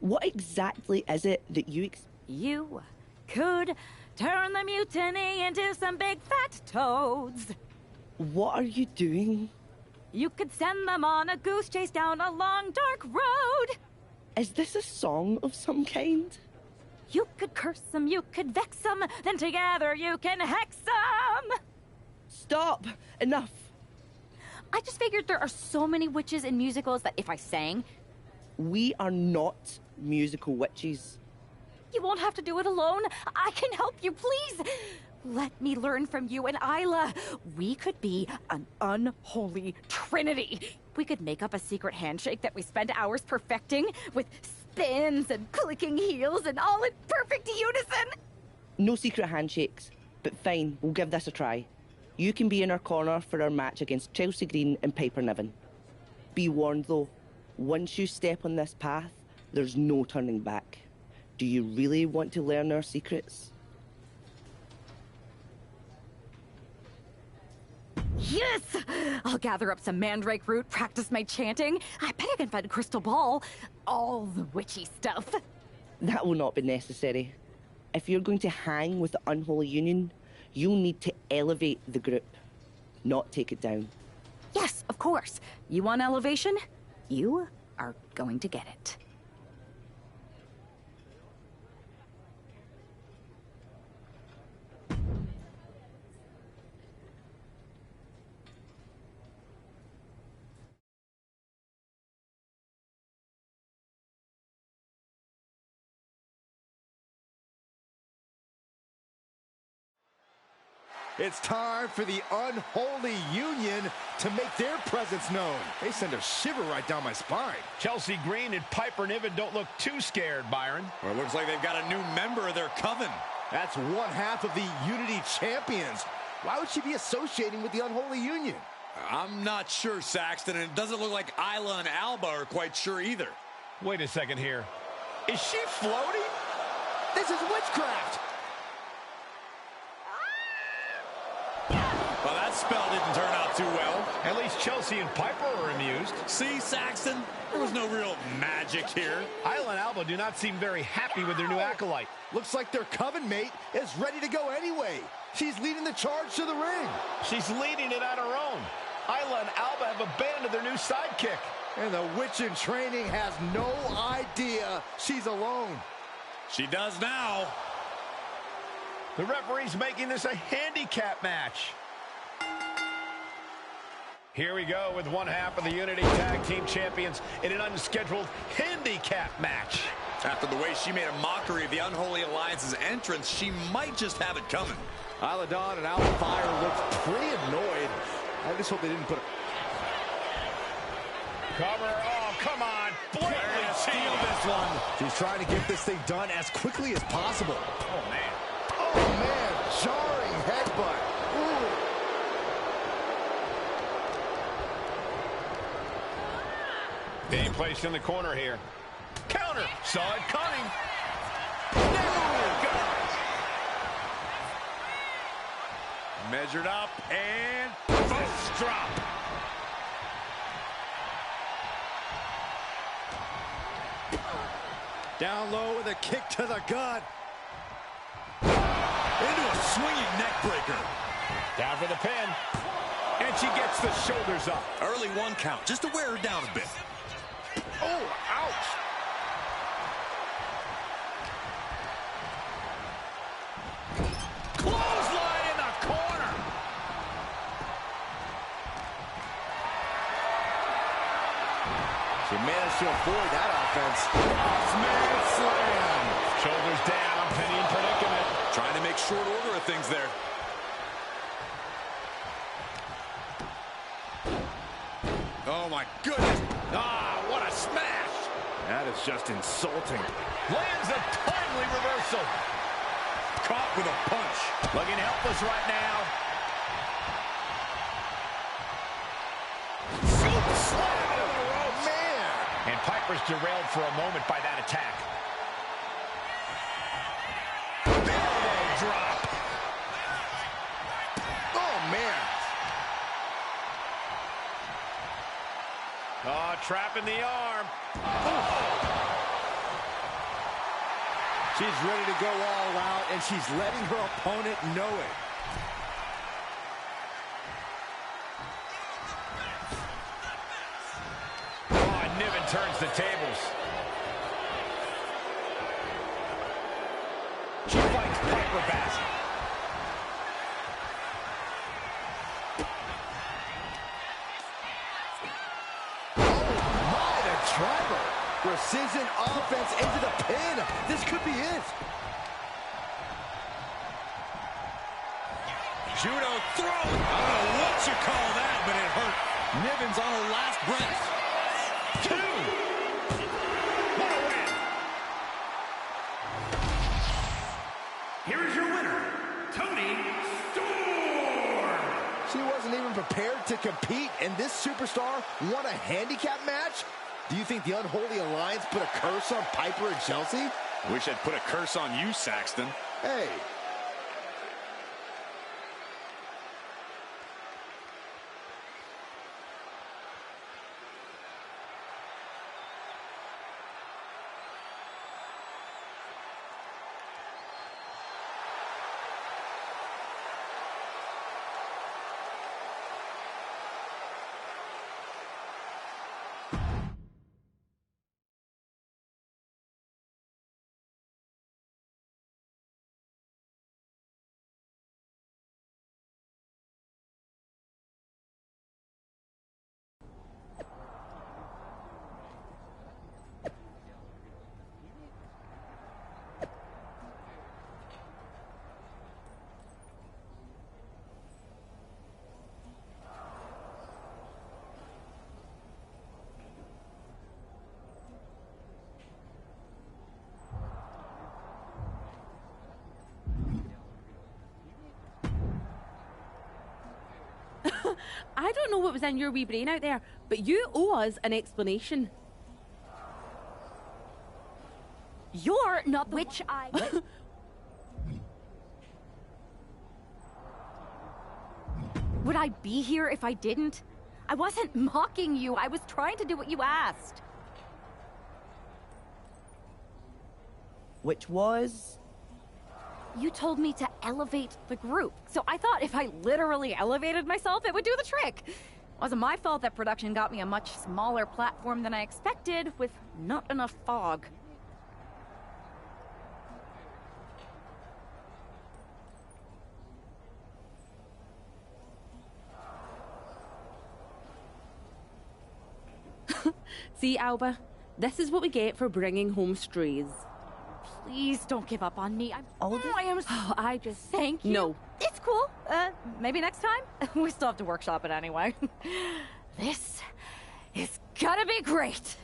What exactly is it that you... You could turn the mutiny into some big fat toads. What are you doing? You could send them on a goose chase down a long, dark road. Is this a song of some kind? You could curse them, you could vex them, then together you can hex them. Stop! Enough! I just figured there are so many witches in musicals that if I sang... We are not musical witches. You won't have to do it alone. I can help you, please. Let me learn from you and Isla. We could be an unholy trinity. We could make up a secret handshake that we spend hours perfecting with spins and clicking heels and all in perfect unison. No secret handshakes, but fine, we'll give this a try. You can be in our corner for our match against Chelsea Green and Piper Niven. Be warned though, once you step on this path, there's no turning back. Do you really want to learn our secrets? Yes! I'll gather up some mandrake root, practice my chanting. I bet I can find a crystal ball. All the witchy stuff. That will not be necessary. If you're going to hang with the Unholy Union, you'll need to elevate the group, not take it down. Yes, of course. You want elevation? You are going to get it. It's time for the Unholy Union to make their presence known. They send a shiver right down my spine. Chelsea Green and Piper Niven don't look too scared, Byron. Well, it looks like they've got a new member of their coven. That's one half of the Unity Champions. Why would she be associating with the Unholy Union? I'm not sure, Saxton, and it doesn't look like Isla and Alba are quite sure either. Wait a second here. Is she floating? This is witchcraft! Well, that spell didn't turn out too well. At least Chelsea and Piper are amused. See, Saxton? There was no real magic here. Isla and Alba do not seem very happy with their new acolyte. Looks like their coven mate is ready to go anyway. She's leading the charge to the ring. She's leading it on her own. Isla and Alba have abandoned their new sidekick. And the witch in training has no idea she's alone. She does now. The referee's making this a handicap match. Here we go with one half of the Unity Tag Team Champions in an unscheduled handicap match. After the way she made a mockery of the Unholy Alliance's entrance, she might just have it coming. Isla Dawn and Alba Fire looked pretty annoyed. I just hope they didn't put a... Cover, oh, come on. Blatantly steal this one. She's trying to get this thing done as quickly as possible. Oh, man. Oh, man. Jarring headbutt. Ooh. Being placed in the corner here. Counter. Saw it coming. Measured up and first drop. Down low with a kick to the gut. Into a swinging neck breaker. Down for the pin. And she gets the shoulders up. Early one count, just to wear her down a bit. Oh, ouch. Clothesline in the corner. She managed to avoid that offense. Smash slam. Shoulders down, penny in predicament. Trying to make short order of things there. Oh, my goodness. Ah, what a smash. That is just insulting. Lands a timely reversal. Caught with a punch. Looking helpless right now. Scoop slam. was derailed for a moment by that attack. Elbow drop. Oh, man. Oh, trapping the arm. She's ready to go all out, and she's letting her opponent know it. Oh, and Niven turns the tables. She fights Piper back. Driver. Precision offense into the pin. This could be it. Judo throw. I don't know what you call that, but it hurt. Niven's on her last breath. 2. What a win. Here is your winner, Toni Storm. She wasn't even prepared to compete, and this superstar won a handicap match? Do you think the Unholy Alliance put a curse on Piper and Chelsea? Wish I'd put a curse on you, Saxton. Hey. I don't know what was in your wee brain out there, but you owe us an explanation. You're not the which I... Would I be here if I didn't? I wasn't mocking you. I was trying to do what you asked. Which was? You told me to elevate the group, so I thought if I literally elevated myself, it would do the trick. It wasn't my fault that production got me a much smaller platform than I expected, with not enough fog. See, Alba, this is what we get for bringing home strays. Please don't give up on me. I am so... I just... Thank you. No. It's cool. Maybe next time? We still have to workshop it anyway. This is gonna be great.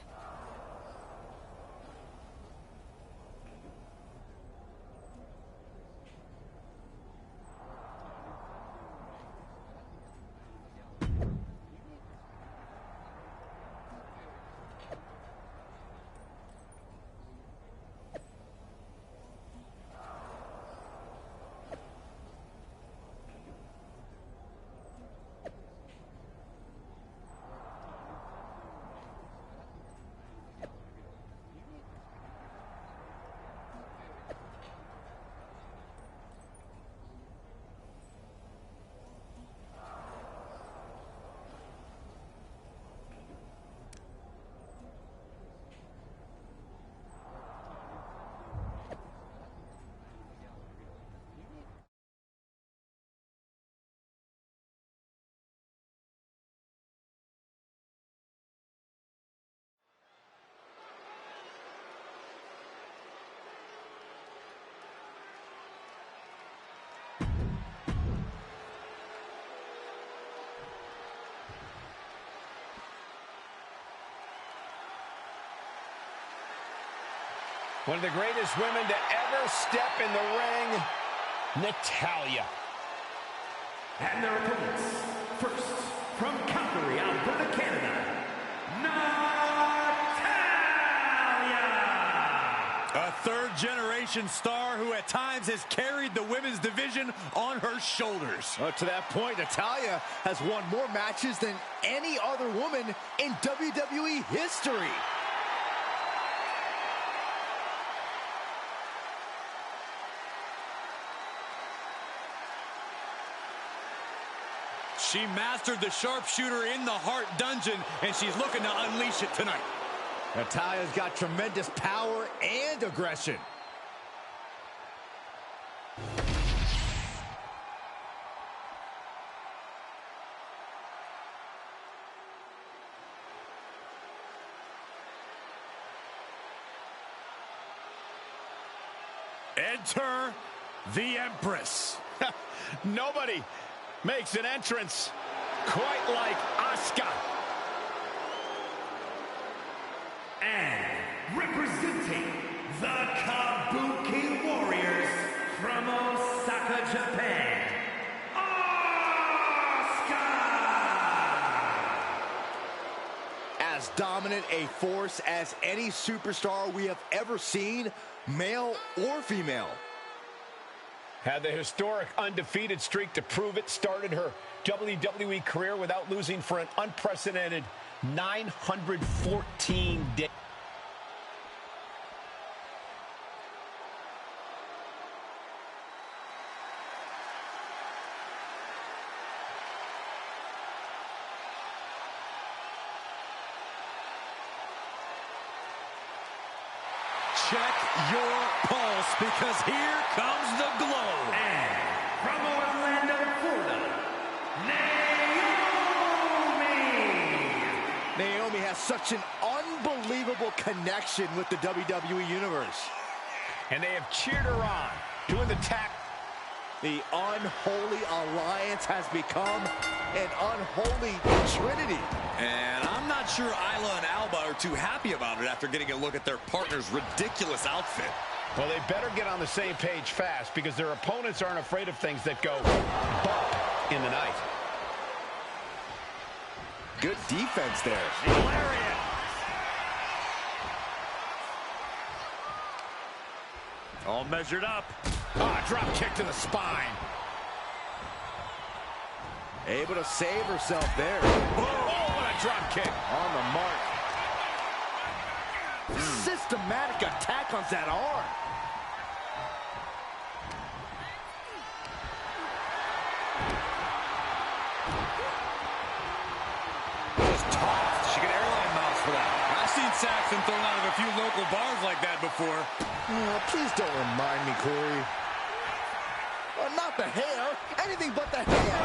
One of the greatest women to ever step in the ring, Natalya. And their opponents, first, from Calgary, Alberta, Canada, Natalya! A third-generation star who at times has carried the women's division on her shoulders. To that point, Natalya has won more matches than any other woman in WWE history. She mastered the sharpshooter in the Heart Dungeon, and she's looking to unleash it tonight. Natalya's got tremendous power and aggression. Enter the Empress. Nobody makes an entrance quite like Asuka. And representing the Kabuki Warriors from Osaka, Japan, Asuka! As dominant a force as any superstar we have ever seen, male or female. Had the historic undefeated streak to prove it, started her WWE career without losing for an unprecedented 914 days. Check your pulse, because here comes the glow. And from Orlando, Florida, Naomi has such an unbelievable connection with the WWE Universe. And they have cheered her on, doing the tap. The unholy alliance has become an unholy trinity. And I'm not sure Isla and Alba are too happy about it after getting a look at their partner's ridiculous outfit. Well, they better get on the same page fast, because their opponents aren't afraid of things that go bump in the night. Good defense there. Hilarious. All measured up. Drop kick to the spine. Able to save herself there. Oh, what a drop kick. On the mark. Systematic attack on that arm. Just tossed. She can airline mouse for that. I've seen Saxton thrown out of a few local bars like that before. Please don't remind me, Corey. Not the hair. Anything but the hair.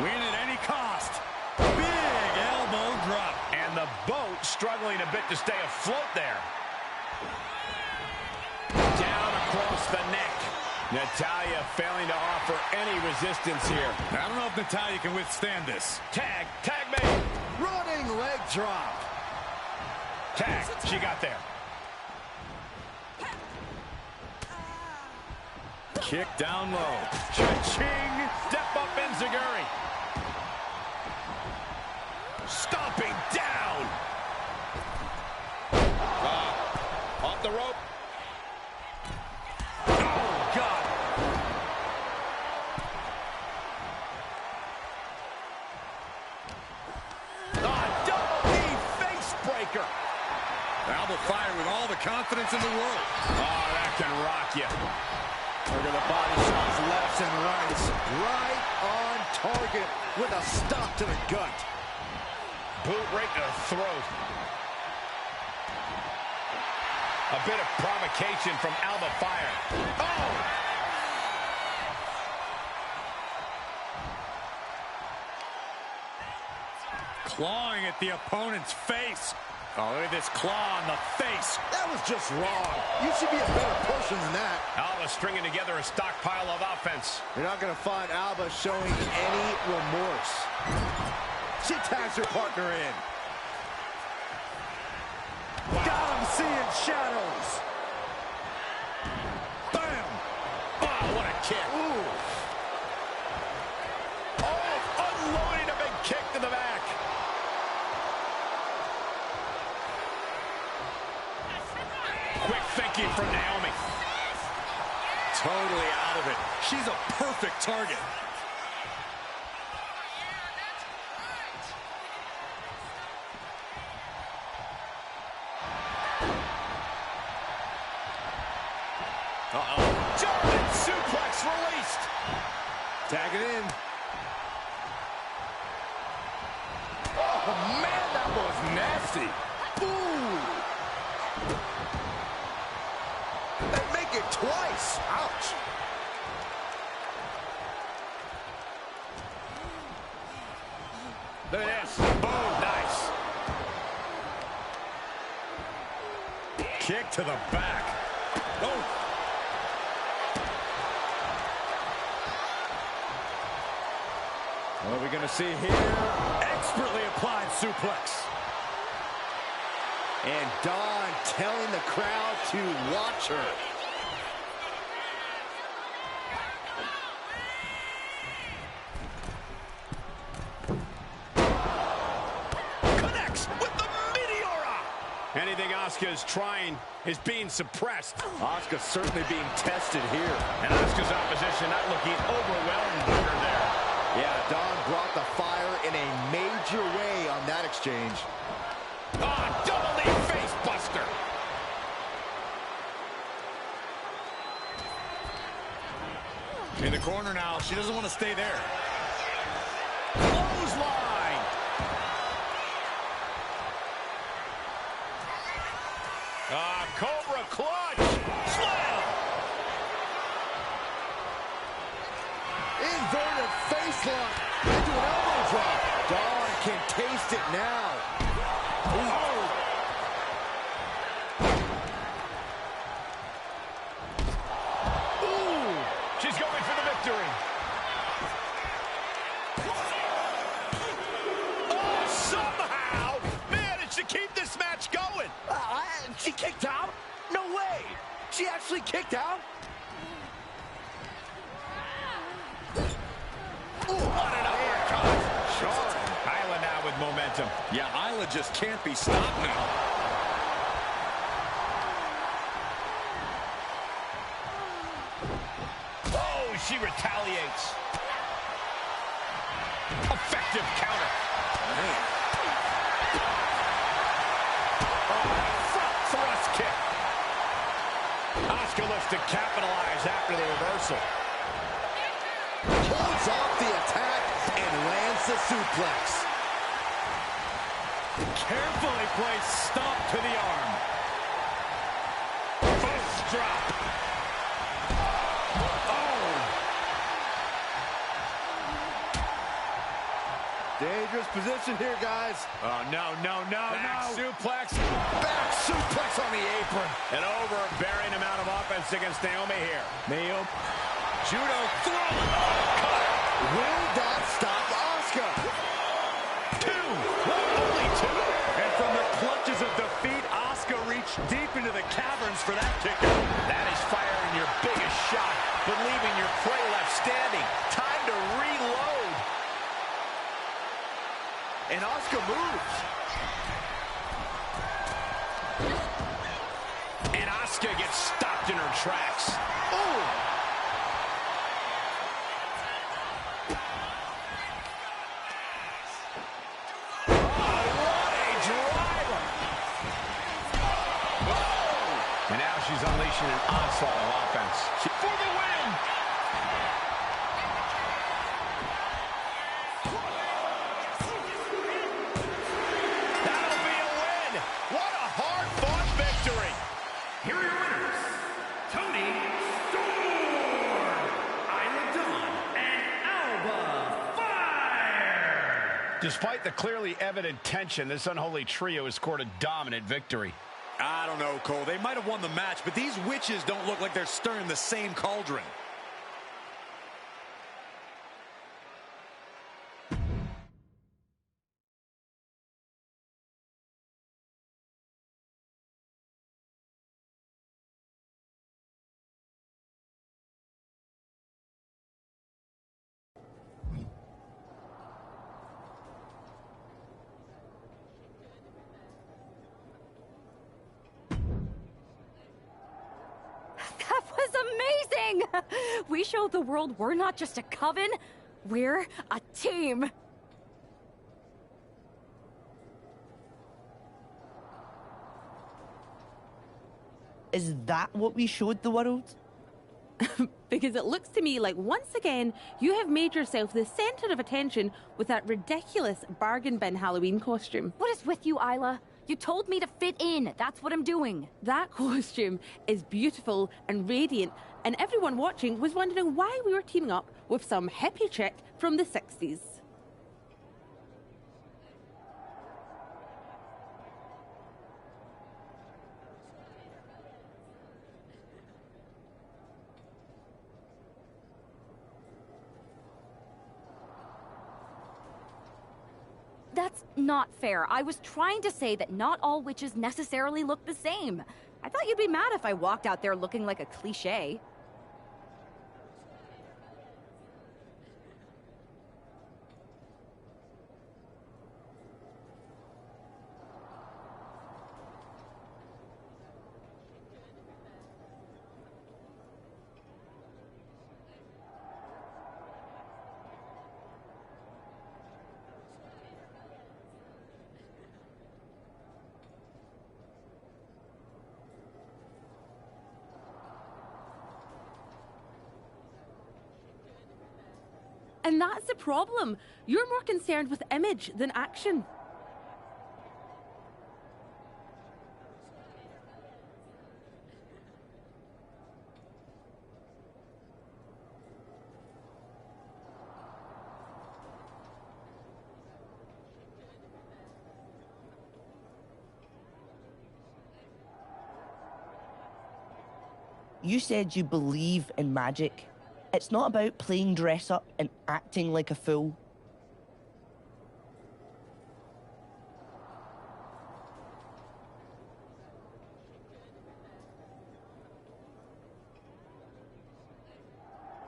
Win at any cost. Big elbow drop. And the boat struggling a bit to stay afloat there. Down across the neck. Natalya failing to offer any resistance here. I don't know if Natalya can withstand this. Tag made. Running leg drop. Tag, she got there. Kick down low. Cha-ching! Step up Enziguri. Stomping down. Off the rope. Oh, God. Double knee face breaker. Alba fired with all the confidence in the world. Oh, that can rock you. Look at the body shots lefts and rights. Right on target with a stop to the gut. Boot right to the throat. A bit of provocation from Alba Fire. Oh! Clawing at the opponent's face. Oh, look at this claw on the face. That was just wrong. You should be a better person than that. Alba stringing together a stockpile of offense. You're not going to find Alba showing any remorse. She tags her partner in. Got him seeing shadows. Bam! Oh, what a kick. Ooh. Oh, unloading a big kick to the back. quick thinking from Naomi. Totally out of it. She's a perfect target. Uh-oh. German suplex released. Tag it in. Oh, man, that was nasty. Ooh. And make it twice. Ouch. Look at this. Boom, nice. Kick to the back. Oh. What are we going to see here? Expertly applied suplex. And Dawn telling the crowd to watch her. Connects with the Meteora. Anything Asuka is trying is being suppressed. Asuka certainly being tested here. And Asuka's opposition not looking overwhelmed by her there. Yeah, Dawn brought the fire in a major way on that exchange. Ah, double knee face buster. In the corner now. She doesn't want to stay there. Clothesline. Ah, Cobra clutch. Slam. Inverted face lock into an elbow drop. Dawn can taste it now. Oh. Ooh. She's going for the victory. Oh, somehow managed to keep this match going. She kicked out? No way. She actually kicked out? Ooh, what an uppercut. Sure. Isla now with momentum. Yeah, Isla just can't be stopped now. Oh, she retaliates. Effective counter. Man. Oh, front thrust kick. Asuka looks to capitalize after the reversal. Holds off the attack and lands the suplex. Carefully placed stomp to the arm. Fist drop. Dangerous position here, guys. Oh, no. Back suplex. Back suplex on the apron. An overbearing amount of offense against Naomi here. Naomi. Judo throw. Will that stop Asuka? Two. Only two. And from the clutches of defeat, Asuka reached deep into the caverns for that kicker. That is firing your biggest shot, but leaving your prey left standing. Time to reload. And Asuka moves. And Asuka gets stopped in her tracks. Oh! And now she's unleashing an onslaught of offense. For the win! That'll be a win! What a hard-fought victory! Here are your winners, Toni Storm, Isla Dawn, and Alba Fire! Despite the clearly evident tension, this unholy trio has scored a dominant victory. I don't know, Cole. They might have won the match, but these witches don't look like they're stirring the same cauldron. amazing! We showed the world we're not just a coven, we're a team. Is that what we showed the world? Because it looks to me like once again you have made yourself the center of attention with that ridiculous bargain bin Halloween costume. What is with you, Isla? You told me to fit in. That's what I'm doing. That costume is beautiful and radiant, and everyone watching was wondering why we were teaming up with some hippie chick from the 60s. That's not fair. I was trying to say that not all witches necessarily look the same. I thought you'd be mad if I walked out there looking like a cliché. And that's the problem. You're more concerned with image than action. You said you believe in magic. It's not about playing dress up and acting like a fool.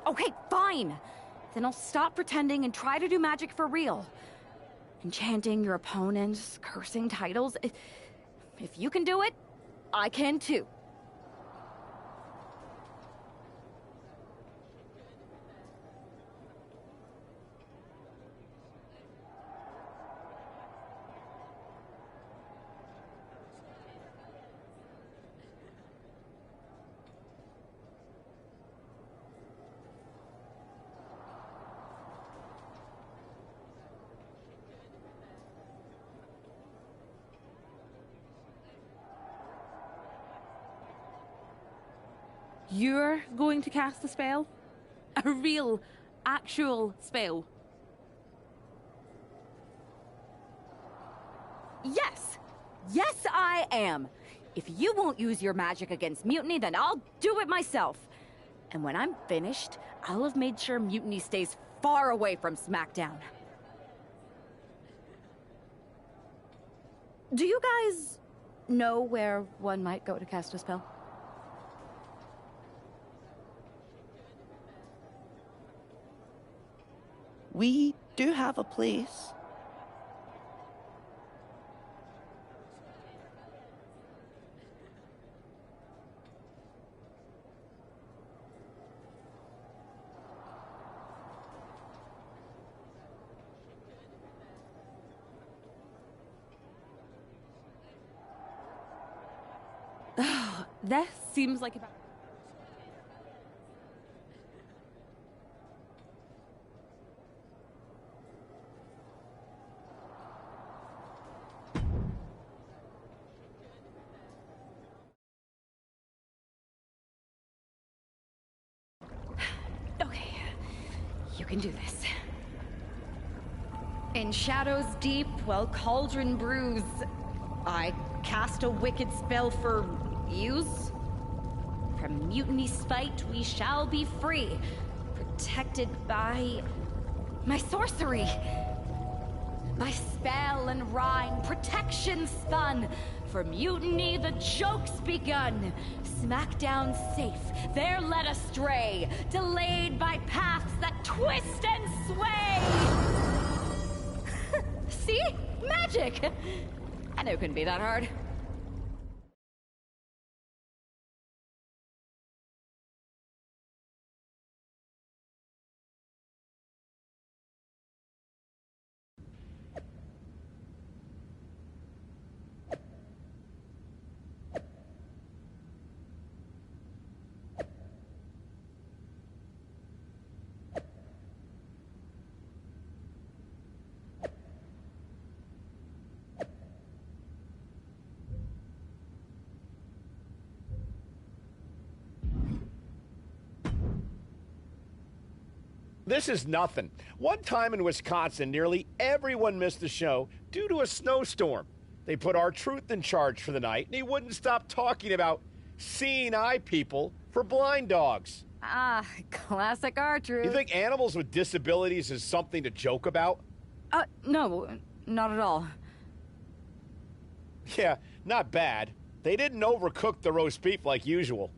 Okay, fine. Then I'll stop pretending and try to do magic for real. Enchanting your opponents, cursing titles. If you can do it, I can too. You're going to cast a spell? A real, actual spell? Yes! Yes, I am! If you won't use your magic against Mutiny, then I'll do it myself. And when I'm finished, I'll have made sure Mutiny stays far away from SmackDown. Do you guys know where one might go to cast a spell? We do have a place. This seems like about... Okay, you can do this. In shadows deep, while cauldron brews, I cast a wicked spell for use. From Mutiny's fight, we shall be free, protected by my sorcery. By spell and rhyme, protection spun. For Mutiny, the joke's begun. SmackDown safe, they're led astray, delayed by paths that twist and sway. See? Magic! I knew it couldn't be that hard. This is nothing. One time in Wisconsin, nearly everyone missed the show due to a snowstorm. They put R-Truth in charge for the night, and he wouldn't stop talking about seeing eye people for blind dogs. Ah, classic R-Truth. You think animals with disabilities is something to joke about? No, not at all. Yeah, not bad. They didn't overcook the roast beef like usual.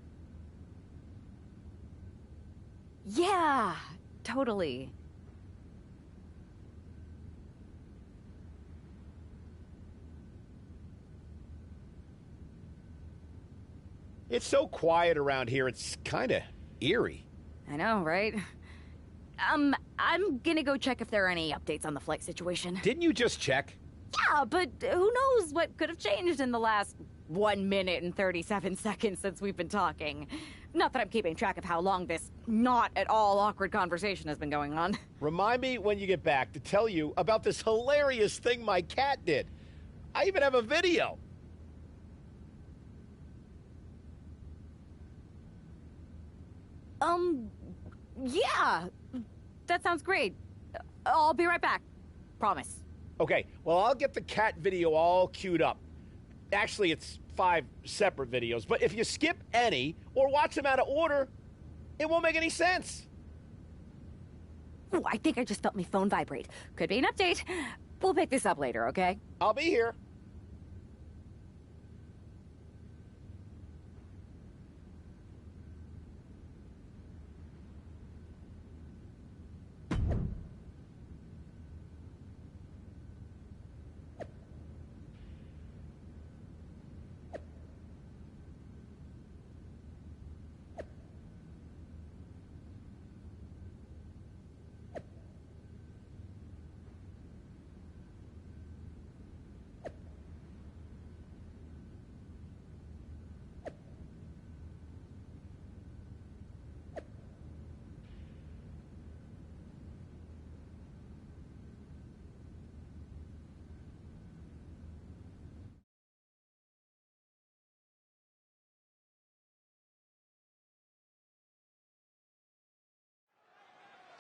Yeah, totally. It's so quiet around here, it's kind of eerie. I know, right? I'm gonna go check if there are any updates on the flight situation. Didn't you just check? Yeah, but who knows what could have changed in the last 1 minute and 37 seconds since we've been talking. Not that I'm keeping track of how long this not at all awkward conversation has been going on. Remind me when you get back to tell you about this hilarious thing my cat did. I even have a video. Yeah, that sounds great. I'll be right back. Promise. Okay, well, I'll get the cat video all queued up. Actually, it's 5 separate videos, but if you skip any or watch them out of order, it won't make any sense. Ooh, I think I just felt my phone vibrate. Could be an update. We'll pick this up later, okay? I'll be here.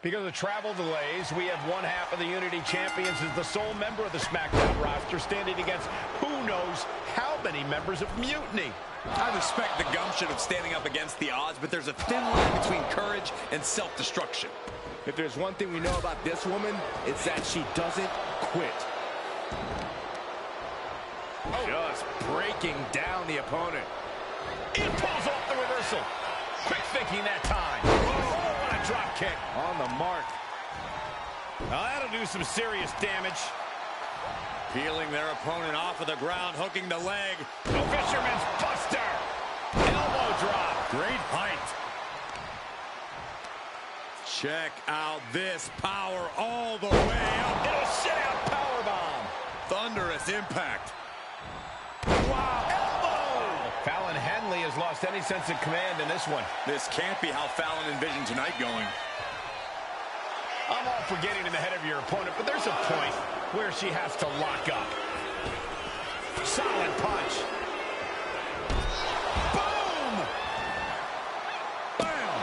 Because of travel delays, we have one half of the Unity Champions as the sole member of the SmackDown roster standing against who knows how many members of Mutiny. I respect the gumption of standing up against the odds, but there's a thin line between courage and self-destruction. If there's one thing we know about this woman, it's that she doesn't quit. Just breaking down the opponent. He pulls off the reversal. Quick thinking that time. Oh, what a drop kick. On the mark. Now that'll do some serious damage. Peeling their opponent off of the ground, hooking the leg. The Fisherman's Buster. Elbow drop. Great height. Check out this power all the way up. It'll sit out powerbomb. Thunderous impact. Wow. Elbow. Fallon Henley has lost any sense of command in this one. This can't be how Fallon envisioned tonight going. I'm all for getting in the head of your opponent, but there's a point where she has to lock up. Solid punch. Boom! Bam!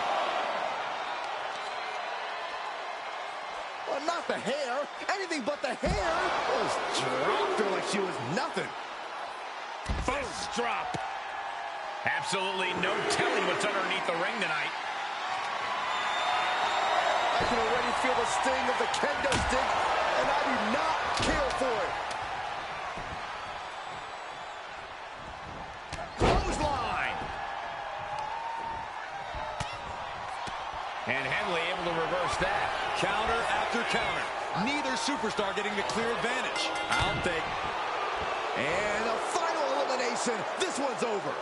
Well, not the hair. Anything but the hair. Just dropped her like she was nothing. First drop. Absolutely no telling what's underneath the ring tonight. I can already feel the sting of the kendo stick, and I do not care for it. Clothesline! And Henley able to reverse that. Counter after counter. Neither superstar getting the clear advantage. I'll take. And a final elimination. This one's over.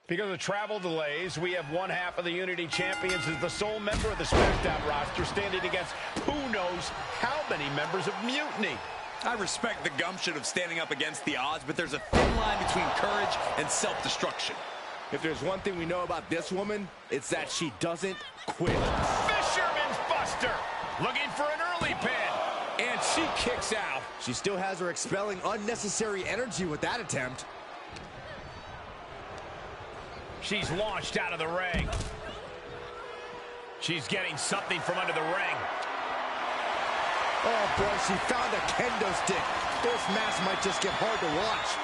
Because of travel delays, we have one half of the Unity Champions as the sole member of the SmackDown roster standing against who knows how many members of Mutiny. I respect the gumption of standing up against the odds, but there's a thin line between courage and self-destruction. If there's one thing we know about this woman, it's that she doesn't quit. Fisherman's Buster. Looking for an early pin. And she kicks out. She still has her expelling unnecessary energy with that attempt. She's launched out of the ring. She's getting something from under the ring. Oh, boy, she found a kendo stick. This match might just get hard to watch.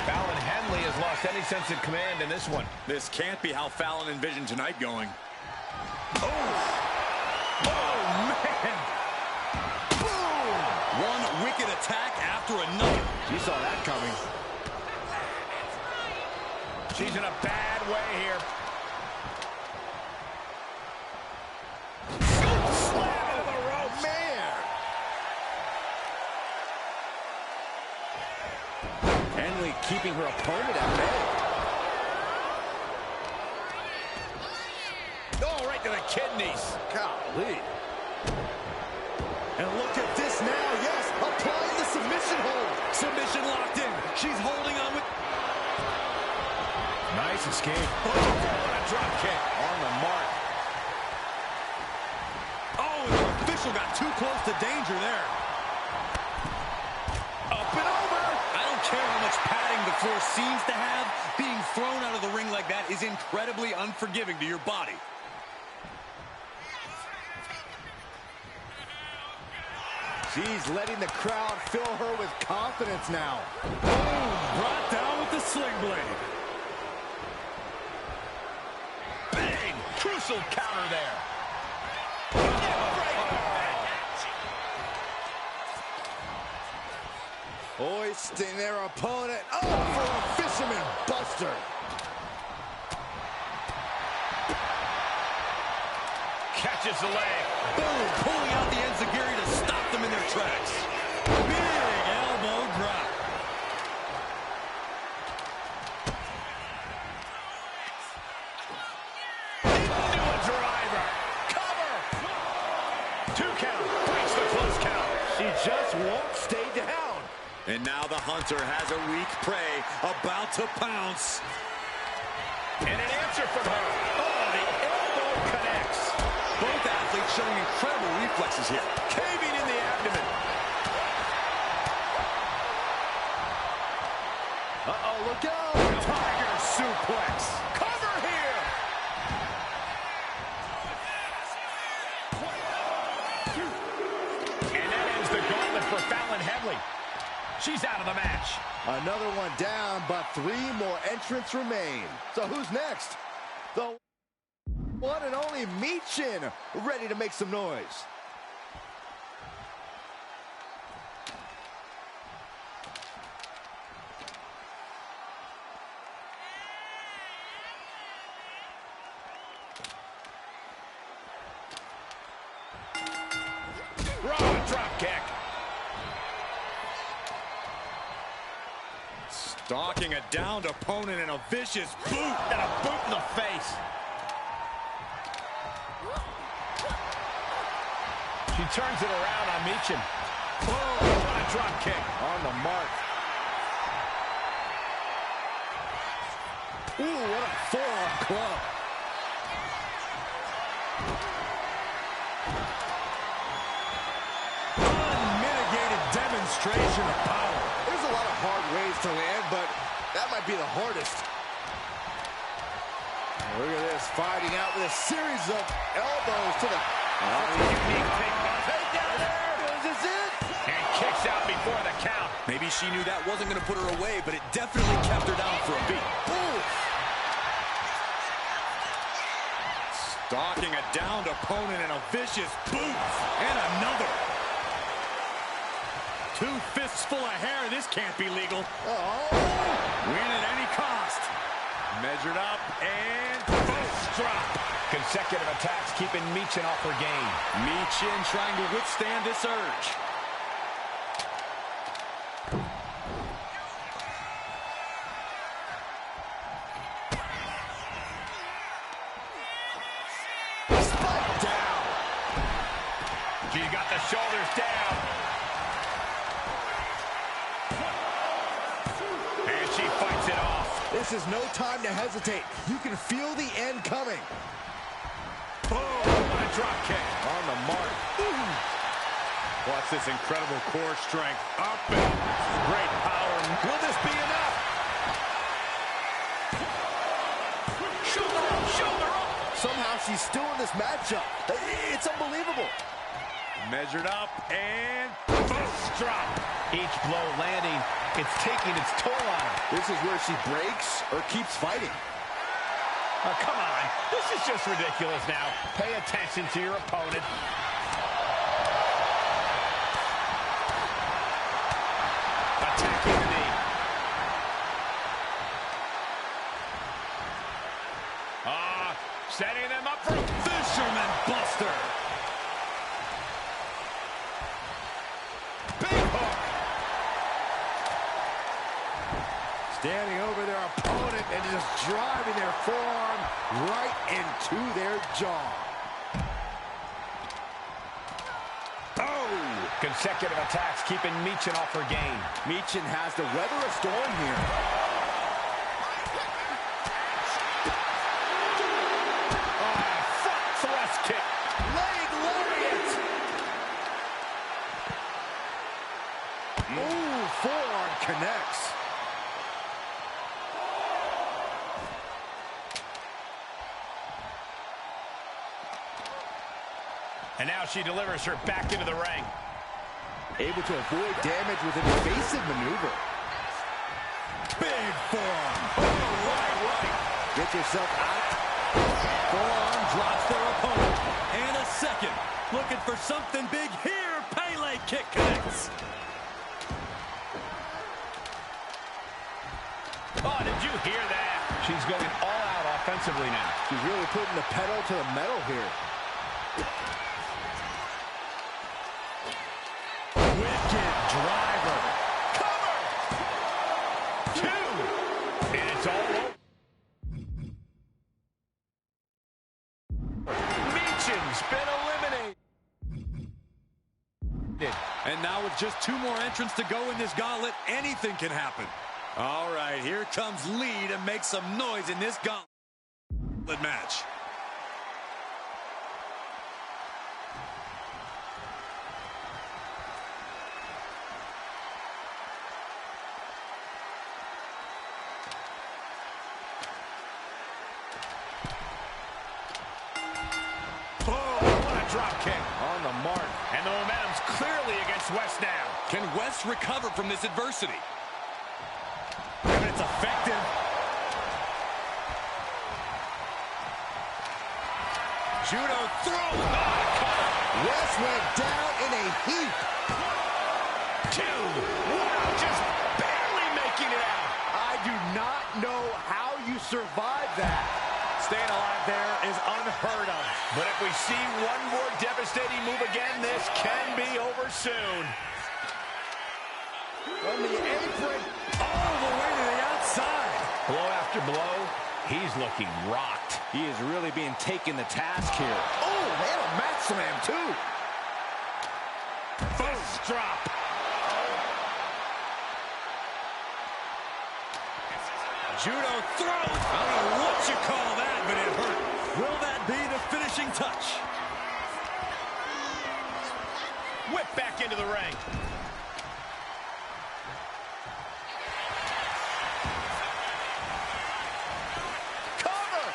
Fallon Henley has lost any sense of command in this one. This can't be how Fallon envisioned tonight going. Oh, man. Boom! One wicked attack after another. You saw that coming. She's in a bad way here. Slam into the ropes. Man! Henley keeping her opponent at bay. Oh, right to the kidneys. Golly. And look at this now. Yes, applying the submission hold. Submission locked in. She's holding on with... Nice escape. Oh, what a drop kick. On the mark. Oh, and the official got too close to danger there. Up and over. I don't care how much padding the floor seems to have. Being thrown out of the ring like that is incredibly unforgiving to your body. She's letting the crowd fill her with confidence now. Boom! Brought down with the sling blade. Bang! Crucial counter there. Hoisting their opponent up for a fisherman buster. Catches the leg. Boom! Pulling out the enziguri to stop them in their tracks. Big elbow drop. Into a driver. Cover. 2 count. Breaks the close count. She just won't stay down. And now the hunter has a weak prey about to pounce. And an answer from her. Oh, the elbow connects. Both athletes showing incredible reflexes here. Caving in the abdomen. Uh-oh, look out. Tiger suplex. Cover here. And that ends the gauntlet for Fallon Henley. She's out of the match. Another one down, but 3 more entrants remain. So who's next? The one and only Michin, ready to make some noise. Raw drop kick. Stalking a downed opponent and a vicious boot. And a boot in the face. She turns it around on Michin. Oh, what a drop kick. On the mark. Ooh, what a forearm club. Unmitigated demonstration of power. There's a lot of hard ways to land, but that might be the hardest. Look at this, fighting out with a series of elbows to the... Unique takedown there. Is this it? And kicks out before the count. Maybe she knew that wasn't going to put her away, but it definitely kept her down for a beat. Ooh. Stalking a downed opponent and a vicious boot. And another. 2 fists full of hair. This can't be legal. Oh. Win at any cost. Measured up and boom. Drop. Consecutive attacks keeping Michin off her game. Michin trying to withstand this urge. Spike down. She got the shoulders down. And she fights it off. This is no time to hesitate. You can feel the end coming. Boom! What a drop kick. On the mark. Watch this incredible core strength. Up and great power Will this be enough? Shoulder up. Somehow she's still in this matchup. It's unbelievable. Measured up and fist drop. Each blow landing, it's taking its toll on her. This is where she breaks or keeps fighting. Oh, come on. This is just ridiculous now. Pay attention to your opponent. Attacking the knee. Setting them up for Fisherman Buster. Big hook. Standing over their opponent and just driving their forearm right into their jaw. Oh! Consecutive attacks keeping Michin off her game. Michin has to weather a storm here. Thrust kick. Leg lariat. Ooh, forearm connects. And now she delivers her back into the ring. Able to avoid damage with an evasive maneuver. Big forearm. Oh, right. Get yourself out. Forearm drops their opponent. And a second. Looking for something big here. Pele kick connects. Oh, did you hear that? She's going all out offensively now. She's really putting the pedal to the metal here. Wicked driver. Cover. 2. And it's all over. Michin's been eliminated. And now with just 2 more entrants to go in this gauntlet, anything can happen. All right, here comes Lee to make some noise in this gauntlet match. Drop kick on the mark. And the momentum's clearly against West now. Can West recover from this adversity? And it's effective. Judo throw. West went down in a heap. 2. Wow, just barely making it out. I do not know how you survived that. Staying alive there is unheard of. But if we see one more devastating move again, this can be over soon. From the apron, all the way to the outside. Blow after blow, he's looking rocked. He is really being taken to task here. Oh, and a mat slam, too. Fist drop. Judo throw. I don't know what you call that, but it hurt. Will that be the finishing touch? Whip back into the ring. Cover.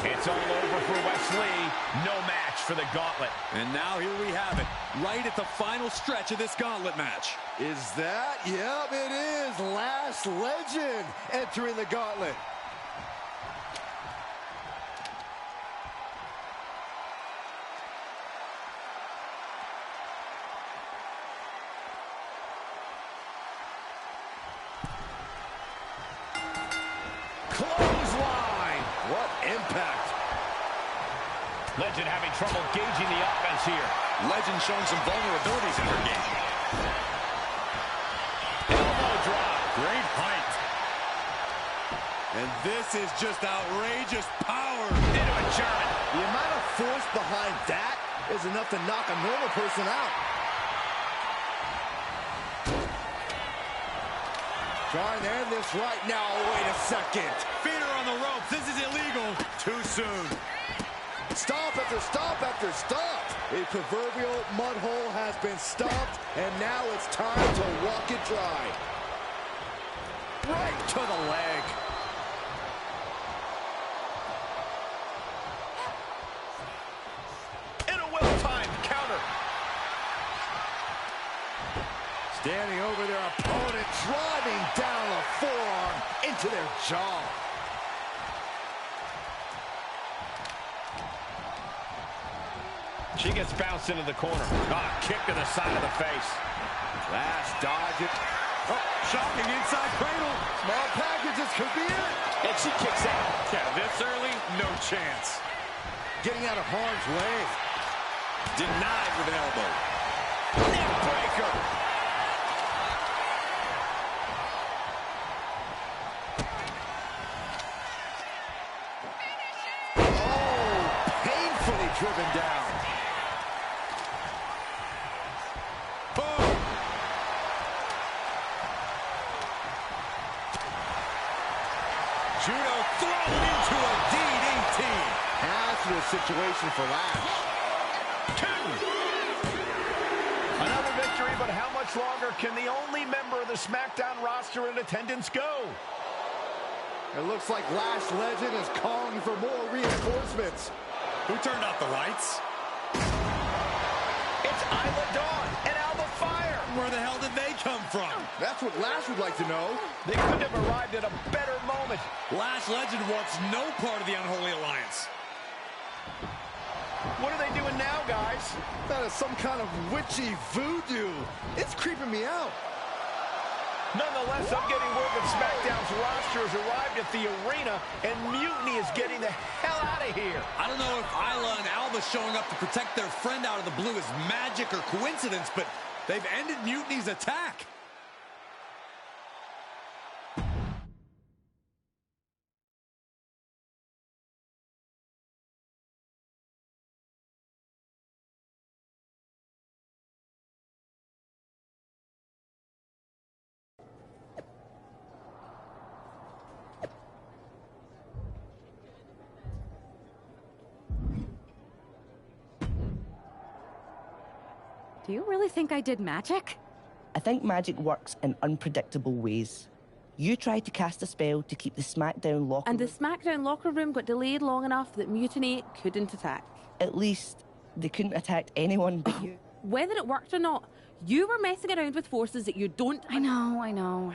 It's all over for Wesley. No match for the gauntlet. And now here we have it, right at the final stretch of this gauntlet match. Is that? Yep, it is. Last Legend entering the gauntlet. Clothesline. What impact. Legend having trouble gauging the offense here. Legend showing some vulnerabilities in her game. Elbow drop. Great height. And this is just outrageous power. Into a German. The amount of force behind that is enough to knock a normal person out. Trying to end this right now. Wait a second. Feet are on the ropes. This is illegal. Too soon. Stop after stop after stop. A proverbial mud hole has been stomped, and now it's time to walk it dry. Right to the leg. And a well-timed counter. Standing over their opponent, driving down a forearm into their jaw. She gets bounced into the corner. Ah, kick to the side of the face. Last dodge it. Oh, shocking inside cradle. Small packages could be it. And she kicks out. Yeah, this early, no chance. Getting out of harm's way. Denied with an elbow. Neck breaker. Painfully driven down. Boom. Judo thrown into a DDT. Hazardous situation for Lash. Another victory, but how much longer can the only member of the SmackDown roster in attendance go? It looks like Lash Legend is calling for more reinforcements. Who turned off the lights? It's Isla Dawn and Alba Fire. Where the hell did they come from? That's what Lash would like to know. They couldn't have arrived at a better moment. Lash Legend wants no part of the Unholy Alliance. What are they doing now, guys? That is some kind of witchy voodoo. It's creeping me out. Nonetheless, I'm getting word that SmackDown's roster has arrived at the arena, and Mutiny is getting the hell out of here. I don't know if Isla and Alba showing up to protect their friend out of the blue is magic or coincidence, but they've ended Mutiny's attack. Do you really think I did magic? I think magic works in unpredictable ways. You tried to cast a spell to keep the SmackDown locker And the SmackDown locker room got delayed long enough that Mutiny couldn't attack. At least they couldn't attack anyone but you. Whether it worked or not, you were messing around with forces that you don't... I know.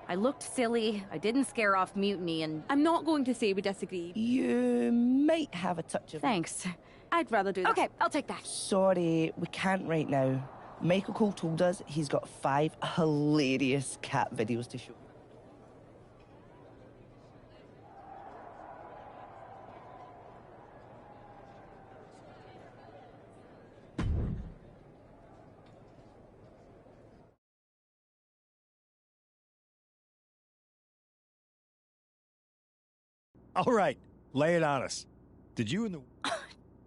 I looked silly, I didn't scare off Mutiny, and... I'm not going to say we disagree. You might have a touch of... Thanks. I'd rather do that. Okay, I'll take that. Sorry, we can't right now. Michael Cole told us he's got 5 hilarious cat videos to show. All right, lay it on us. Did you and the...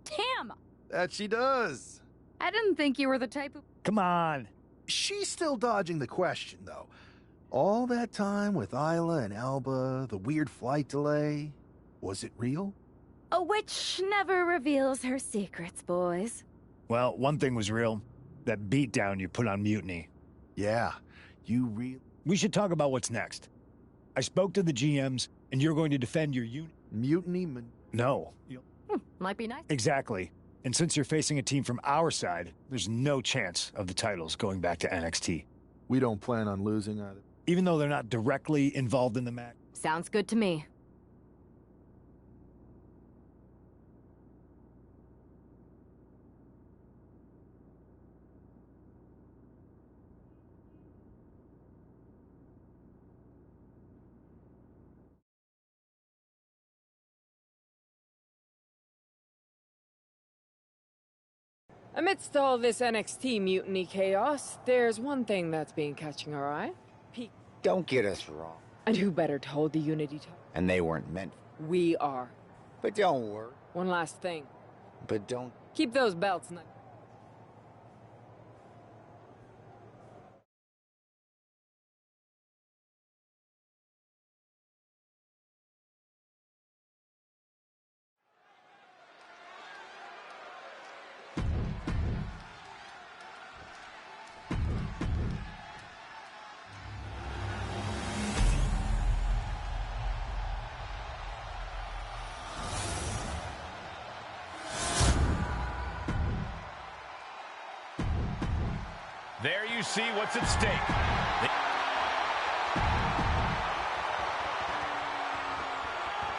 Damn! That she does. I didn't think you were the type of... Come on. She's still dodging the question, though. All that time with Isla and Alba, the weird flight delay, was it real? A witch never reveals her secrets, boys. Well, one thing was real. That beatdown you put on Mutiny. Yeah, you really... We should talk about what's next. I spoke to the GMs, and you're going to defend your unit. Mutiny? No. Might be nice. Exactly. And since you're facing a team from our side, there's no chance of the titles going back to NXT. We don't plan on losing either. Even though they're not directly involved in the match. Sounds good to me. Amidst all this NXT mutiny chaos, there's one thing that's been catching our eye. Don't get us wrong. And who better to hold the Unity title? And they weren't meant. We are. But don't worry. One last thing. But don't. Keep those belts. There you see what's at stake.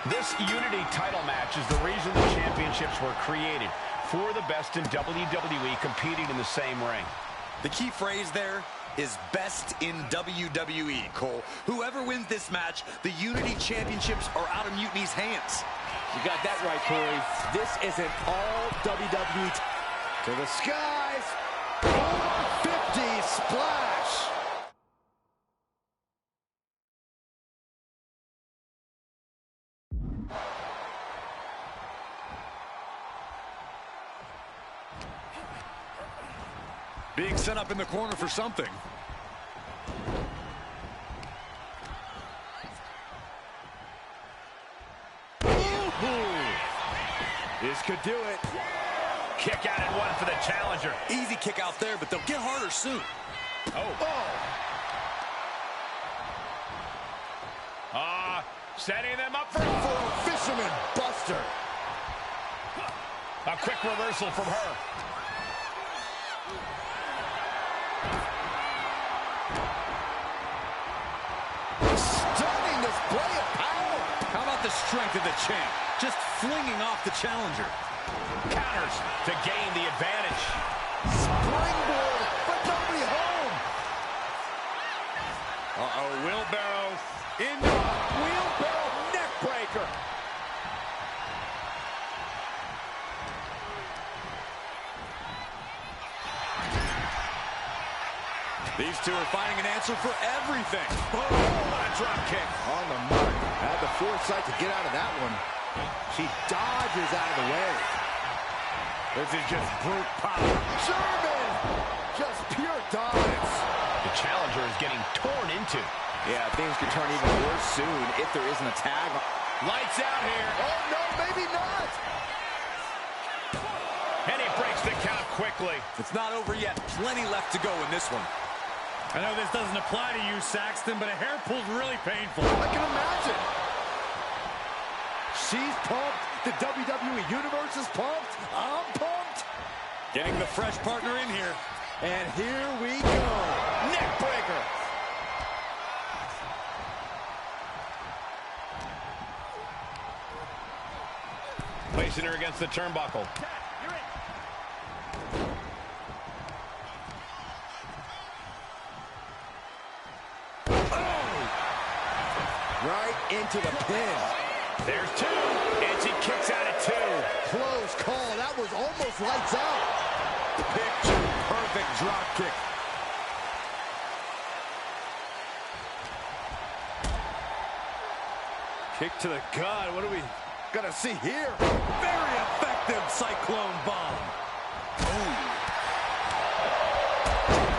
This Unity title match is the reason the championships were created, for the best in WWE competing in the same ring. The key phrase there is best in WWE, Cole. Whoever wins this match, the Unity championships are out of Mutiny's hands. You got that right, Corey. This is an all WWE to the skies. 450 splash. Being set up in the corner for something. This could do it. Kick out and one for the challenger. Easy kick out there, but they'll get harder soon. Setting them up for a fisherman buster. A quick reversal from her. Stunning display of power. How about the strength of the champ? Just flinging off the challenger. Counters to gain the advantage. Springboard, but nobody home. Wheelbarrow into a wheelbarrow neck breaker. These two are finding an answer for everything. Oh, what a drop kick. On the mark. Had the foresight to get out of that one. She dodges out of the way. This is just brute power. German! Just pure dives. The challenger is getting torn into. Yeah, things could turn even worse soon if there isn't a tag. Lights out here. Oh, no, maybe not. And he breaks the count quickly. It's not over yet. Plenty left to go in this one. I know this doesn't apply to you, Saxton, but a hair pull's really painful. I can imagine. She's pumped. The WWE Universe is pumped. I'm pumped. Getting the fresh partner in here. And here we go. Neck breaker. Placing her against the turnbuckle. Right into the pin. There's two, and she kicks out at two. Close call. That was almost lights out. Picture perfect drop kick. Kick to the gut. What are we gonna see here? Very effective cyclone bomb. Ooh.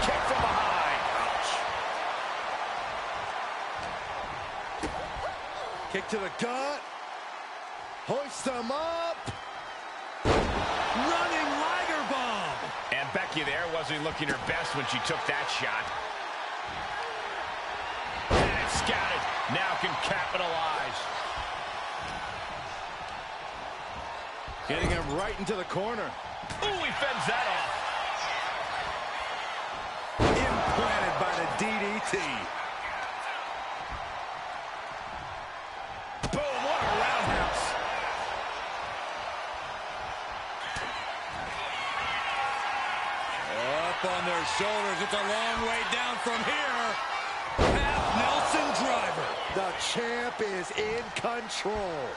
Kick from behind. Ouch. Kick to the gut. Hoist them up. Running Liger bomb. And Becky there wasn't looking her best when she took that shot. And scouted. Now can capitalize. Getting him right into the corner. Ooh, he fends that off. Implanted by the DDT. Boom, what a roundhouse. Up on their shoulders. It's a long way down from here. Half Nelson driver. The champ is in control.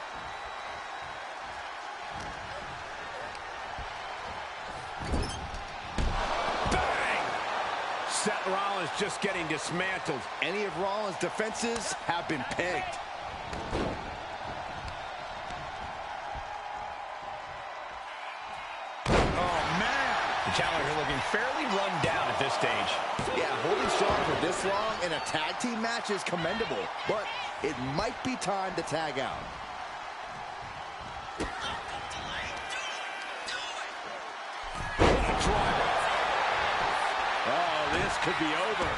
Bang! Seth Rollins just getting dismantled. Any of Rollins' defenses have been pegged. The challenger looking fairly run down at this stage. Yeah, holding strong for this long in a tag team match is commendable, but it might be time to tag out. Driver. Oh, this could be over.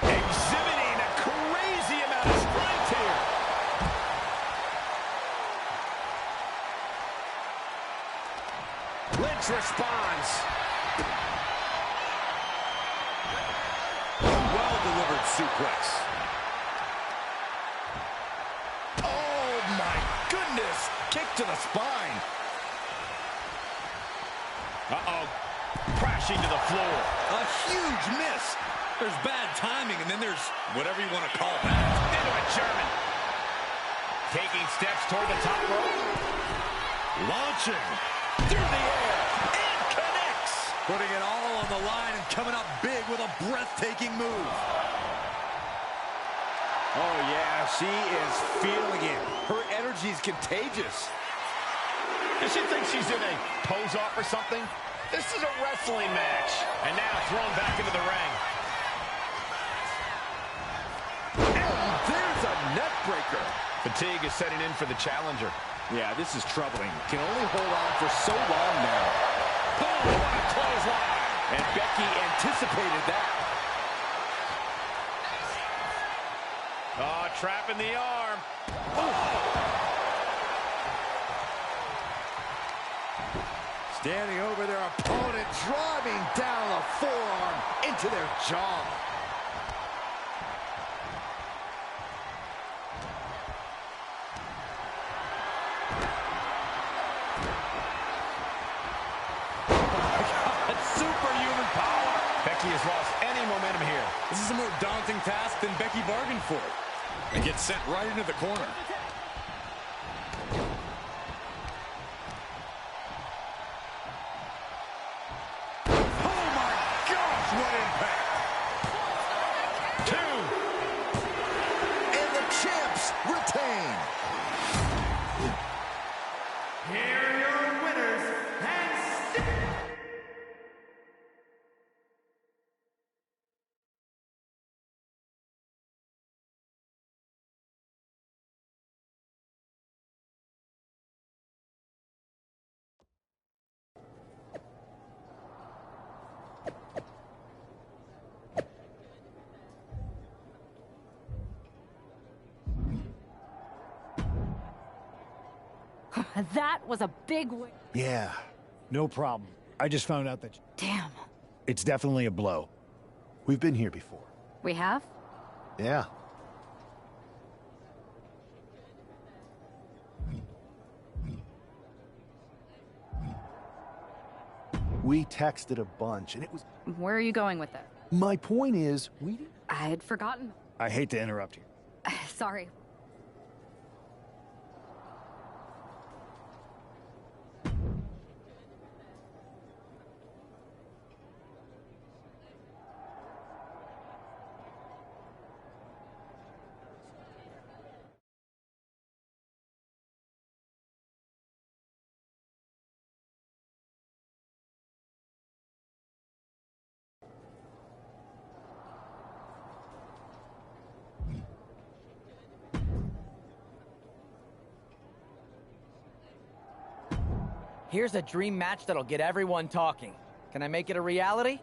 Exhibiting a crazy amount of strength here. Lynch responds. Well-delivered suplex. Oh, my goodness. Kick to the spine. Uh-oh. Crashing to the floor. A huge miss. There's bad timing, and then there's whatever you want to call that. Into a German. Taking steps toward the top rope. Launching through the air and connects. Putting it all on the line and coming up big with a breathtaking move. Oh, yeah, she is feeling it. Her energy is contagious. Does she think she's in a pose-off or something? This is a wrestling match. And now thrown back into the ring. And there's a neck breaker. Fatigue is setting in for the challenger. Yeah, this is troubling. Can only hold on for so long now. Oh, what a clothesline. And Becky anticipated that. Oh, trapping the arm. Standing over their opponent, driving down a forearm into their jaw. Superhuman power. Becky has lost any momentum here. This is a more daunting task than Becky bargained for. And gets sent right into the corner. Oh my gosh, what impact! 2. And the champs retain. Here are your winners and That was a big win. Yeah, no problem. I just found out that... Damn. It's definitely a blow. We've been here before. We have? Yeah. We texted a bunch, and it was... Where are you going with it? My point is, we... I had forgotten. I hate to interrupt you. Sorry. Here's a dream match that'll get everyone talking. Can I make it a reality?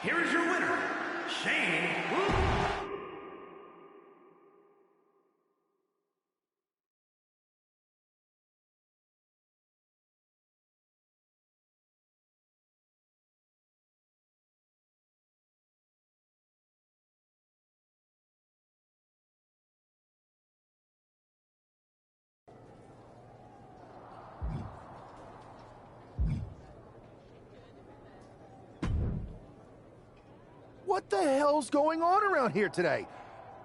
Here is your winner, Shane. What the hell's going on around here today?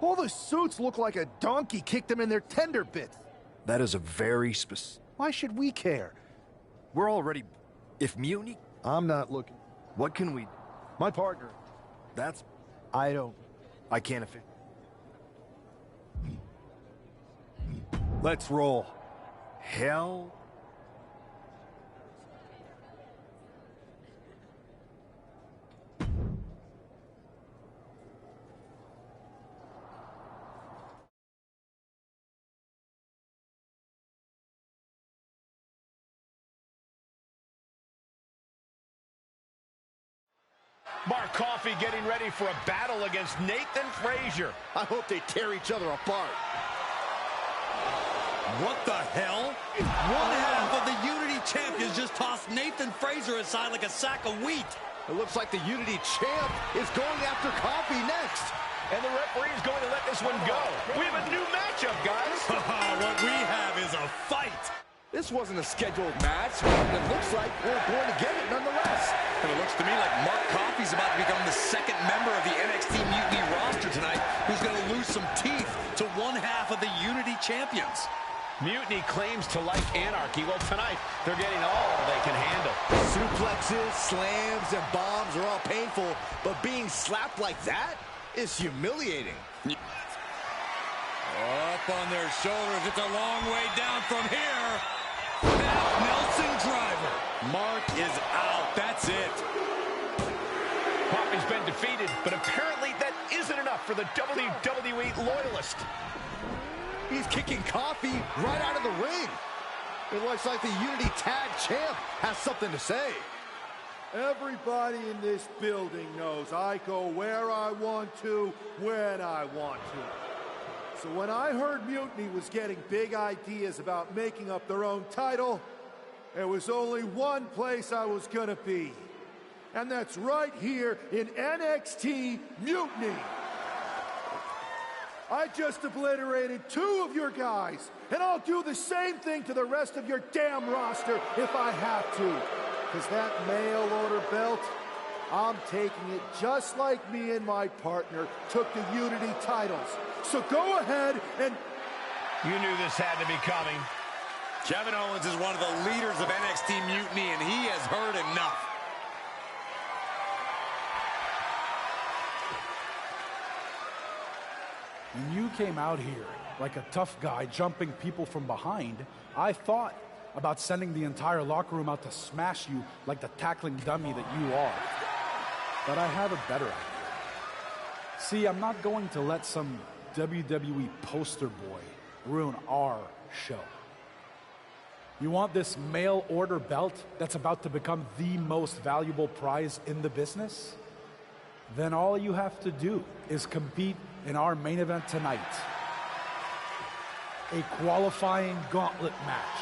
All the suits look like a donkey kicked them in their tender bits. That is a very specific... Why should we care? We're already... If Mutiny... I'm not looking. What can we... My partner. That's... I don't... I can't... Let's roll. Hell... Mark Coffey getting ready for a battle against Nathan Frazier. I hope they tear each other apart. What the hell? One half of the Unity champions just tossed Nathan Frazier aside like a sack of wheat. It looks like the Unity champ is going after Coffey next. And the referee is going to let this one go. We have a new matchup, guys. What we have is a fight. This wasn't a scheduled match, but it looks like we're going to get it nonetheless. And it looks to me like Mark Coffey's about to become the second member of the NXT Mutiny roster tonight who's going to lose some teeth to one half of the Unity champions. Mutiny claims to like anarchy. Well, tonight, they're getting all they can handle. Suplexes, slams, and bombs are all painful, but being slapped like that is humiliating. Up on their shoulders. It's a long way down from here. Nelson driver. Mark is out. That's it. Coffey's been defeated, but apparently that isn't enough for the WWE loyalist. He's kicking Coffey right out of the ring. It looks like the Unity Tag Champ has something to say. Everybody in this building knows I go where I want to, when I want to. So when I heard Mutiny was getting big ideas about making up their own title, there was only one place I was gonna be. And that's right here in NXT Mutiny. I just obliterated 2 of your guys, and I'll do the same thing to the rest of your damn roster if I have to. Because that mail order belt, I'm taking it just like me and my partner took the Unity titles. So go ahead and... You knew this had to be coming. Kevin Owens is one of the leaders of NXT Mutiny, and he has heard enough. When you came out here like a tough guy jumping people from behind, I thought about sending the entire locker room out to smash you like the tackling dummy that you are. But I have a better idea. See, I'm not going to let some WWE poster boy ruin our show. You want this mail order belt that's about to become the most valuable prize in the business? Then all you have to do is compete in our main event tonight. A qualifying gauntlet match.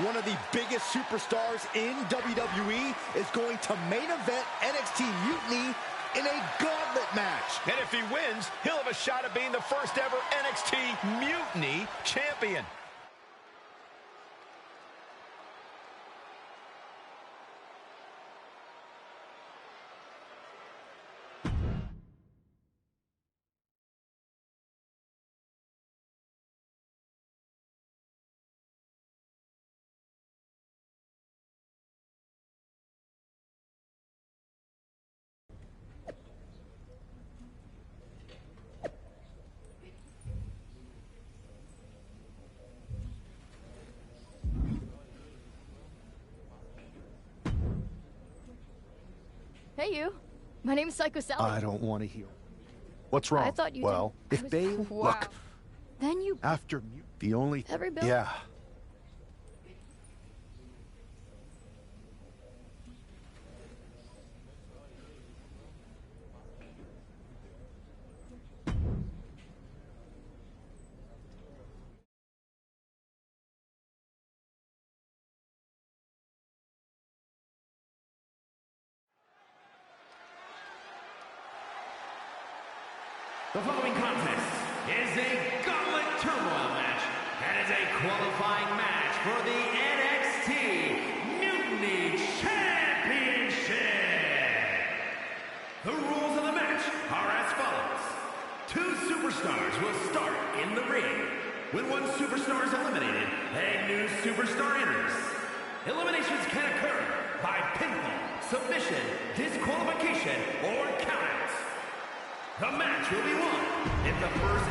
One of the biggest superstars in WWE is going to main event NXT Mutiny in a gauntlet match. And if he wins, he'll have a shot at being the first ever NXT Mutiny champion. Hey, you. My name's Psycho Sally. I don't want to hear. What's wrong? I thought you well, did. if they Wow. look Then you... after the only Every bill? yeah. The following contest is a gauntlet turmoil match and is a qualifying match for the NXT Mutiny Championship. The rules of the match are as follows. 2 superstars will start in the ring. When one superstar is eliminated, a new superstar enters. Eliminations can occur by pinfall, submission, disqualification, or countouts. The match will be won if the first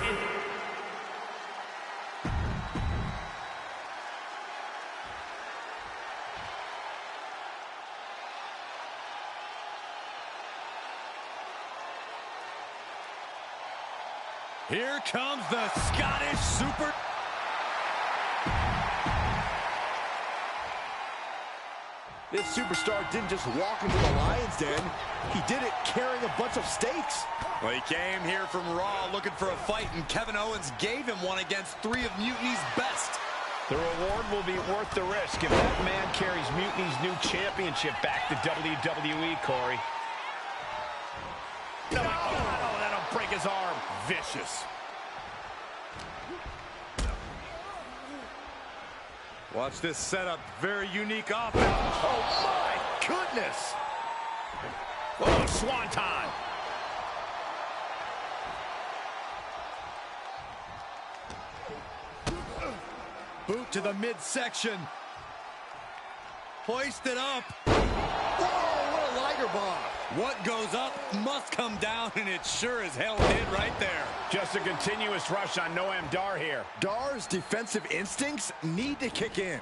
Here comes the Scottish Super... This superstar didn't just walk into the Lion's Den. He did it carrying a bunch of stakes. Well, he came here from Raw looking for a fight, and Kevin Owens gave him one against 3 of Mutiny's best. The reward will be worth the risk if that man carries Mutiny's new championship back to WWE, Corey. Oh, that'll break his arm. Vicious. Watch this setup. Very unique offense. Oh, my goodness. Oh, swanton. Boot to the midsection. Hoisted up. Whoa, what a Liger bomb. What goes up must come down, and it sure as hell did right there. Just a continuous rush on Noam Dar here. Dar's defensive instincts need to kick in.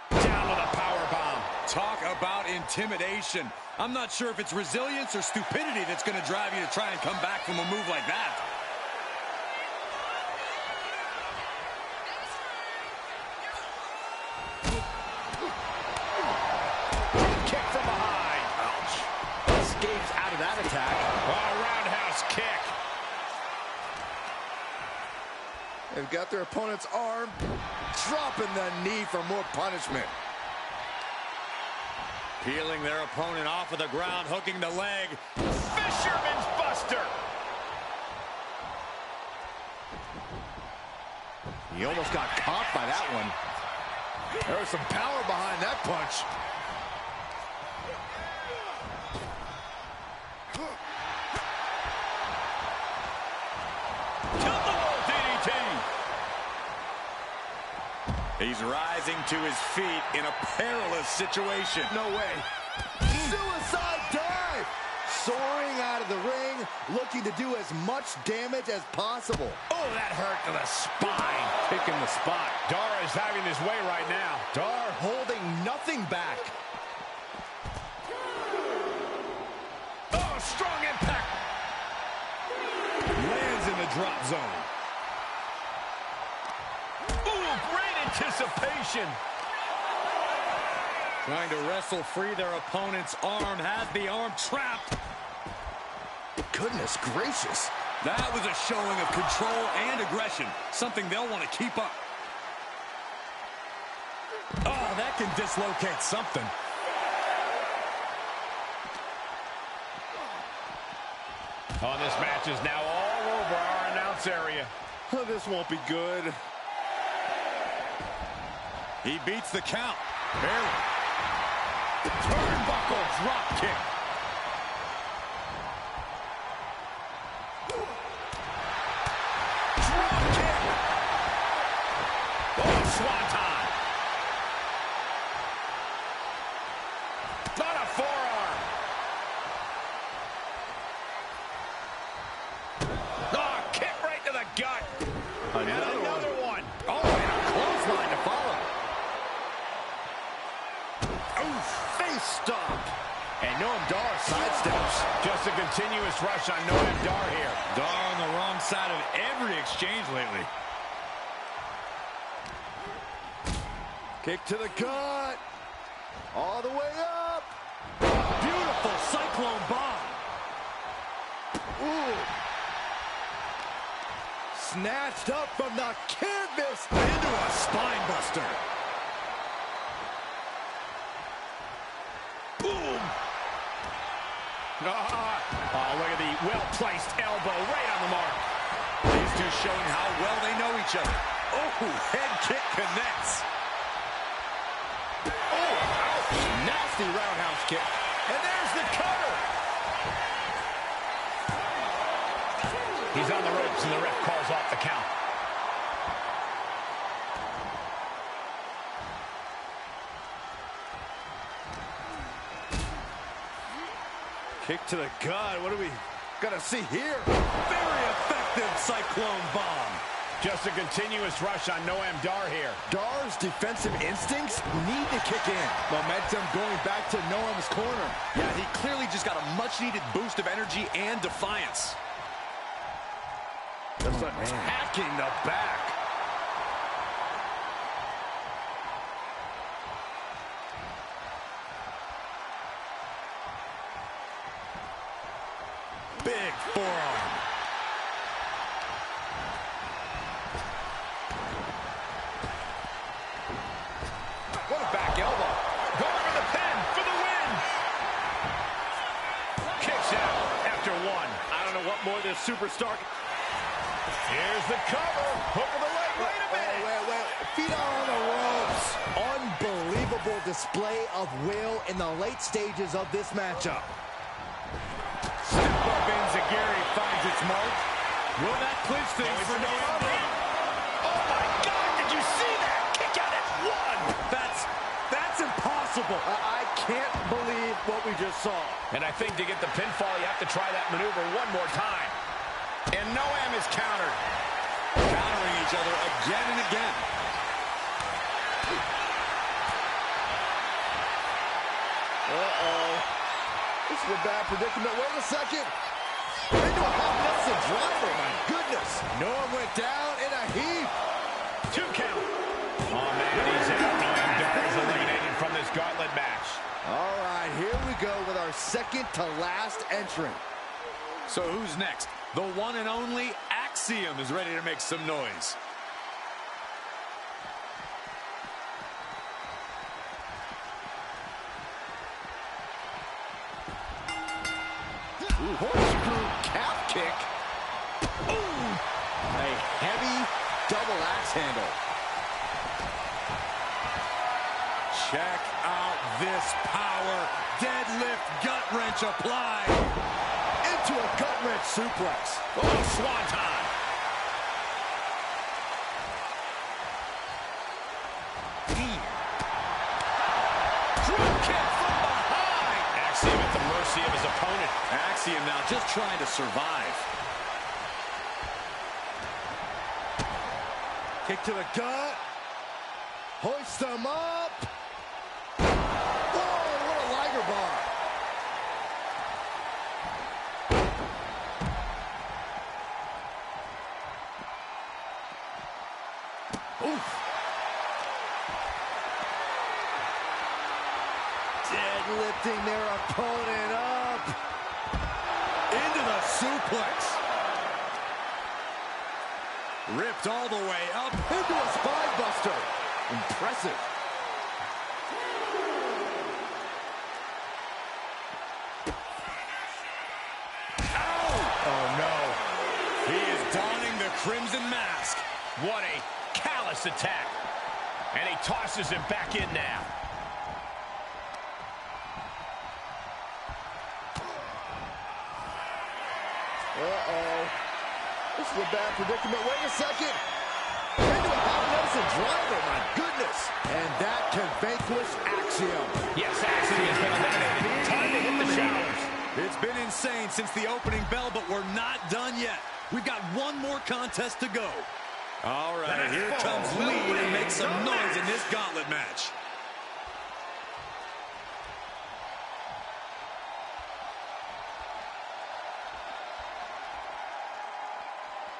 Down with a power bomb. Talk about intimidation. I'm not sure if it's resilience or stupidity that's going to drive you to try and come back from a move like that. Kick from behind. Ouch. Escapes out of that attack. Oh, roundhouse kick. They've got their opponent's arm. Dropping the knee for more punishment. Peeling their opponent off of the ground, hooking the leg. Fisherman's Buster. He almost got caught by that one. There was some power behind that punch. He's rising to his feet in a perilous situation. No way. Suicide dive! Soaring out of the ring, looking to do as much damage as possible. Oh, that hurt to the spine. Picking the spot. Dar is having his way right now. Dar holding nothing back. Oh, strong impact. Lands in the drop zone. Anticipation. Trying to wrestle free their opponent's arm. Has the arm trapped. Goodness gracious. That was a showing of control and aggression. Something they'll want to keep up. Oh, that can dislocate something. Oh, this match is now all over our announce area. Oh, this won't be good. He beats the count. Barely. Turnbuckle drop kick. Drop kick. Oh, swanton. Not a forearm. Oh, kick right to the gut. Another one. Oh, and a clothesline to follow. stomp. And Noam Dar sidesteps. Just a continuous rush on Noam Dar here. Dar on the wrong side of every exchange lately. Kick to the gut. All the way up. Beautiful cyclone bomb. Ooh. Snatched up from the canvas. Into a spine buster. Boom. Oh, look at the well-placed elbow right on the mark. These two showing how well they know each other. Oh, head kick connects. Oh, ouch. Nasty roundhouse kick. And there's the cover. He's on the ropes, and the ref calls off the count. Kick to the gut. What are we gonna see here? Very effective cyclone bomb. Just a continuous rush on Noam Dar here. Dar's defensive instincts need to kick in. Momentum going back to Noam's corner. Yeah, he clearly just got a much-needed boost of energy and defiance. Just attacking the back. Big forearm. What a back elbow. Going for the pin for the win. Kicks out after one. I don't know what more this superstar... Here's the cover. Hook of the leg. Wait a minute. Wait. Feet are on the ropes. Unbelievable display of will in the late stages of this matchup. Step up Enziguri finds its mark. Will that clinch things for Noam Dar? Oh, my God. Did you see that? Kick out at one. That's impossible. I can't believe what we just saw. And I think to get the pinfall, you have to try that maneuver one more time. And Noam is countered. Countering each other again and again. Uh-oh. This is a bad predicament. Wait a second. Into a half Nelson driver. My goodness. Noam went down in a heap. 2 count. Oh, man, he's out. Noam Dar is eliminated from this gauntlet match. All right, here we go with our second to last entrant. So who's next? The one and only Axiom is ready to make some noise. Ooh, horsescrew calf kick. Ooh, a heavy double axe handle. Check out this power. Deadlift gut wrench applied. Into a gut wrench suplex. Oh, swanton. Drop kick from behind. Axiom at the mercy of his opponent. Axiom now just trying to survive. Kick to the gut. Hoist them up. Whoa, what a Liger bar. Oof. Deadlifting their opponent up. Into the suplex. Ripped all the way up. Into a spine buster. Impressive. Oh, no. He is donning the crimson mask. What a callous attack. And he tosses him back in now. Uh-oh. This is a bad predicament. Wait a second. Into a half Nelson driver, my goodness. And that can vanquish Axiom. Yes, Axiom has been eliminated. Time to hit the showers. It's been insane since the opening bell, but we're not done yet. We've got one more contest to go. All right, here comes Lee to make some noise in this gauntlet match.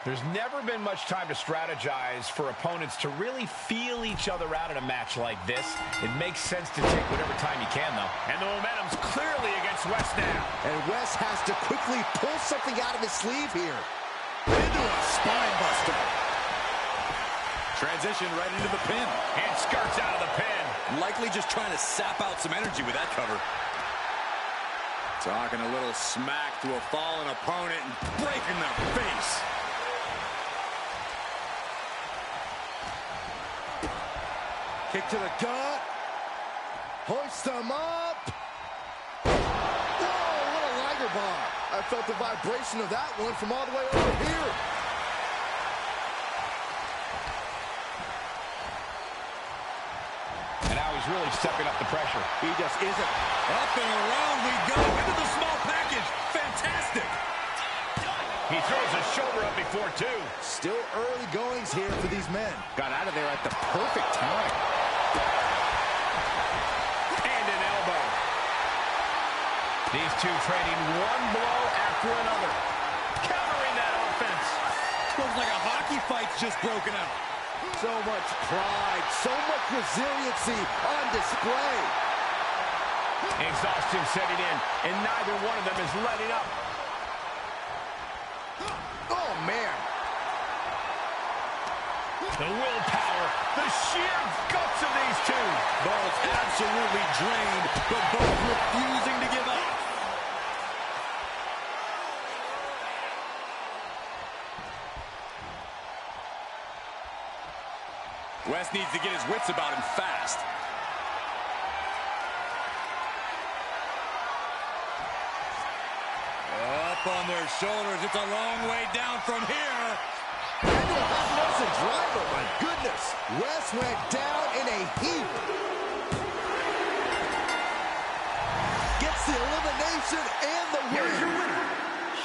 There's never been much time to strategize for opponents to really feel each other out in a match like this. It makes sense to take whatever time you can, though. And the momentum's clearly against West now. And West has to quickly pull something out of his sleeve here. Into a spine buster. Transition right into the pin. And skirts out of the pin. Likely just trying to sap out some energy with that cover. Talking a little smack to a fallen opponent and breaking their face. Kick to the gut. Hoist them up. Whoa, what a Liger bomb. I felt the vibration of that one from all the way over here. And now he's really stepping up the pressure. He just isn't. Up and around we go into the small package. Fantastic. He throws his shoulder up before two. Still early goings here for these men. Got out of there at the perfect time. And an elbow. These two trading one blow after another. Countering that offense. Feels like a hockey fight's just broken out. So much pride, so much resiliency on display. Exhaustion setting in, and neither one of them is letting up. Oh, man. The willpower, the sheer guts of these two. Both absolutely drained, but both refusing to give up. West needs to get his wits about him fast. Up on their shoulders. It's a long way down from here. Into a half Nelson driver, my goodness. West went down in a heap. Gets the elimination and the win. Here's your winner,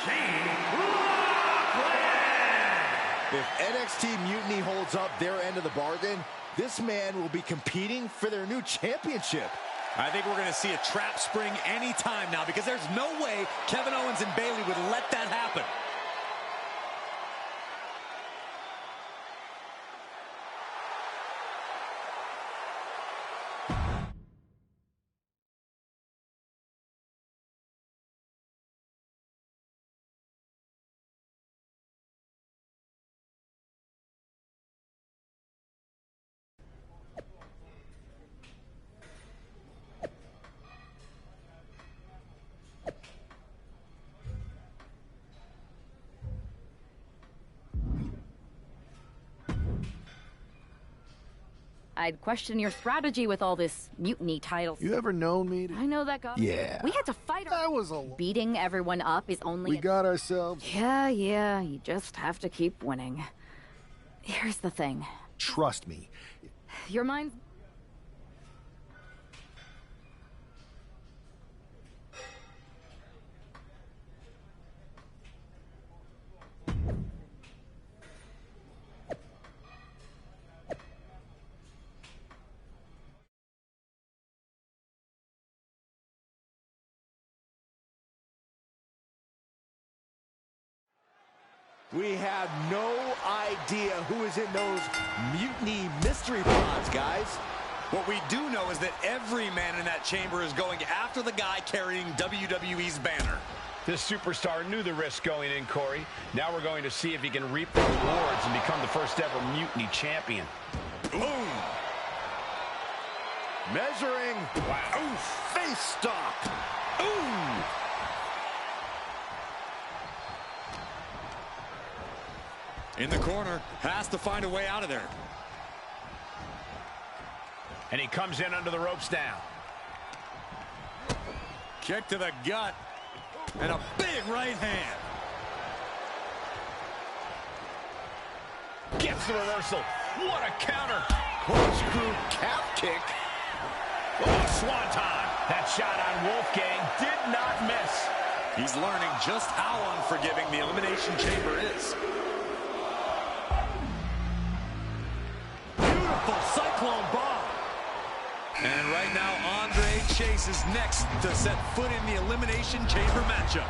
Shane. If NXT Mutiny holds up their end of the bargain, this man will be competing for their new championship. I think we're going to see a trap spring any time now because there's no way Kevin Owens and Bayley would let that happen. I'd question your strategy with all this mutiny titles. You ever known me to... I know that guy. Yeah. We had to fight. That was a... Beating everyone up is only... We got ourselves... Yeah, you just have to keep winning. Here's the thing. Trust me. Your mind's... We have no idea who is in those mutiny mystery pods, guys. What we do know is that every man in that chamber is going after the guy carrying WWE's banner. This superstar knew the risk going in, Corey. Now we're going to see if he can reap the rewards and become the first ever mutiny champion. Boom! Measuring. Wow. Oof. Face stop. Ooh! In the corner, has to find a way out of there. And he comes in under the ropes now. Kick to the gut. And a big right hand. Gets the reversal. What a counter. Corkscrew calf kick. Oh, swanton. That shot on Wolfgang did not miss. He's learning just how unforgiving the Elimination Chamber is. Beautiful cyclone bomb. And right now, Andre Chase is next to set foot in the Elimination Chamber matchup.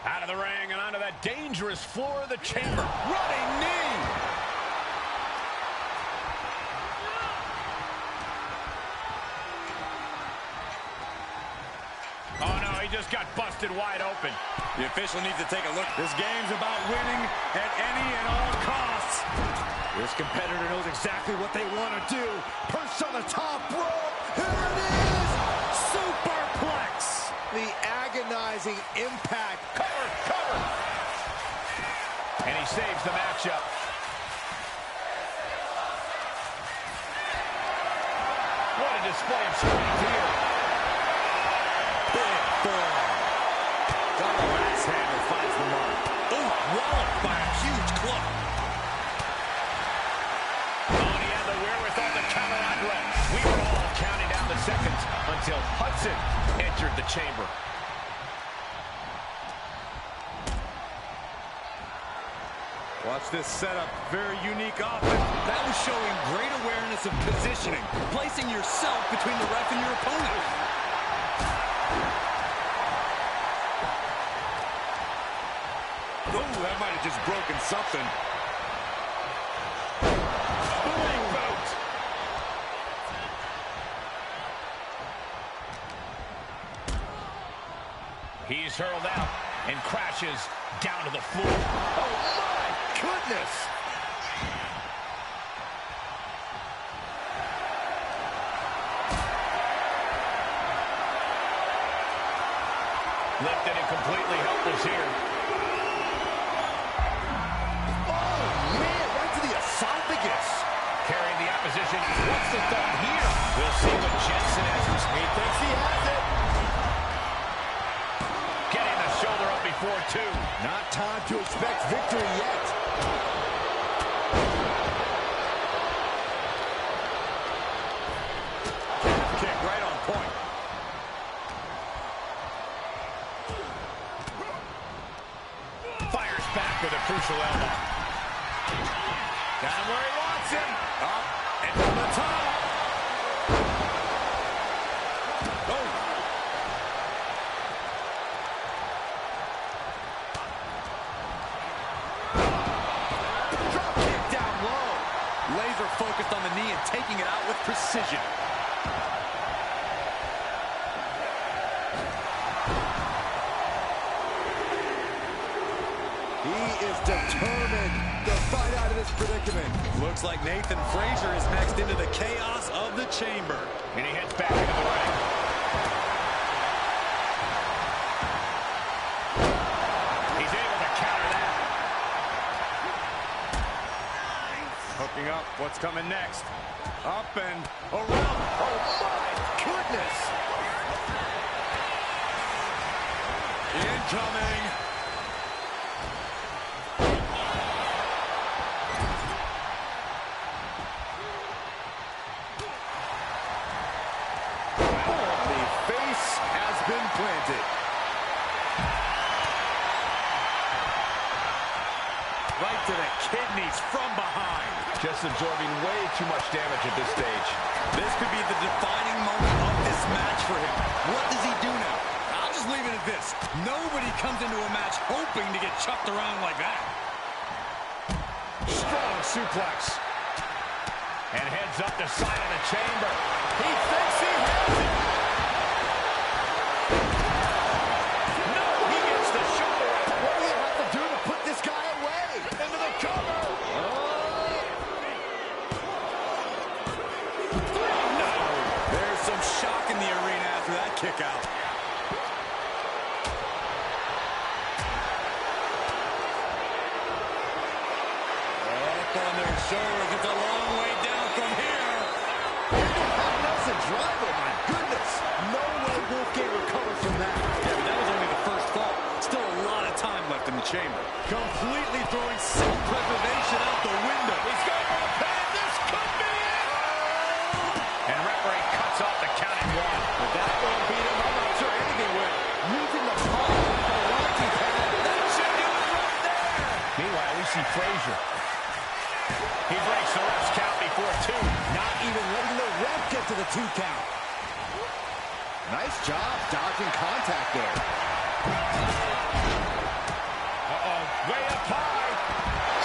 Out of the ring and onto that dangerous floor of the chamber. Running knee. Oh, no, he just got busted wide open. The official needs to take a look. This game's about winning at any and all costs. This competitor knows exactly what they want to do. Perched on the top rope. Here it is. Superplex. The agonizing impact. Cover, cover. And he saves the matchup. What a display of strength here. Big forearm. Double axe handle finds the mark. Oh, walloped by a huge club. Oh, and he had the wherewithal to counter Andre. We were all counting down the seconds until Hudson entered the chamber. Watch this setup. Very unique offense. That was showing great awareness of positioning, placing yourself between the ref and your opponent. Oh, that might have just broken something. Spooning boot. He's hurled out and crashes down to the floor. Oh, my goodness. Lifted and completely helpless here. Esophagus. Carrying the opposition. What's the thought here? We'll see what Jensen has. He thinks he has it. Getting the shoulder up before two. Not time to expect victory yet. Kick right on point. Fires back with a crucial elbow. Got him where he wants him. Up and from the top. Oh. Drop kick down low. Laser focused on the knee and taking it out with precision. He is determined to fight out of this predicament. Looks like Nathan Frazier is next into the chaos of the chamber. And he heads back into the ring. He's able to counter that. Hooking up. What's coming next? Up and around. Oh, my goodness. Incoming. Planted. Right to the kidneys from behind. Just absorbing way too much damage at this stage. This could be the defining moment of this match for him. What does he do now? I'll just leave it at this. Nobody comes into a match hoping to get chucked around like that. Strong suplex. And heads up the side of the chamber. He thinks he has it. Kick out. Up on their shoulders. It's a long way down from here. Nelson driver, my goodness. No way Wolfgang recovers from that. Yeah, but that was only the first fall. Still a lot of time left in the chamber. Completely throwing self-preservation out the window. He's going for the pin. This could be it. And referee cuts off the counting one. But that won't beat him. I'm not sure anything will. Using the palm for the launching pad. That should do it right there. Meanwhile, we see Frazier. He breaks the ref's count before two. Not even letting the ref get to the 2 count. Nice job dodging contact there. Way up high.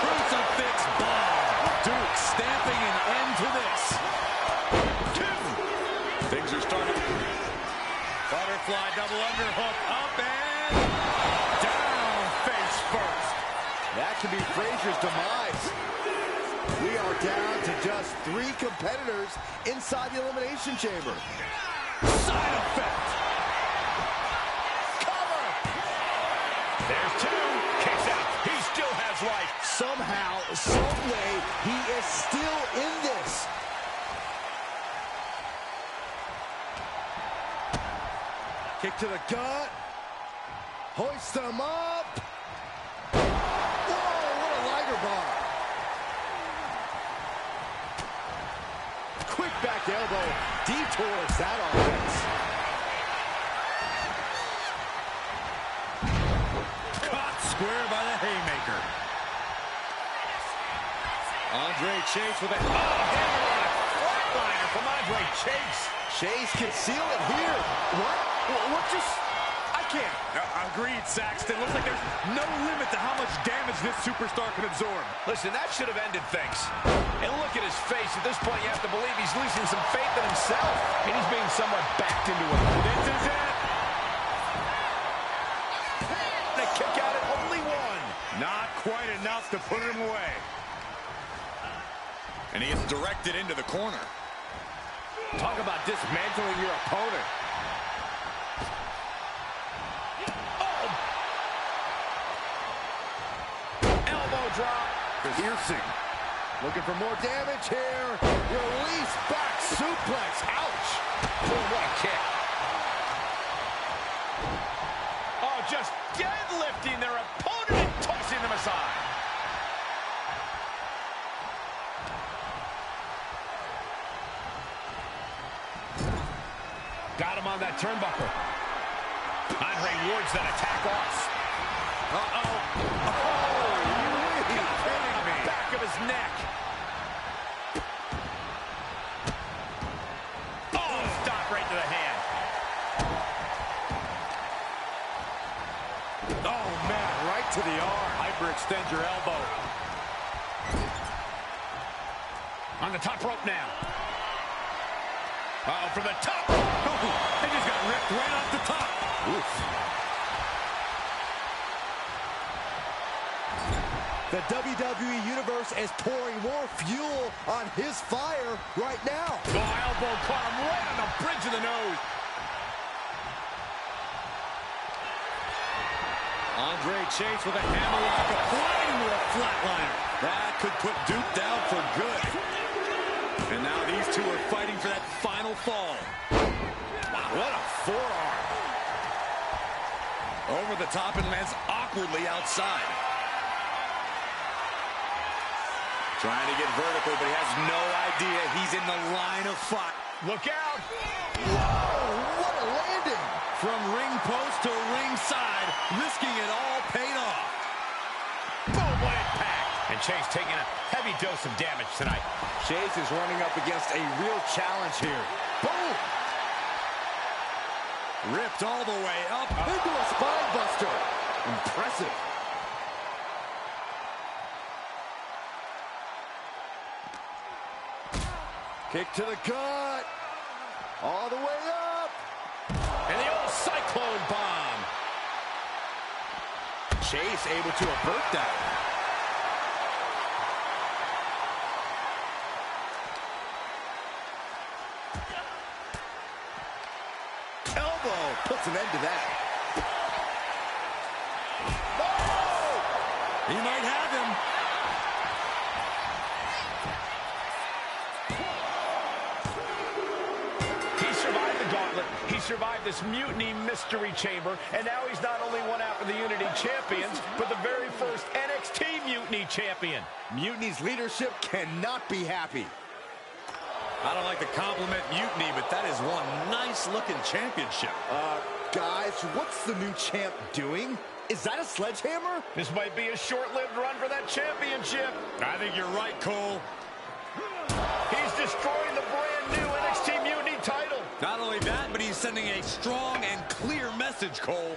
Crucifix bomb. Duke stamping an end to this. 2. Things are starting. Butterfly double underhook. Up and down face first. That could be Frazier's demise. We are down to just 3 competitors inside the Elimination Chamber. Side effect. Cover. There's 2. Kicks out. He still has life. Somehow, some way, he is still in this. Kick to the gut. Hoist them up. Whoa, what a lighter bar. Quick back elbow detours that offense. Caught square by the haymaker. Andre Chase with a flatliner from Andre Chase. Chase can seal it here. What just... I can't. Agreed, Saxton. Looks like there's no limit to how much damage this superstar can absorb. Listen, that should have ended things. And look at his face. At this point, you have to believe he's losing some faith in himself. And he's being somewhat backed into it. This is it. The kick out at only 1. Not quite enough to put him away. And he gets directed into the corner. Talk about dismantling your opponent. Drop. Piercing. Looking for more damage here. Release back suplex. Ouch. Oh, what a kick. Oh, just deadlifting their opponent and tossing them aside. Got him on that turnbuckle. Andre wards that attack off. Uh-oh. Back of his neck. Oh, stop right to the hand. Oh, man, right to the arm. Hyperextend your elbow. On the top rope now. Uh-oh, from the top. Oh, they just got ripped right off the top. Oof. The WWE Universe is pouring more fuel on his fire right now. The elbow caught him right on the bridge of the nose. Andre Chase with a hammerlock applying to a flatliner. That could put Duke down for good. And now these two are fighting for that final fall. Wow, what a forearm. Over the top and lands awkwardly outside. Trying to get vertical, but he has no idea he's in the line of fire. Look out! Whoa, what a landing! From ring post to ringside, risking it all paid off. Boom, what impact! And Chase taking a heavy dose of damage tonight. Chase is running up against a real challenge here. Boom! Ripped all the way up. Into a spine buster. Impressive. Kick to the gut. All the way up. And the old cyclone bomb. Chase able to avert that. Elbow puts an end to that. Oh! He might have him. He survived this Mutiny Mystery Chamber, and now he's not only one half of the Unity Champions, but the very first NXT Mutiny Champion. Mutiny's leadership cannot be happy. I don't like to compliment Mutiny, but that is one nice-looking championship. Guys, what's the new champ doing? Is that a sledgehammer? This might be a short-lived run for that championship. I think you're right, Cole. He's destroying the brand-new NXT Mutiny title. Not only that, but he's sending a strong and clear message, Cole.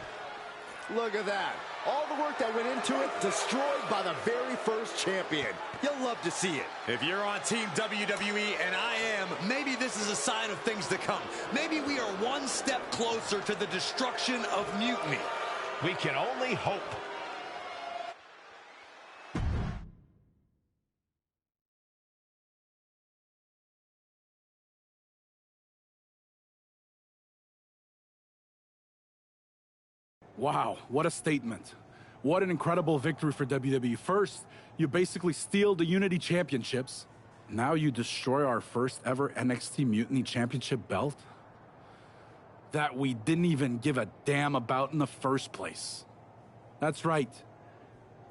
Look at that. All the work that went into it, destroyed by the very first champion. You'll love to see it. If you're on Team WWE, and I am, maybe this is a sign of things to come. Maybe we are one step closer to the destruction of Mutiny. We can only hope. Wow, what a statement. What an incredible victory for WWE. First, you basically steal the Unity Championships. Now you destroy our first ever NXT Mutiny Championship belt that we didn't even give a damn about in the first place. That's right.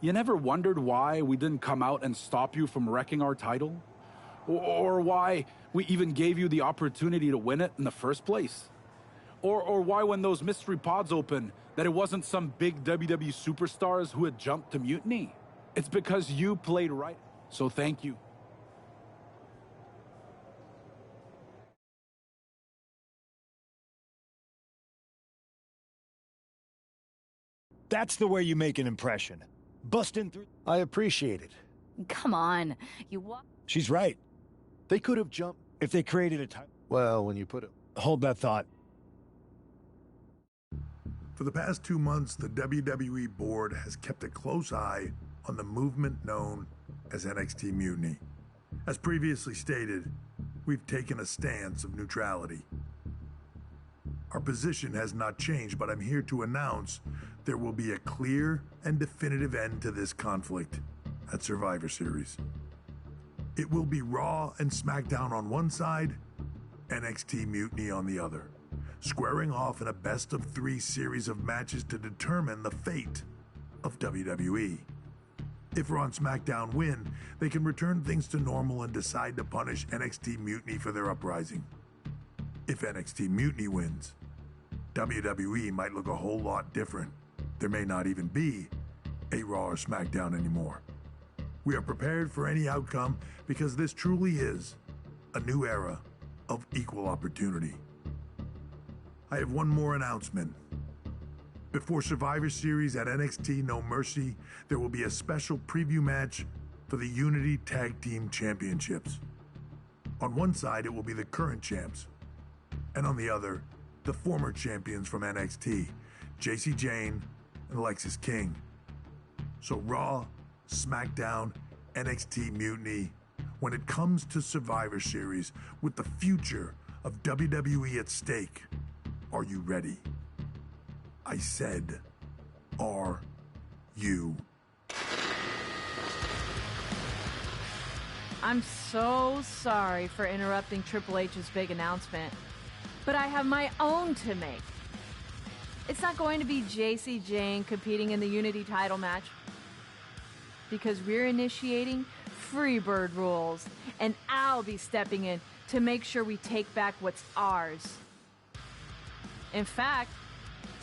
You never wondered why we didn't come out and stop you from wrecking our title? Or why we even gave you the opportunity to win it in the first place? Or why when those mystery pods opened, that it wasn't some big WWE superstars who had jumped to Mutiny? It's because you played right. So thank you. That's the way you make an impression. Busting through. I appreciate it. Come on. She's right. They could have jumped. If they created a time. Well, when you put it. Hold that thought. For the past 2 months, the WWE board has kept a close eye on the movement known as NXT Mutiny. As previously stated, we've taken a stance of neutrality. Our position has not changed, but I'm here to announce there will be a clear and definitive end to this conflict at Survivor Series. It will be Raw and SmackDown on one side, NXT Mutiny on the other, squaring off in a best-of-3 series of matches to determine the fate of WWE. If Raw and SmackDown win, they can return things to normal and decide to punish NXT Mutiny for their uprising. If NXT Mutiny wins, WWE might look a whole lot different. There may not even be a Raw or SmackDown anymore. We are prepared for any outcome because this truly is a new era of equal opportunity. I have one more announcement. Before Survivor Series at NXT No Mercy, there will be a special preview match for the Unity Tag Team Championships. On one side, it will be the current champs, and on the other, the former champions from NXT, JC Jane and Alexis King. So Raw, SmackDown, NXT Mutiny, when it comes to Survivor Series with the future of WWE at stake, are you ready? I said, are you? I'm so sorry for interrupting Triple H's big announcement, but I have my own to make. It's not going to be JC Jane competing in the Unity title match, because we're initiating Freebird rules, and I'll be stepping in to make sure we take back what's ours. In fact,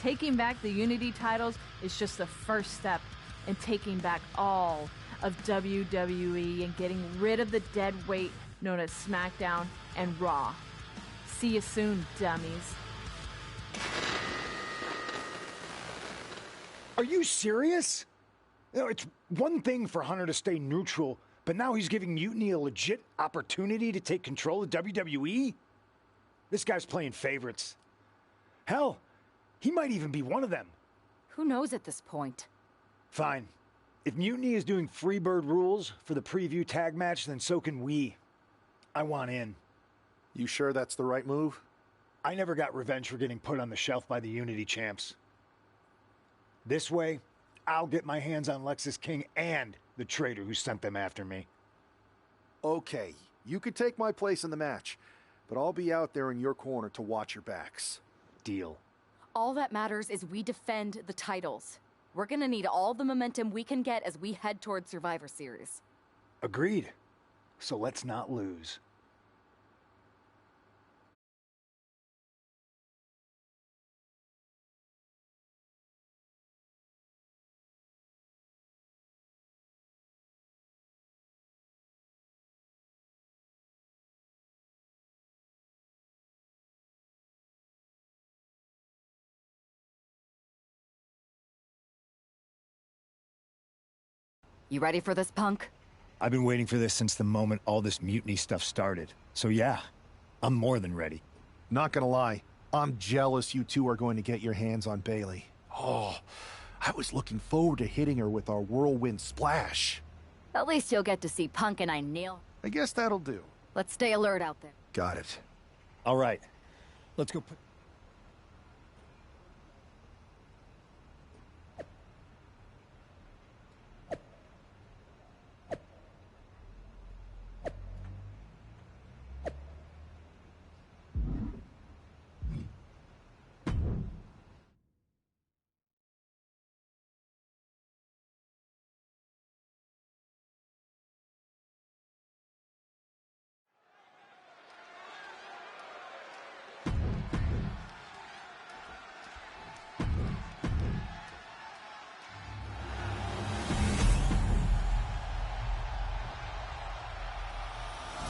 taking back the Unity titles is just the first step in taking back all of WWE and getting rid of the dead weight known as SmackDown and Raw. See you soon, dummies. Are you serious? You know, it's one thing for Hunter to stay neutral, but now he's giving Mutiny a legit opportunity to take control of WWE? This guy's playing favorites. Hell, he might even be one of them. Who knows at this point? Fine. If Mutiny is doing Freebird rules for the preview tag match, then so can we. I want in. You sure that's the right move? I never got revenge for getting put on the shelf by the Unity champs. This way, I'll get my hands on Lexis King and the traitor who sent them after me. Okay, you could take my place in the match, but I'll be out there in your corner to watch your backs. Deal. All that matters is we defend the titles. We're gonna need all the momentum we can get as we head towards Survivor Series. Agreed. So let's not lose. You ready for this, Punk? I've been waiting for this since the moment all this mutiny stuff started. So yeah, I'm more than ready. Not gonna lie, I'm jealous you two are going to get your hands on Bailey. Oh, I was looking forward to hitting her with our whirlwind splash. At least you'll get to see Punk and I nail. I guess that'll do. Let's stay alert out there. Got it. All right, let's go put...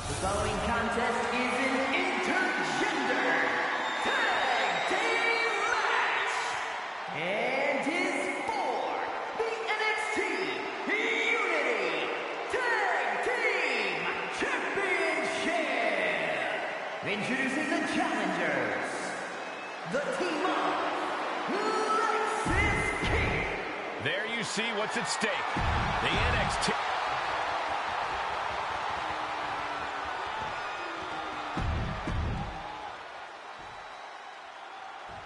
The following contest is an intergender tag team match and is for the NXT Unity Tag Team Championship. Introducing the challengers, the team of Lexis King. There you see what's at stake. The NXT...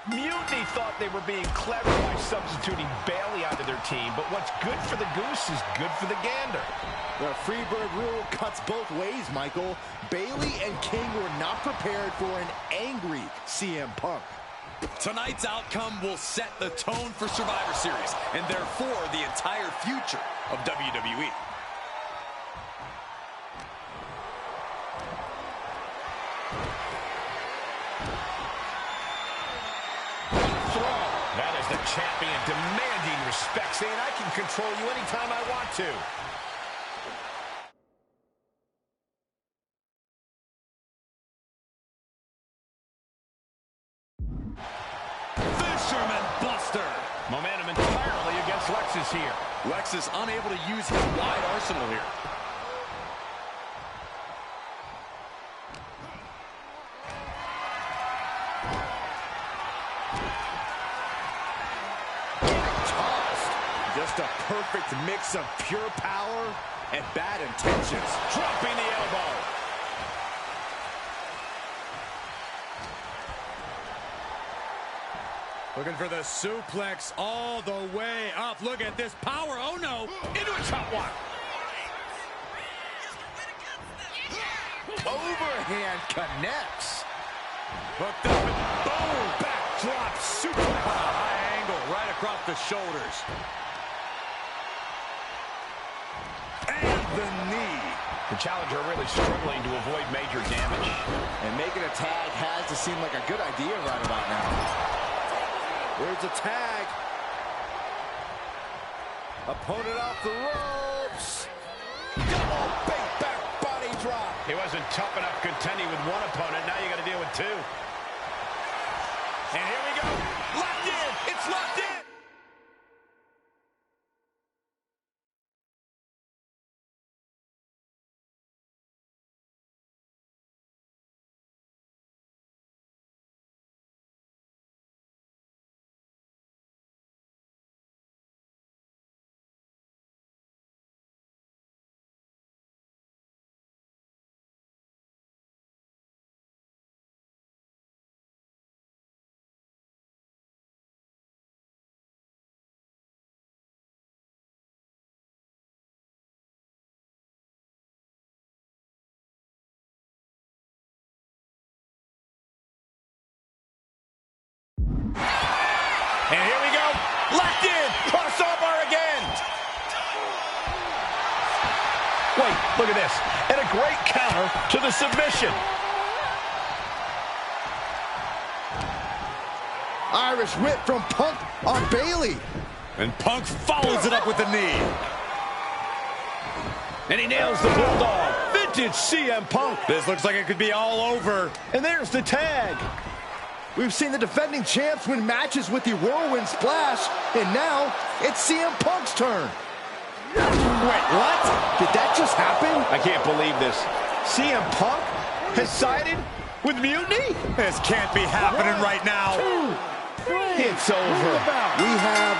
Mutiny thought they were being clever by substituting Bailey onto their team, but what's good for the goose is good for the gander. The Freebird rule cuts both ways, Michael. Bailey and King were not prepared for an angry CM Punk. Tonight's outcome will set the tone for Survivor Series, and therefore the entire future of WWE. That is the champion demanding respect, saying I can control you anytime I want to. Fisherman Buster. Momentum entirely against Lexis here. Lexis unable to use his wide arsenal here. Just a perfect mix of pure power and bad intentions. Dropping the elbow. Looking for the suplex all the way up. Look at this power. Oh, no. Into a top one. Overhand connects. Hooked up and boom. Backdrop suplex. High angle right across the shoulders. The knee. The challenger really struggling to avoid major damage. And making a tag has to seem like a good idea right about now. There's a tag. Opponent off the ropes. Double big back body drop. He wasn't tough enough contending with one opponent. Now you got to deal with two. And here we go. Locked in. It's locked in. And here we go. Locked in. Crossover again. Wait, look at this. And a great counter to the submission. Irish whip from Punk on Bailey. And Punk follows it up with the knee. And he nails the Bulldog. Vintage CM Punk. This looks like it could be all over. And there's the tag. We've seen the defending champs win matches with the whirlwind splash, and now it's CM Punk's turn. Wait, what? Did that just happen? I can't believe this. CM Punk has sided with Mutiny? This can't be happening right now. It's over. We have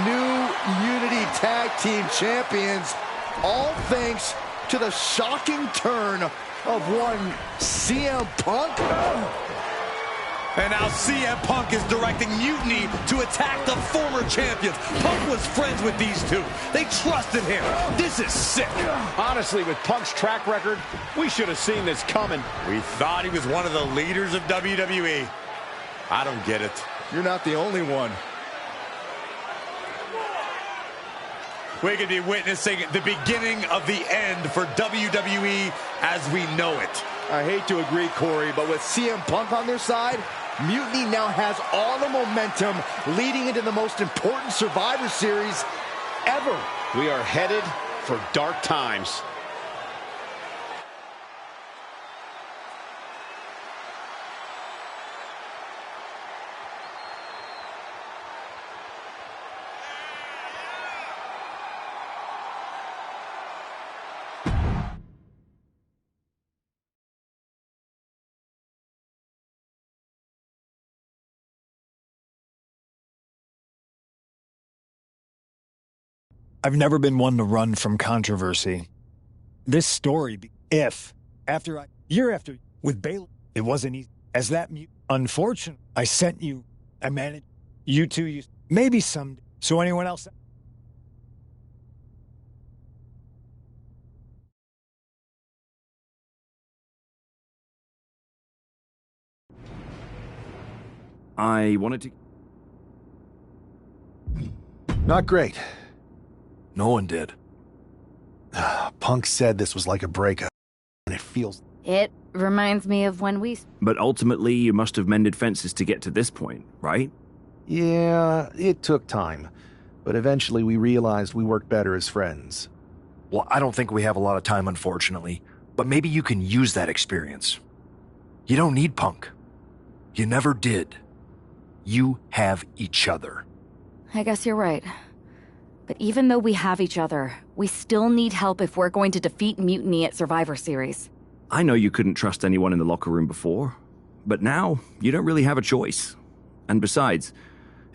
new Unity Tag Team Champions, all thanks to the shocking turn of one CM Punk. And now CM Punk is directing Mutiny to attack the former champions. Punk was friends with these two. They trusted him. This is sick. Honestly, with Punk's track record, we should have seen this coming. We thought he was one of the leaders of WWE. I don't get it. You're not the only one. We could be witnessing the beginning of the end for WWE as we know it. I hate to agree, Corey, but with CM Punk on their side, Mutiny now has all the momentum leading into the most important Survivor Series ever. We are headed for dark times. I've never been one to run from controversy. This story, year after, with Bayley, it wasn't easy. As that unfortunate, I managed, you two, maybe some, so anyone else. I wanted to... Not great. No one did. Punk said this was like a breakup, and it feels... It reminds me of when we... But ultimately, you must have mended fences to get to this point, right? Yeah, it took time. But eventually we realized we worked better as friends. Well, I don't think we have a lot of time, unfortunately. But maybe you can use that experience. You don't need Punk. You never did. You have each other. I guess you're right. But even though we have each other, we still need help if we're going to defeat Mutiny at Survivor Series. I know you couldn't trust anyone in the locker room before, but now you don't really have a choice. And besides,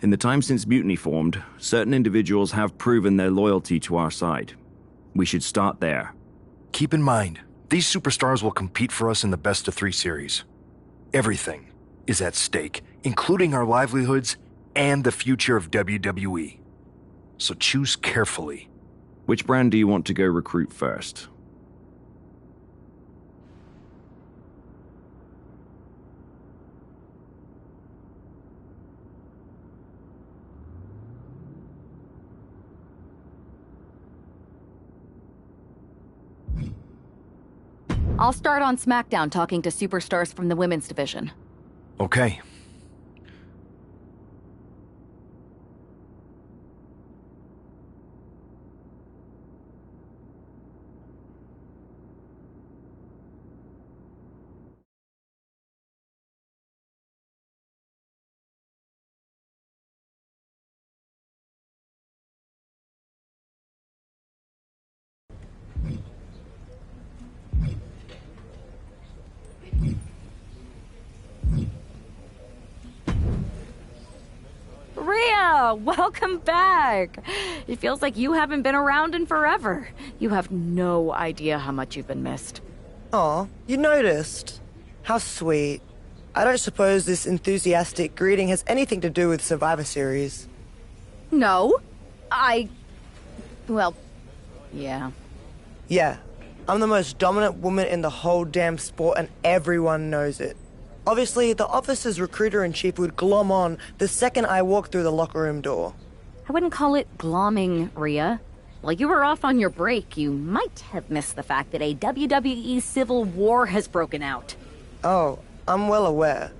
in the time since Mutiny formed, certain individuals have proven their loyalty to our side. We should start there. Keep in mind, these superstars will compete for us in the best-of-3 series. Everything is at stake, including our livelihoods and the future of WWE. So choose carefully. Which brand do you want to go recruit first? I'll start on SmackDown talking to superstars from the women's division. Okay. Rhea, welcome back. It feels like you haven't been around in forever. You have no idea how much you've been missed. Aw, you noticed? How sweet. I don't suppose this enthusiastic greeting has anything to do with Survivor Series. No. Well, yeah. Yeah, I'm the most dominant woman in the whole damn sport and everyone knows it. Obviously, the office's recruiter-in-chief would glom on the second I walk through the locker room door. I wouldn't call it glomming, Rhea. While you were off on your break, you might have missed the fact that a WWE civil war has broken out. Oh, I'm well aware.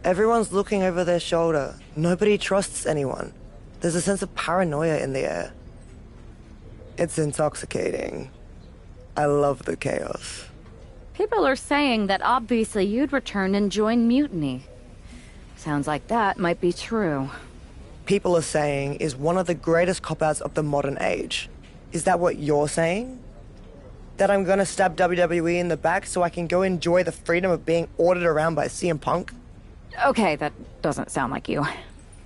Everyone's looking over their shoulder. Nobody trusts anyone. There's a sense of paranoia in the air. It's intoxicating. I love the chaos. People are saying that obviously you'd return and join Mutiny. Sounds like that might be true. People are saying is one of the greatest cop-outs of the modern age. Is that what you're saying? That I'm gonna stab WWE in the back so I can go enjoy the freedom of being ordered around by CM Punk? Okay, that doesn't sound like you.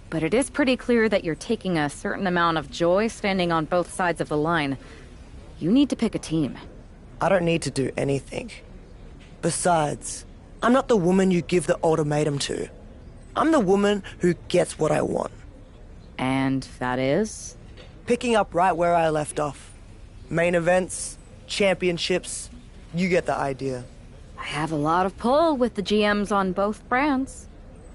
But it is pretty clear that you're taking a certain amount of joy standing on both sides of the line. You need to pick a team. I don't need to do anything. Besides, I'm not the woman you give the ultimatum to. I'm the woman who gets what I want. And that is? Picking up right where I left off. Main events, championships, you get the idea. I have a lot of pull with the GMs on both brands.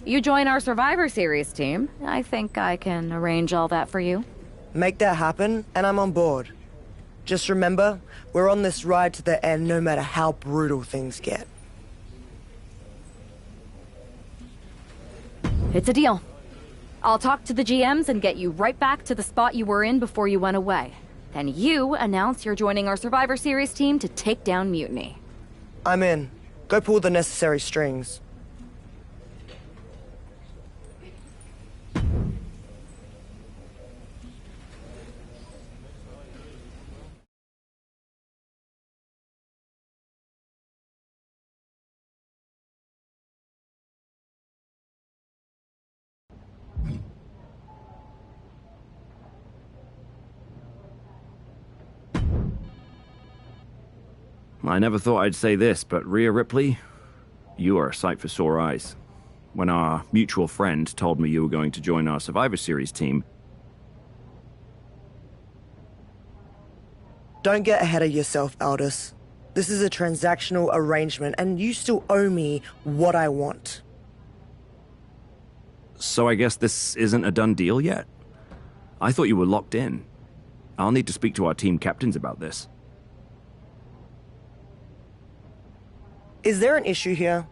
You join our Survivor Series team. I think I can arrange all that for you. Make that happen, and I'm on board. Just remember, we're on this ride to the end no matter how brutal things get. It's a deal. I'll talk to the GMs and get you right back to the spot you were in before you went away. Then you announce you're joining our Survivor Series team to take down Mutiny. I'm in. Go pull the necessary strings. I never thought I'd say this, but Rhea Ripley, you are a sight for sore eyes. When our mutual friend told me you were going to join our Survivor Series team... Don't get ahead of yourself, Aldous. This is a transactional arrangement, and you still owe me what I want. So I guess this isn't a done deal yet? I thought you were locked in. I'll need to speak to our team captains about this. Is there an issue here?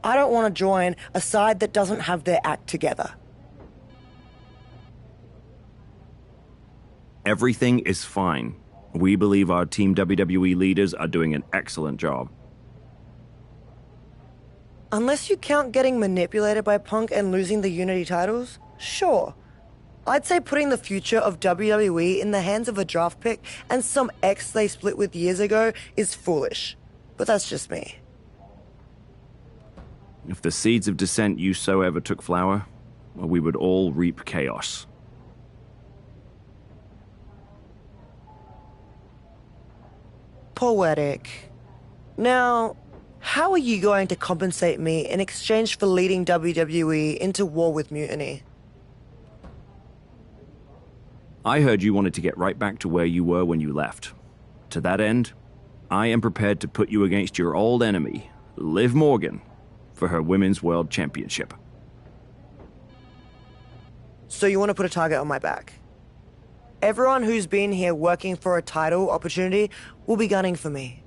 I don't want to join a side that doesn't have their act together. Everything is fine. We believe our Team WWE leaders are doing an excellent job. Unless you count getting manipulated by Punk and losing the Unity titles, sure. I'd say putting the future of WWE in the hands of a draft pick and some ex they split with years ago is foolish. But that's just me. If the seeds of dissent you sow ever took flower, well, we would all reap chaos. Poetic. Now, how are you going to compensate me in exchange for leading WWE into war with Mutiny? I heard you wanted to get right back to where you were when you left. To that end, I am prepared to put you against your old enemy, Liv Morgan, for her Women's World Championship. So you want to put a target on my back? Everyone who's been here working for a title opportunity will be gunning for me.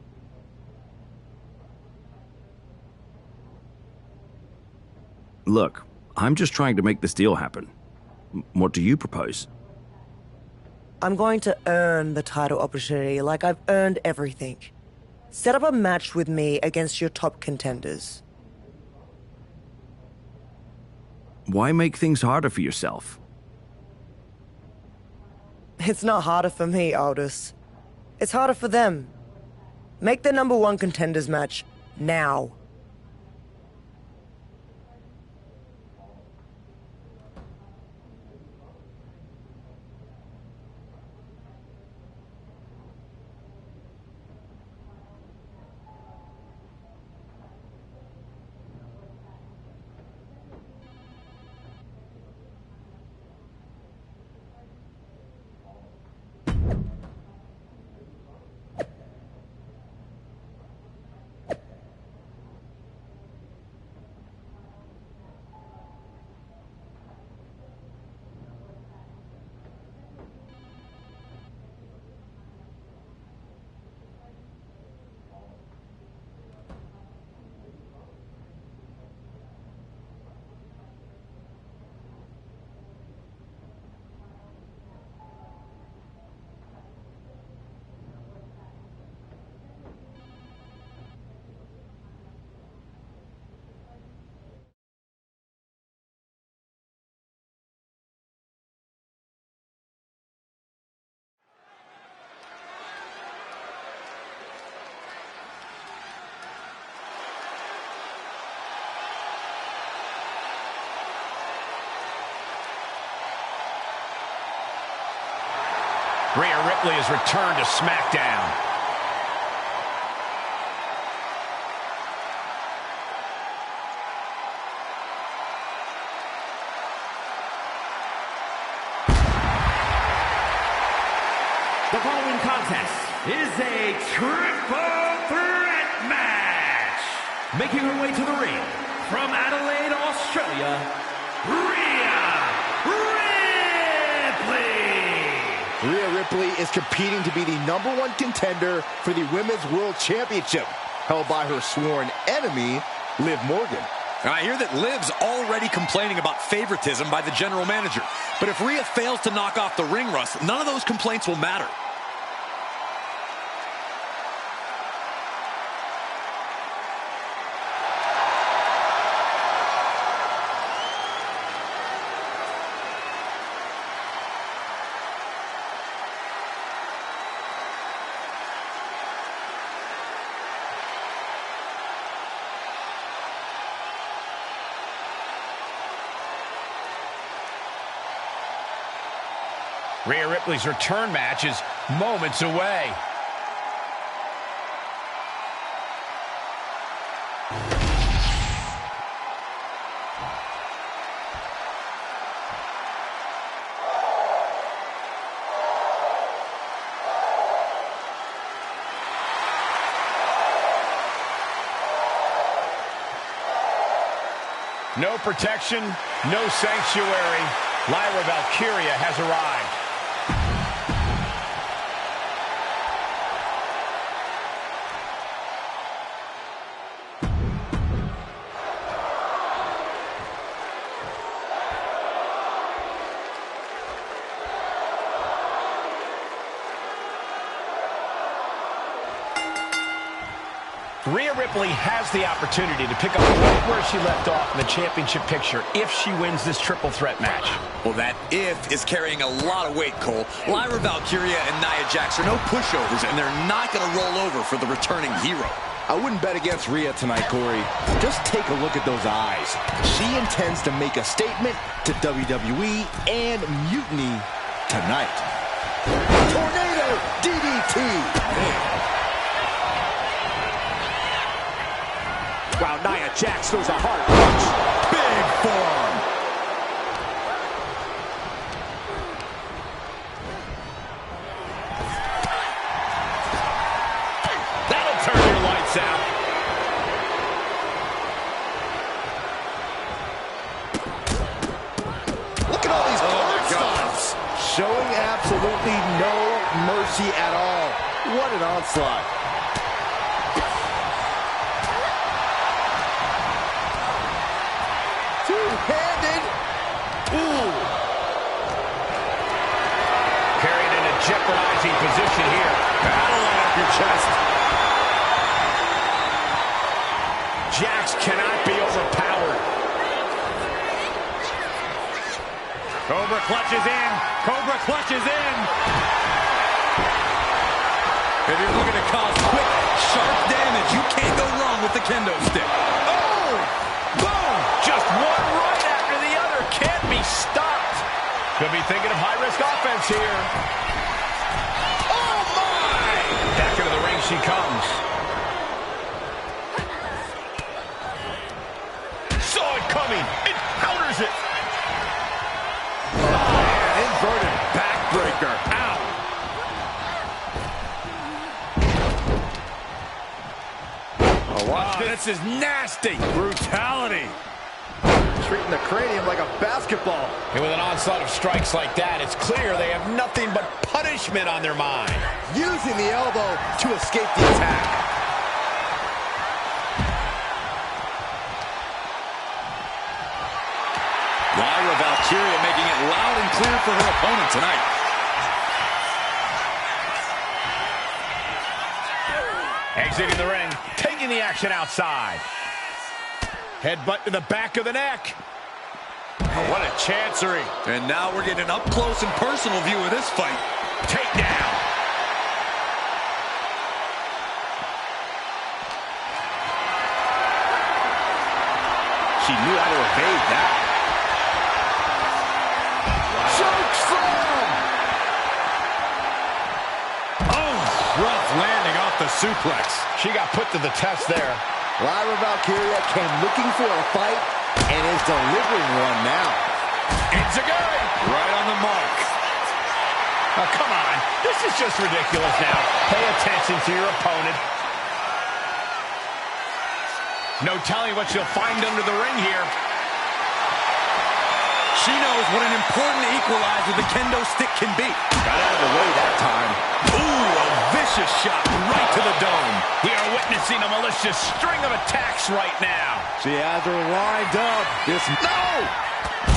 Look, I'm just trying to make this deal happen. What do you propose? I'm going to earn the title opportunity like I've earned everything. Set up a match with me against your top contenders. Why make things harder for yourself? It's not harder for me, Aldous. It's harder for them. Make the #1 contenders match now. Rhea Ripley has returned to SmackDown. The following contest is a triple threat match. Making her way to the ring from Adelaide, Australia, Rhea Ripley. Rhea Ripley is competing to be the #1 contender for the Women's World Championship, held by her sworn enemy, Liv Morgan. I hear that Liv's already complaining about favoritism by the general manager. But if Rhea fails to knock off the ring rust, none of those complaints will matter. Rhea Ripley's return match is moments away. No protection, no sanctuary. Lyra Valkyria has arrived. Rhea Ripley has the opportunity to pick up right where she left off in the championship picture if she wins this triple threat match. Well, that if is carrying a lot of weight, Cole. Lyra Valkyria and Nia Jax are no pushovers, and they're not going to roll over for the returning hero. I wouldn't bet against Rhea tonight, Corey. Just take a look at those eyes. She intends to make a statement to WWE and Mutiny tonight. Tornado DDT! Wow, Nia Jax throws a hard punch. Big forearm. That'll turn your lights out. Look at all these curb stomps. Showing absolutely no mercy at all. What an onslaught. Two-handed. Ooh. Carried in a jeopardizing position here. Battle off your chest. Jax cannot be overpowered. Cobra clutches in. Cobra clutches in. If you're looking to cause quick, sharp damage, you can't go wrong with the kendo stick. Oh! Boom! Just one right after the other. Can't be stopped. Could be thinking of high-risk offense here. Oh, my! Back into the ring she comes. Saw it coming. It counters it. Oh, inverted backbreaker. Ow! Oh, watch this. This is nasty. Brutality. Treating the cranium like a basketball. And with an onslaught of strikes like that, it's clear they have nothing but punishment on their mind. Using the elbow to escape the attack. Lyra Valkyria making it loud and clear for her opponent tonight. Exiting the ring, taking the action outside. Headbutt to the back of the neck. Oh, what a chancery. And now we're getting an up-close and personal view of this fight. Takedown. She knew how to evade that. Choke slam! off the suplex. She got put to the test there. Lyra Valkyria came looking for a fight and is delivering one now. It's a good. Right on the mark. Oh, come on. This is just ridiculous now. Pay attention to your opponent. No telling what she'll find under the ring here. She knows what an important equalizer the kendo stick can be. Got out of the way that time. Ooh, a vicious shot right to the dome. We are witnessing a malicious string of attacks right now. She has her lined up. No!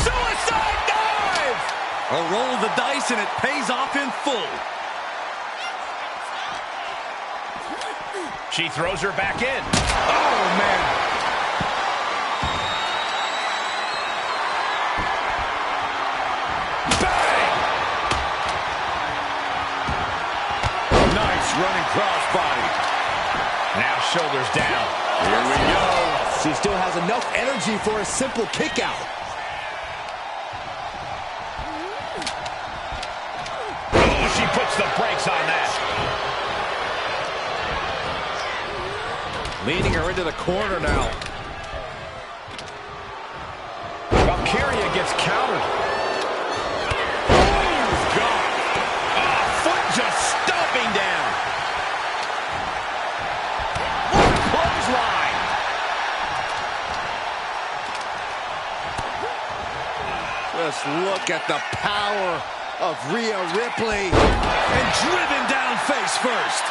Suicide dive! A roll of the dice and it pays off in full. She throws her back in. Oh, man. Running crossbody. Now shoulders down. Here we go. She still has enough energy for a simple kick out. Oh, she puts the brakes on that. Leading her into the corner now. Valkyria gets countered. Oh, God. Oh, foot just stomping down. Line. Just look at the power of Rhea Ripley. And driven down face first.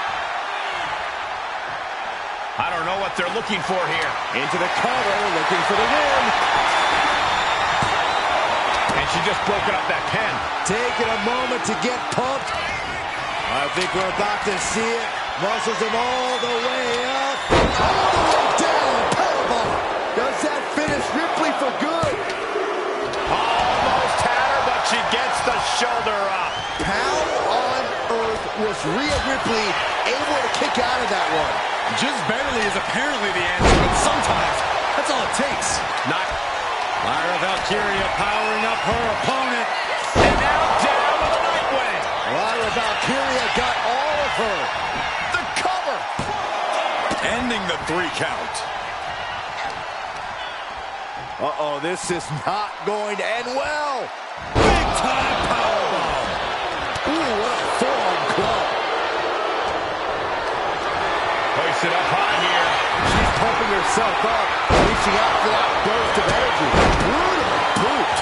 I don't know what they're looking for here. Into the cover, looking for the win. And she just broken up that pin. Taking a moment to get pumped. I think we're about to see it. Muscles him all the way up. All the way down. Powerbomb. Does that finish Ripley for good? Almost had her, but she gets the shoulder up. How on earth was Rhea Ripley able to kick out of that one? Just barely is apparently the answer, but sometimes that's all it takes. Not Lyra Valkyria powering up her opponent. And now down with the Nightwing. Lyra Valkyria got all of her. The cover. Ending the 3 count. Uh-oh, this is not going to end well. Big time powerbomb. Ooh, what a forearm club. Hoist it up high here. She's pumping herself up, reaching out for that burst of energy. Brutal boot.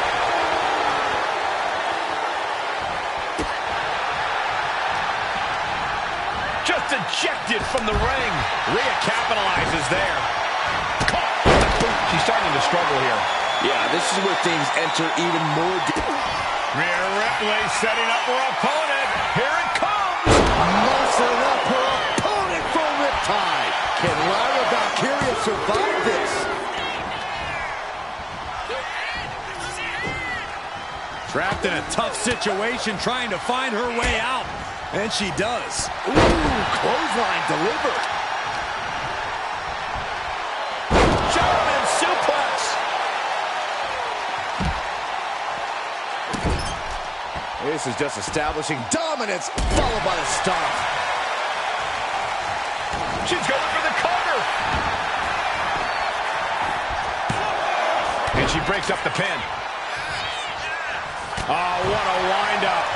Just ejected from the ring. Rhea capitalizes there. She's starting to struggle here. Yeah, this is where things enter even more deep. Rhea Ripley setting up her opponent. Here it comes. Muscling up her opponent for a riptide. Can Lyra Valkyria survive this? Trapped in a tough situation, trying to find her way out. And she does. Ooh, clothesline delivered. German suplex. This is just establishing dominance, followed by a stomp. She's going for the cover. And she breaks up the pin. Oh, what a wind-up.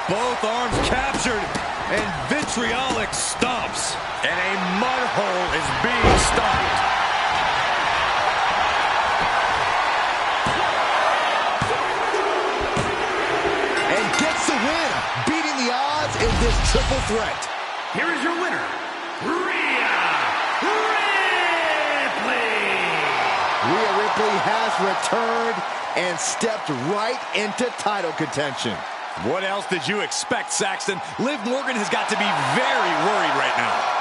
Both arms captured, and vitriolic stomps. And a mud hole is being stomped. And gets the win, beating the odds in this triple threat. Here is your winner, Rhea Ripley. Rhea Ripley has returned and stepped right into title contention. What else did you expect, Saxton? Liv Morgan has got to be very worried right now.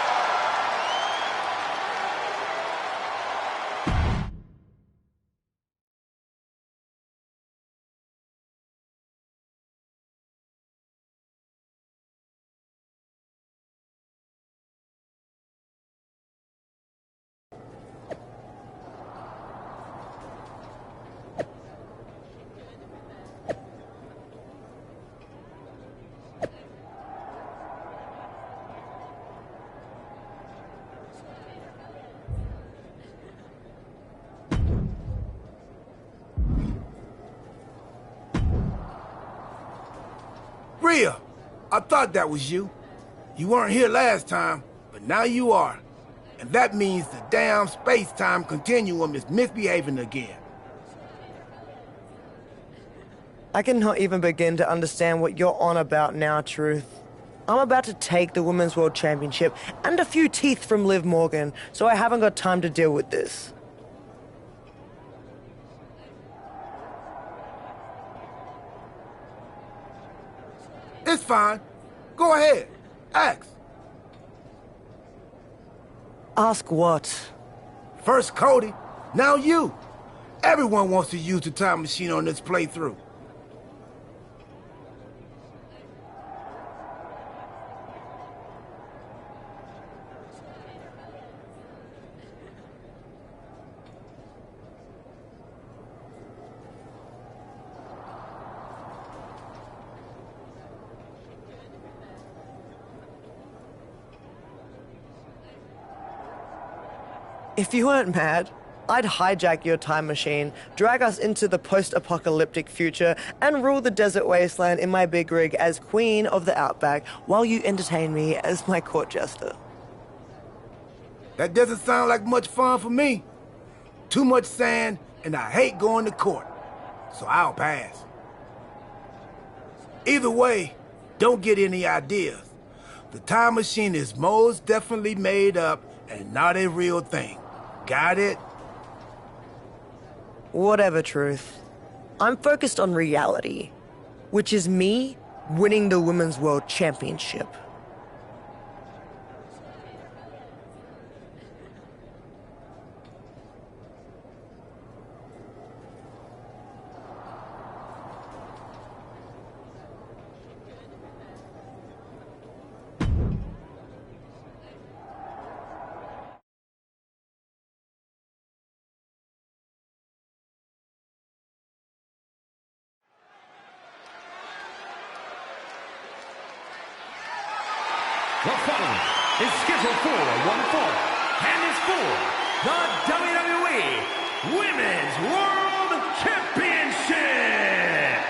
Rhea, I thought that was you. You weren't here last time, but now you are. And that means the damn space-time continuum is misbehaving again. I cannot even begin to understand what you're on about now, Truth. I'm about to take the Women's World Championship and a few teeth from Liv Morgan, so I haven't got time to deal with this. It's fine. Go ahead. Ask. Ask what? First Cody, now you. Everyone wants to use the time machine on this playthrough. If you weren't mad, I'd hijack your time machine, drag us into the post-apocalyptic future, and rule the desert wasteland in my big rig as Queen of the Outback while you entertain me as my court jester. That doesn't sound like much fun for me. Too much sand, and I hate going to court. So I'll pass. Either way, don't get any ideas. The time machine is most definitely made up and not a real thing. Got it? Whatever, Truth. I'm focused on reality, which is me winning the Women's World Championship. The following is scheduled for one fall and is for the WWE Women's World Championship.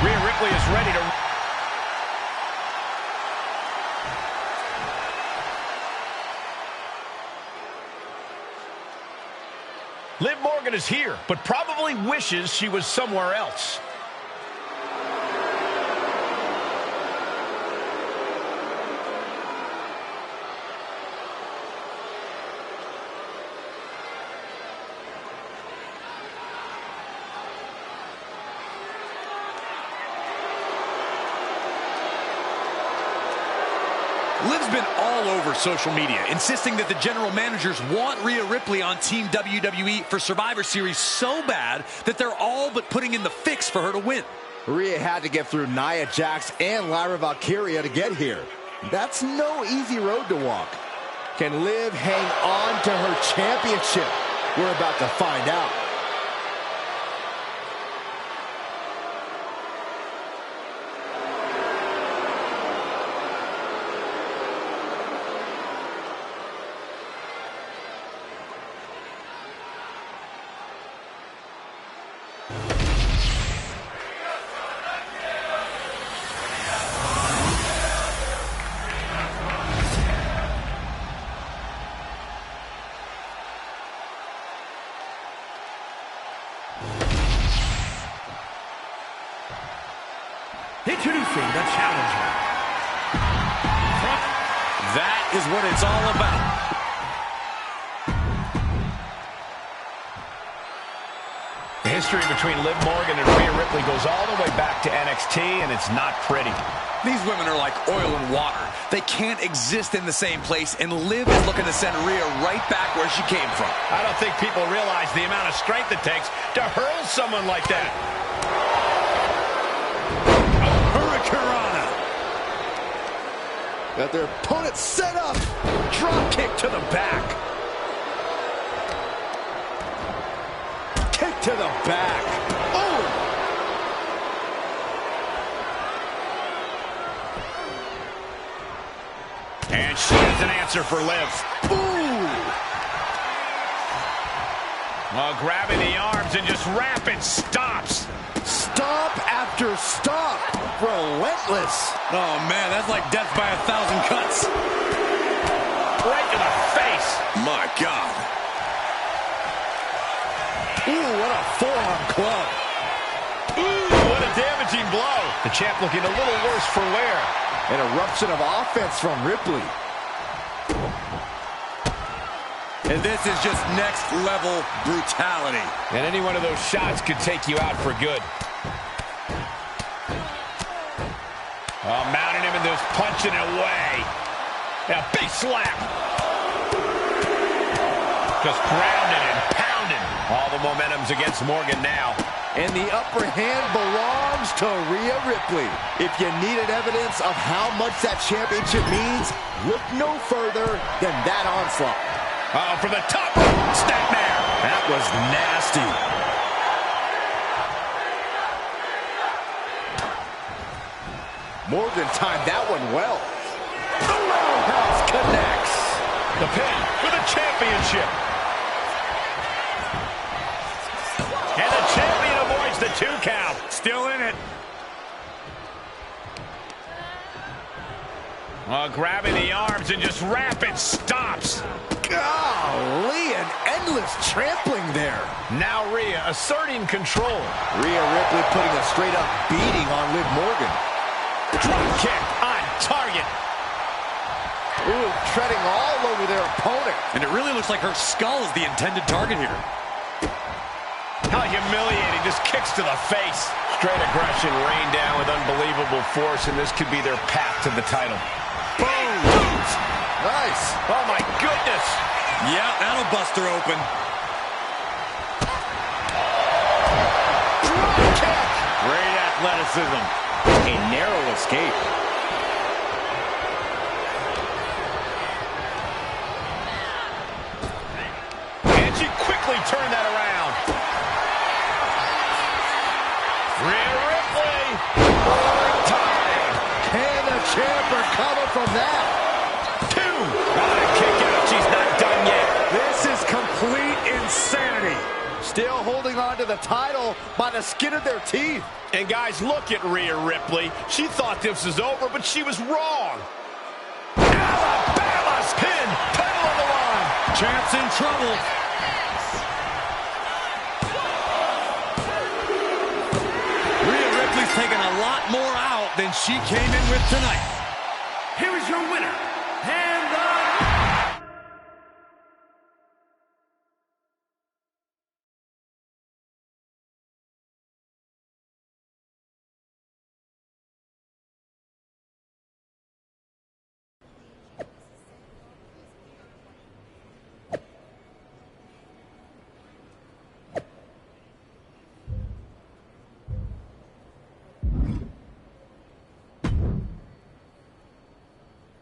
Rhea Ripley is ready to... Liv Morgan is here, but probably wishes she was somewhere else. Liv's been all over social media, insisting that the general managers want Rhea Ripley on Team WWE for Survivor Series so bad that they're all but putting in the fix for her to win. Rhea had to get through Nia Jax and Lyra Valkyria to get here. That's no easy road to walk. Can Liv hang on to her championship? We're about to find out. Introducing the challenger. That is what it's all about. The history between Liv Morgan and Rhea Ripley goes all the way back to NXT, and it's not pretty. These women are like oil and water. They can't exist in the same place, and Liv is looking to send Rhea right back where she came from. I don't think people realize the amount of strength it takes to hurl someone like that. Hurricanrana. Got their opponent set up. Drop kick to the back. Kick to the back. Oh! And she has an answer for Liv. Ooh! Grabbing the arms and just rapid stops. Stomp after stomp. Relentless. Oh, man, that's like death by 1,000 cuts. Right to the face. My God. Ooh, what a forearm club. Ooh, what a damaging blow. The champ looking a little worse for wear. An eruption of offense from Ripley. And this is just next level brutality. And any one of those shots could take you out for good. Mounting him and just punching it away. Now, big slap. Just grounded and pounding. All the momentum's against Morgan now. And the upper hand belongs to Rhea Ripley. If you needed evidence of how much that championship means, look no further than that onslaught. From the top, snapmare. That was nasty. Morgan timed that one well. The roundhouse connects. The pin for the championship. And the champion avoids the 2 count. Still in it. Grabbing the arms and just rapid stops. Golly, an endless trampling there. Now Rhea asserting control. Rhea Ripley putting a straight-up beating on Liv Morgan. Drop kick on target. Ooh, treading all over their opponent. And it really looks like her skull is the intended target here. How humiliating, just kicks to the face. Straight aggression rained down with unbelievable force, and this could be their path to the title. Boom! Nice. Oh, my goodness. Yeah, that'll bust her open. Drop kick. Great athleticism. A narrow escape. And she quickly turned that around. Rhea Ripley. Rolling time. Can the champ recover from that? 2. Kick out. She's not done yet. This is complete insanity. Still holding on to the title by the skin of their teeth. And guys, look at Rhea Ripley. She thought this was over, but she was wrong. Alabama's pin. Title on the line. Champ's in trouble. Rhea Ripley's taking a lot more out than she came in with tonight. Here is your winner, and the...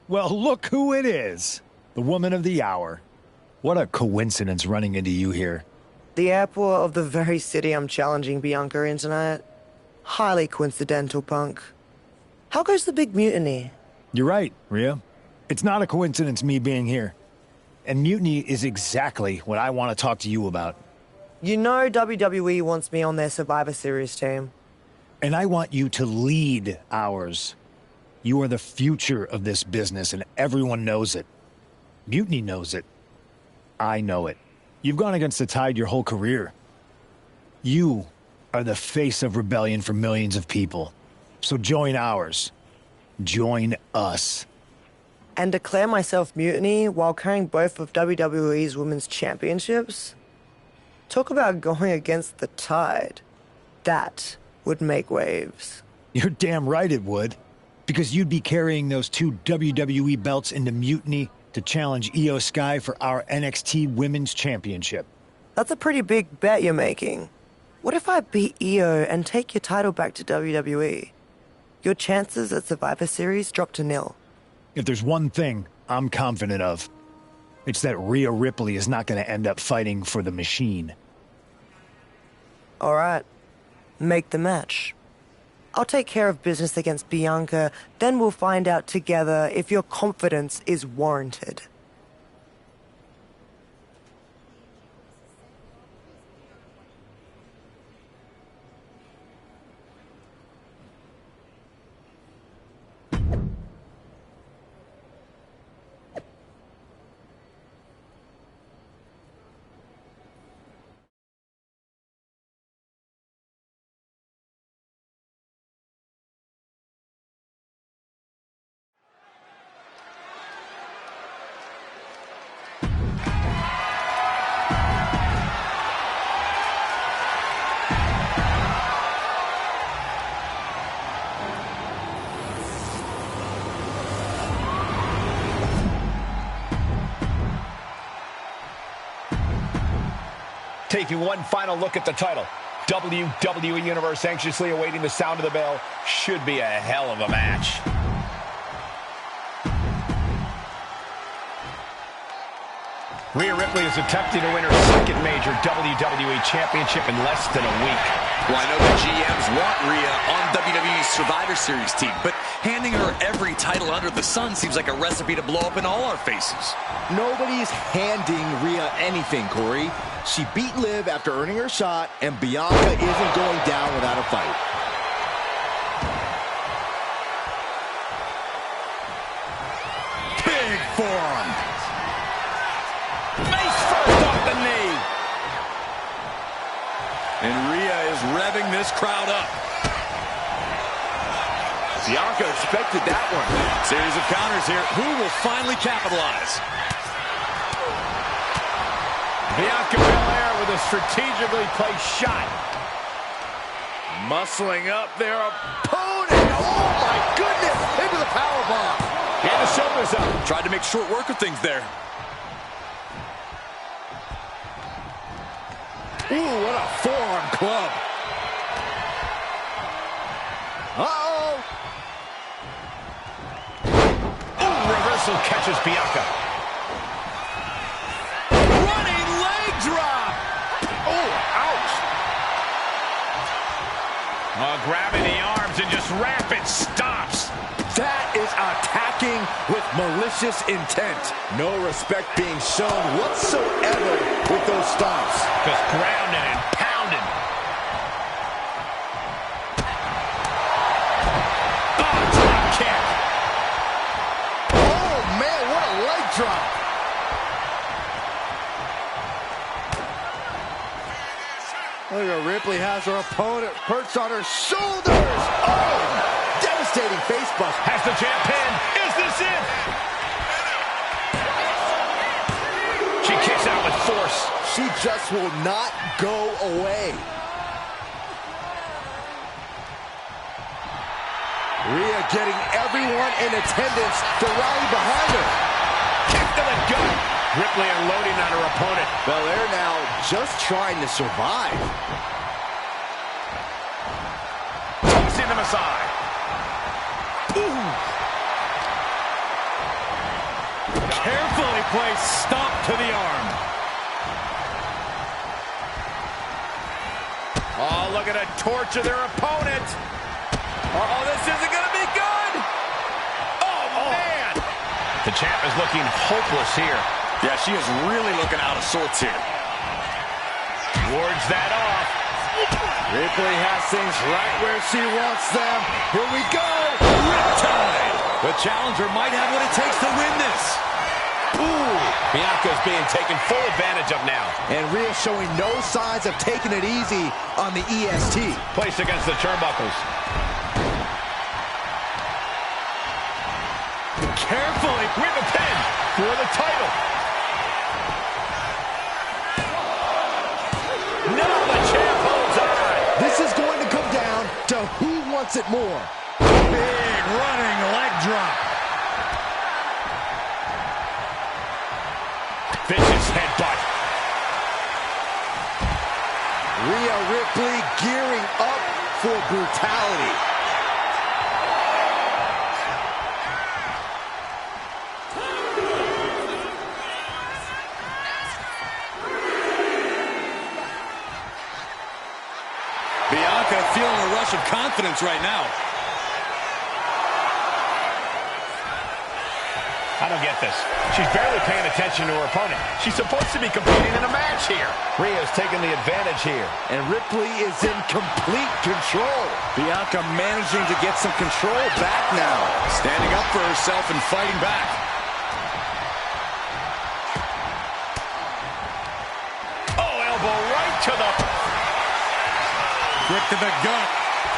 Well, look who it is. The woman of the hour. What a coincidence running into you here. The airport of the very city I'm challenging Bianca in tonight. Highly coincidental, punk. How goes the big mutiny? You're right, Rhea. It's not a coincidence me being here. And mutiny is exactly what I want to talk to you about. You know WWE wants me on their Survivor Series team. And I want you to lead ours. You are the future of this business, and everyone knows it. Mutiny knows it. I know it. You've gone against the tide your whole career. You are the face of rebellion for millions of people. So join ours. Join us. And declare myself mutiny while carrying both of WWE's women's championships? Talk about going against the tide. That would make waves. You're damn right it would. Because you'd be carrying those 2 WWE belts into mutiny to challenge Io Sky for our NXT Women's Championship. That's a pretty big bet you're making. What if I beat Io and take your title back to WWE? Your chances at Survivor Series drop to 0. If there's one thing I'm confident of, it's that Rhea Ripley is not going to end up fighting for the machine. All right. Make the match. I'll take care of business against Bianca, then we'll find out together if your confidence is warranted. Taking one final look at the title. WWE Universe anxiously awaiting the sound of the bell. Should be a hell of a match. Rhea Ripley is attempting to win her second major WWE Championship in less than a week. Well, I know the GMs want Rhea on WWE's Survivor Series team, but handing her every title under the sun seems like a recipe to blow up in all our faces. Nobody's handing Rhea anything, Corey. She beat Liv after earning her shot, and Bianca isn't going down without a fight. Big forearm. Face first off the knee. And Rhea is revving this crowd up. Bianca expected that one. Series of counters here. Who will finally capitalize? Bianca Belair with a strategically placed shot. Muscling up their opponent. Oh, my goodness. Into the powerbomb. And the shoulders up. Tried to make short work of things there. Ooh, what a forearm club. Uh-oh. Ooh, reversal catches Bianca. Running leg drop. Oh, ouch. Grabbing the arms and just rapid stops. That is attacking with malicious intent. No respect being shown whatsoever with those stomps. Just grounded and pounded. Oh, drop kick. Oh, man, what a leg drop. Look at Ripley has her opponent perched on her shoulders. Oh, devastating face bust. Has the champ pinned. Is this it? She kicks out with force. She just will not go away. Rhea getting everyone in attendance to rally behind her. Kick to the gut. Ripley unloading on her opponent. Belair now just trying to survive. Tossing them aside. Ooh. Carefully placed stomp to the arm. Oh, look at a torture their opponent. Oh, this isn't going to be good. Oh, man. The champ is looking hopeless here. Yeah, she is really looking out of sorts here. Wards that off. Ripley has things right where she wants them. Here we go. Riptide. The challenger might have what it takes to win this. Ooh. Bianca's being taken full advantage of now. And Rhea showing no signs of taking it easy on the EST. Placed against the turnbuckles. Carefully with the pin for the title. Now the champ holds on. This is going to come down to who wants it more. Big running leg drop. Vicious headbutt. Rhea Ripley gearing up for brutality. Bianca feeling a rush of confidence right now. I don't get this. She's barely paying attention to her opponent. She's supposed to be competing in a match here. Rhea's taking the advantage here. And Ripley is in complete control. Bianca managing to get some control back now. Standing up for herself and fighting back. Oh, elbow right to the... Quick to the gut.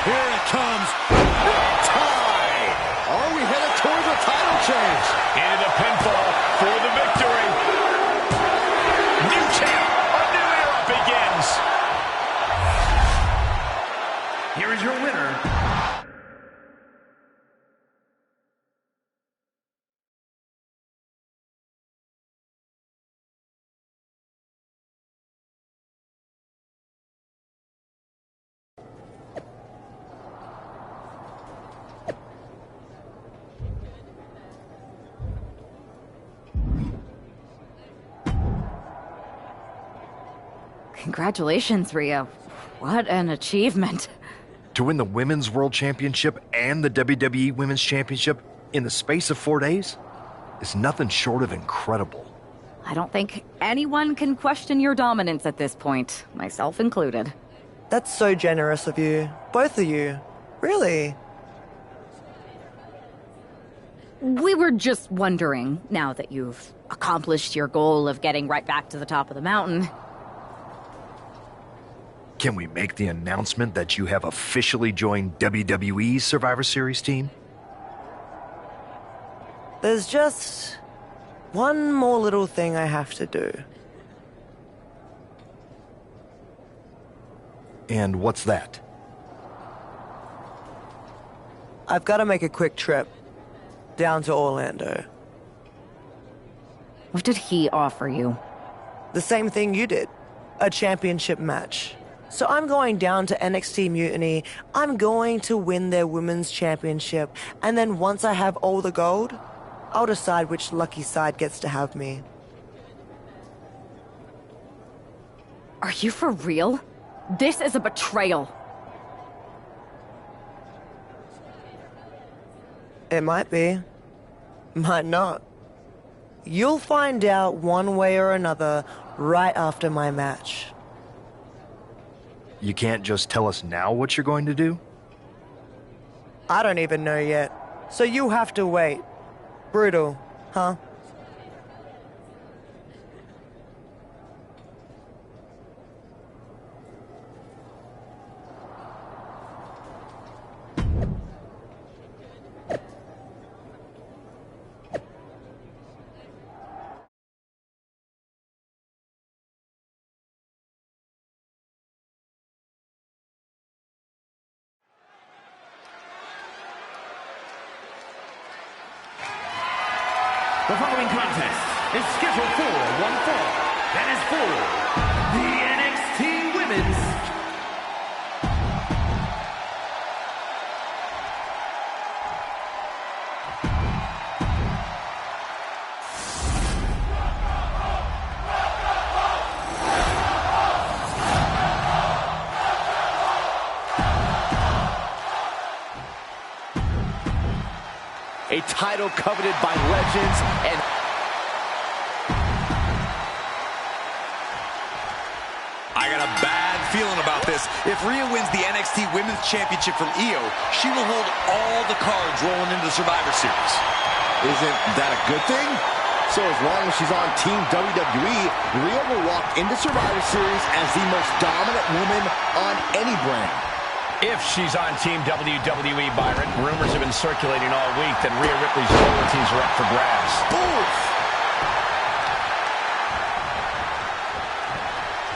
Here it comes. Tie! Are we headed towards a title change? Into the pinfall for the victory. New champ. A new era begins. Here is your winner. Congratulations, Rhea. What an achievement. To win the Women's World Championship and the WWE Women's Championship in the space of 4 days is nothing short of incredible. I don't think anyone can question your dominance at this point, myself included. That's so generous of you. Both of you. Really? We were just wondering, now that you've accomplished your goal of getting right back to the top of the mountain. Can we make the announcement that you have officially joined WWE's Survivor Series team? There's just one more little thing I have to do. And what's that? I've got to make a quick trip down to Orlando. What did he offer you? The same thing you did. A championship match. So I'm going down to NXT Mutiny, I'm going to win their women's championship, and then once I have all the gold, I'll decide which lucky side gets to have me. Are you for real? This is a betrayal. It might be. Might not. You'll find out one way or another right after my match. You can't just tell us now what you're going to do? I don't even know yet. So you have to wait. Brutal, huh? The following contest is scheduled for one fall. That is for the NXT Women's a title coveted by legends and... I got a bad feeling about this. If Rhea wins the NXT Women's Championship from Io, she will hold all the cards rolling into the Survivor Series. Isn't that a good thing? So as long as she's on Team WWE, Rhea will walk into Survivor Series as the most dominant woman on any brand. If she's on Team WWE, Byron, rumors have been circulating all week that Rhea Ripley's loyalties are up for grabs. Oof.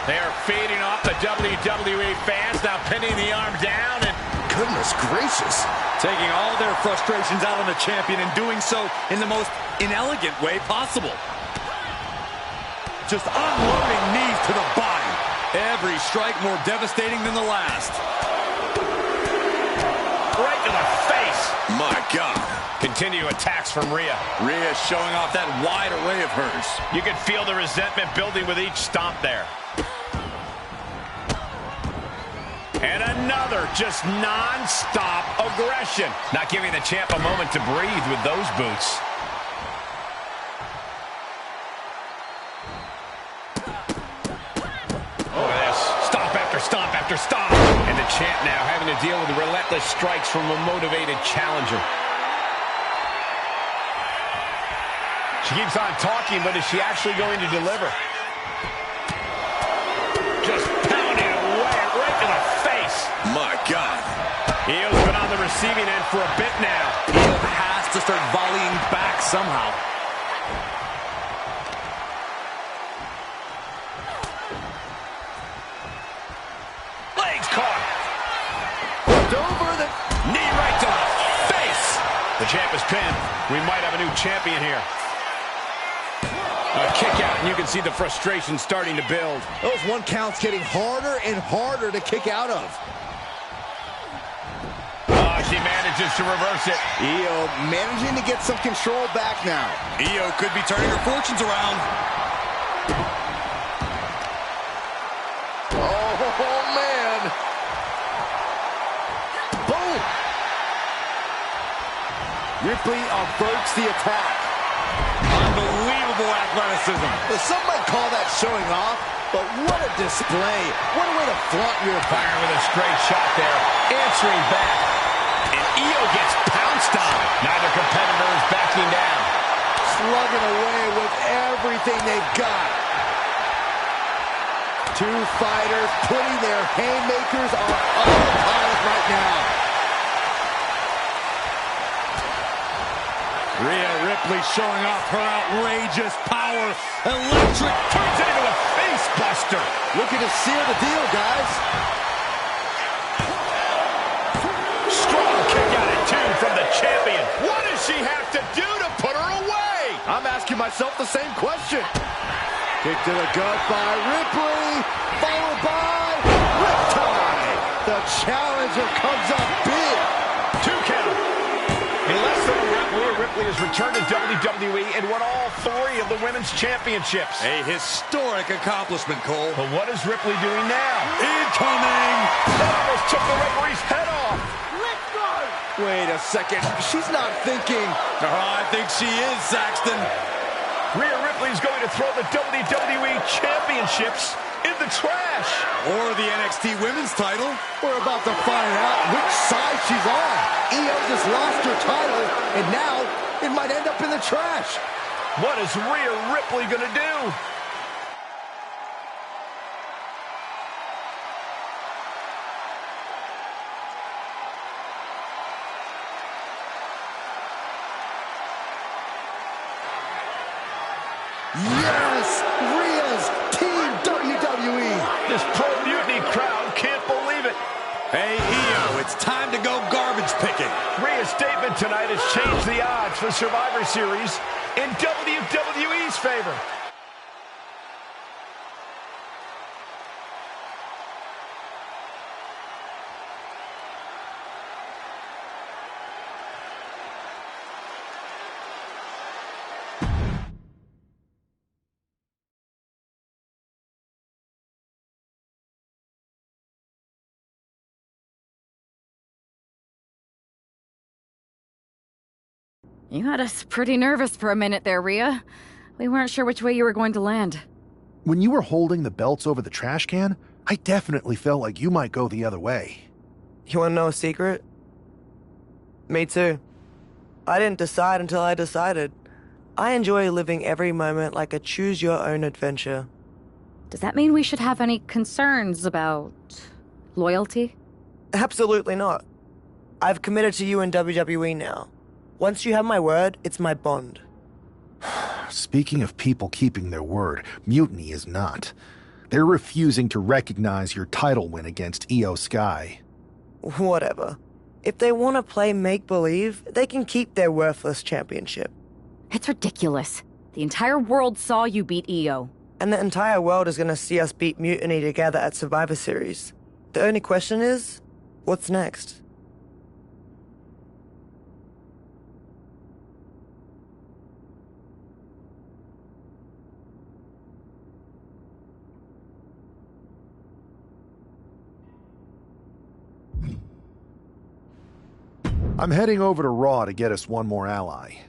They are feeding off the WWE fans, now pinning the arm down and... Goodness gracious. Taking all their frustrations out on the champion and doing so in the most inelegant way possible. Just unloading knees to the body. Every strike more devastating than the last. Right to the face. My God. Continue attacks from Rhea. Rhea showing off that wide array of hers. You can feel the resentment building with each stomp there. And another just non-stop aggression. Not giving the champ a moment to breathe with those boots. Look at this. Stomp after stomp after stomp. And the champ now having to deal with relentless strikes from a motivated challenger. She keeps on talking, but is she actually going to deliver? Just pounding away right to the face. My God. Io's been on the receiving end for a bit now. Io has to start volleying back somehow. Legs caught. Flipped over the knee right to the face. The champ is pinned. We might have a new champion here. A kick out, and you can see the frustration starting to build. Those one counts getting harder and harder to kick out of. Oh, she manages to reverse it. Io managing to get some control back now. Io could be turning her fortunes around. Oh, man. Boom. Ripley averts the attack. Unbelievable athleticism. Well, some might call that showing off, but what a display. What a way to flaunt your fire with a straight shot there. Answering back. And Io gets pounced on. Neither competitor is backing down. Slugging away with everything they've got. Two fighters putting their haymakers on autopilot right now. Rhea Ripley showing off her outrageous power. Electric. Turns it into a face buster. Looking to seal the deal, guys. Strong kick out at 2 from the champion. What does she have to do to put her away? I'm asking myself the same question. Kick to the gut by Ripley, followed by Riptide. The challenger comes up big. 2 count. In less than a week, Rhea Ripley has returned to WWE and won all 3 of the women's championships. A historic accomplishment, Cole. But what is Ripley doing now? Incoming! That almost took the referee's head off. Let's go! Wait a second. She's not thinking. Oh, I think she is, Saxton. Rhea Ripley is going to throw the WWE championships in the trash. Or the NXT women's title. We're about to find out which side she's on. Io just lost her title, and now it might end up in the trash. What is Rhea Ripley going to do? Yes! Rhea's Team WWE! This pro-mutiny crowd can't believe it. Hey, Io, it's time to go garbage picking. Rhea's statement tonight has changed the odds for Survivor Series in WWE's favor. You had us pretty nervous for a minute there, Rhea. We weren't sure which way you were going to land. When you were holding the belts over the trash can, I definitely felt like you might go the other way. You wanna know a secret? Me too. I didn't decide until I decided. I enjoy living every moment like a choose-your-own adventure. Does that mean we should have any concerns about loyalty? Absolutely not. I've committed to you in WWE now. Once you have my word, it's my bond. Speaking of people keeping their word, Mutiny is not. They're refusing to recognize your title win against Io Sky. Whatever. If they want to play make-believe, they can keep their worthless championship. It's ridiculous. The entire world saw you beat Io. And the entire world is going to see us beat Mutiny together at Survivor Series. The only question is, what's next? I'm heading over to Raw to get us one more ally.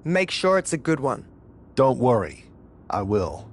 Make sure it's a good one. Don't worry. I will.